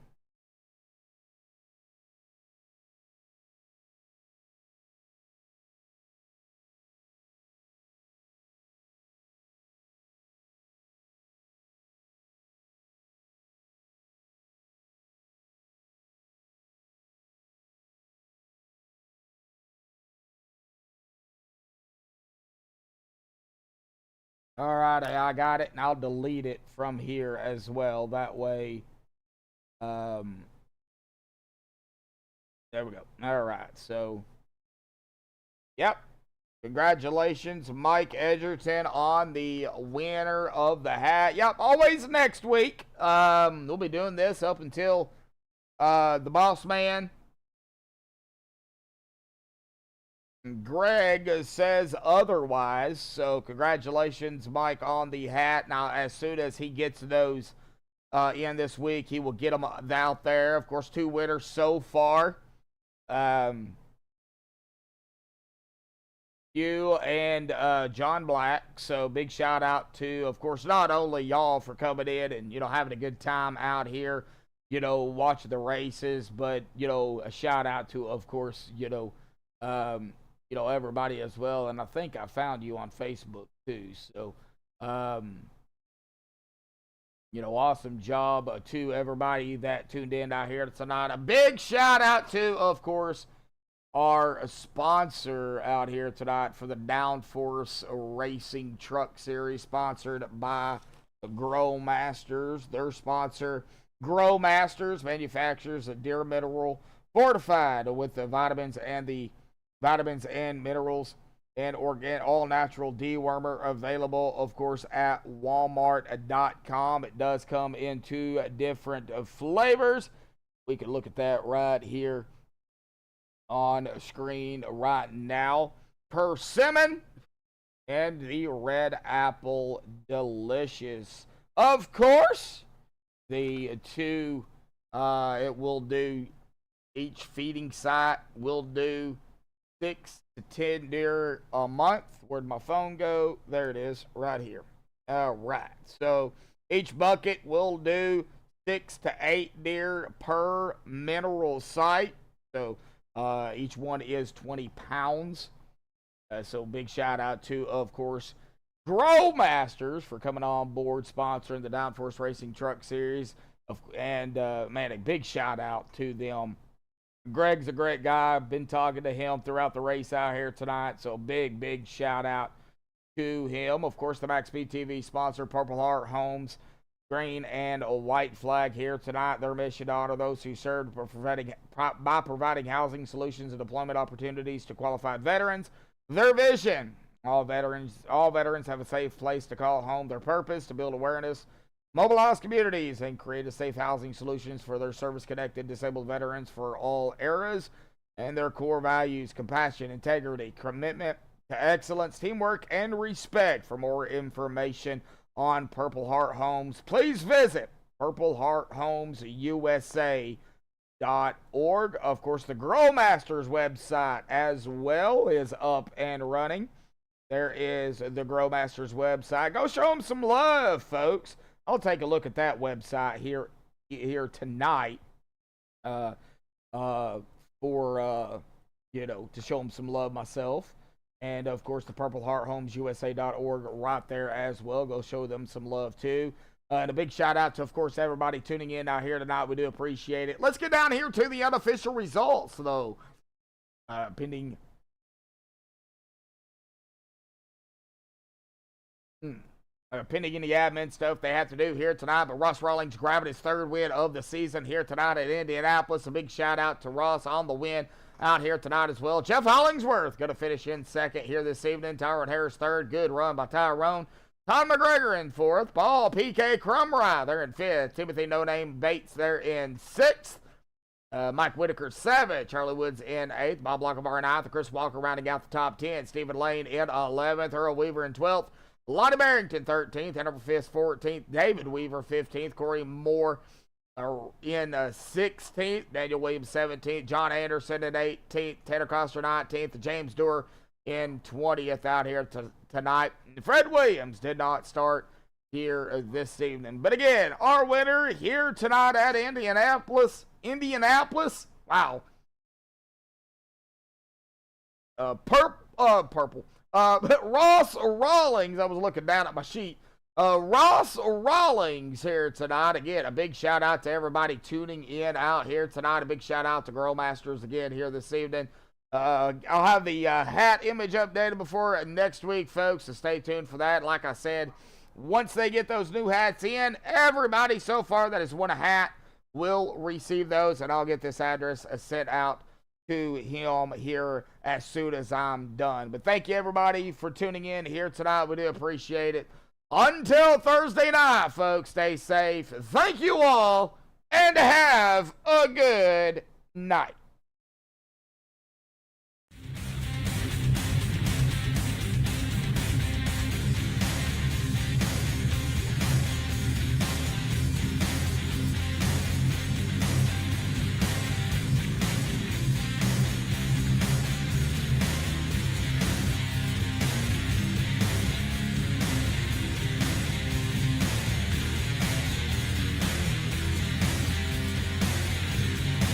[SPEAKER 1] all right, I got it, and I'll delete it from here as well. That way, there we go. All right, so, yep. Congratulations, Mike Edgerton, on the winner of the hat. Yep, always next week. We'll be doing this up until the boss man Greg says otherwise. So congratulations, Mike, on the hat. Now, as soon as he gets those in this week, he will get them out there. Of course, 2 winners so far. you and John Black. So big shout out to, of course, not only y'all for coming in and, having a good time out here, watching the races, but, a shout out to, of course, everybody as well. And I think I found you on Facebook too. So, awesome job to everybody that tuned in out here tonight. A big shout out to, of course, our sponsor out here tonight for the Downforce Racing Truck Series, sponsored by Grow Masters. Their sponsor, Grow Masters, manufactures a Deer Mineral fortified with the vitamins and minerals and all natural dewormer, available, of course, at walmart.com. It does come in 2 different flavors. We can look at that right here on screen right now. Persimmon and the Red Apple Delicious. Of course, the 2, it will do, each feeding site will do 6 to 10 deer a month. Where'd my phone go? There it is, right here. All right. So each bucket will do 6 to 8 deer per mineral site. So each one is 20 pounds. So big shout out to, of course, Grow Masters for coming on board, sponsoring the Downforce Racing Truck Series. And man, a big shout out to them. Greg's a great guy. I've been talking to him throughout the race out here tonight. So big shout out to him. Of course, the MaxspeedTV sponsor, Purple Heart Homes, green and a white flag here tonight. Their mission to honor those who served by providing housing solutions and deployment opportunities to qualified veterans. Their vision: all veterans have a safe place to call home. Their purpose: to build awareness, mobilize communities, and create a safe housing solutions for their service-connected disabled veterans for all eras. And their core values: compassion, integrity, commitment to excellence, teamwork, and respect. For more information on Purple Heart Homes, please visit purplehearthomesusa.org. Of course, the Grow Masters website as well is up and running. There is the Grow Masters website. Go show them some love, folks. I'll take a look at that website here tonight for to show them some love myself. And of course, the purplehearthomesusa.org right there as well. Go show them some love too. And a big shout out to, of course, everybody tuning in out here tonight. We do appreciate it. Let's get down here to the unofficial results, though. Pending any admin stuff they have to do here tonight. But Ross Rawlings grabbing his 3rd win of the season here tonight at Indianapolis. A big shout out to Ross on the win out here tonight as well. Jeff Hollingsworth going to finish in 2nd here this evening. Tyrone Harris 3rd. Good run by Tyrone. Tom McGregor in 4th. Paul PK Crumry, they're in 5th. Timothy No Name Bates, they're in 6th. Mike Whitaker 7th. Charlie Woods in 8th. Bob Lockevar in 9th. Chris Walker rounding out the top 10. Stephen Lane in 11th. Earl Weaver in 12th. Lonnie Barrington 13th. Henry Fisk 14th. David Weaver 15th. Corey Moore in 16th. Daniel Williams 17th. John Anderson in 18th. Tanner Coster 19th. James Doerr in 20th out here tonight. Fred Williams did not start here this evening. But again, our winner here tonight at Indianapolis. Wow. Purple. Ross Rawlings, I was looking down at my sheet. Ross Rawlings here tonight. Again, a big shout out to everybody tuning in out here tonight. A big shout out to Girl Masters again here this evening. I'll have the hat image updated before next week, folks, so stay tuned for that. Like I said, once they get those new hats in, everybody so far that has won a hat will receive those, and I'll get this address sent out to him here as soon as I'm done. But thank you, everybody, for tuning in here tonight. We do appreciate it. Until Thursday night, folks, stay safe. Thank you all, and have a good night.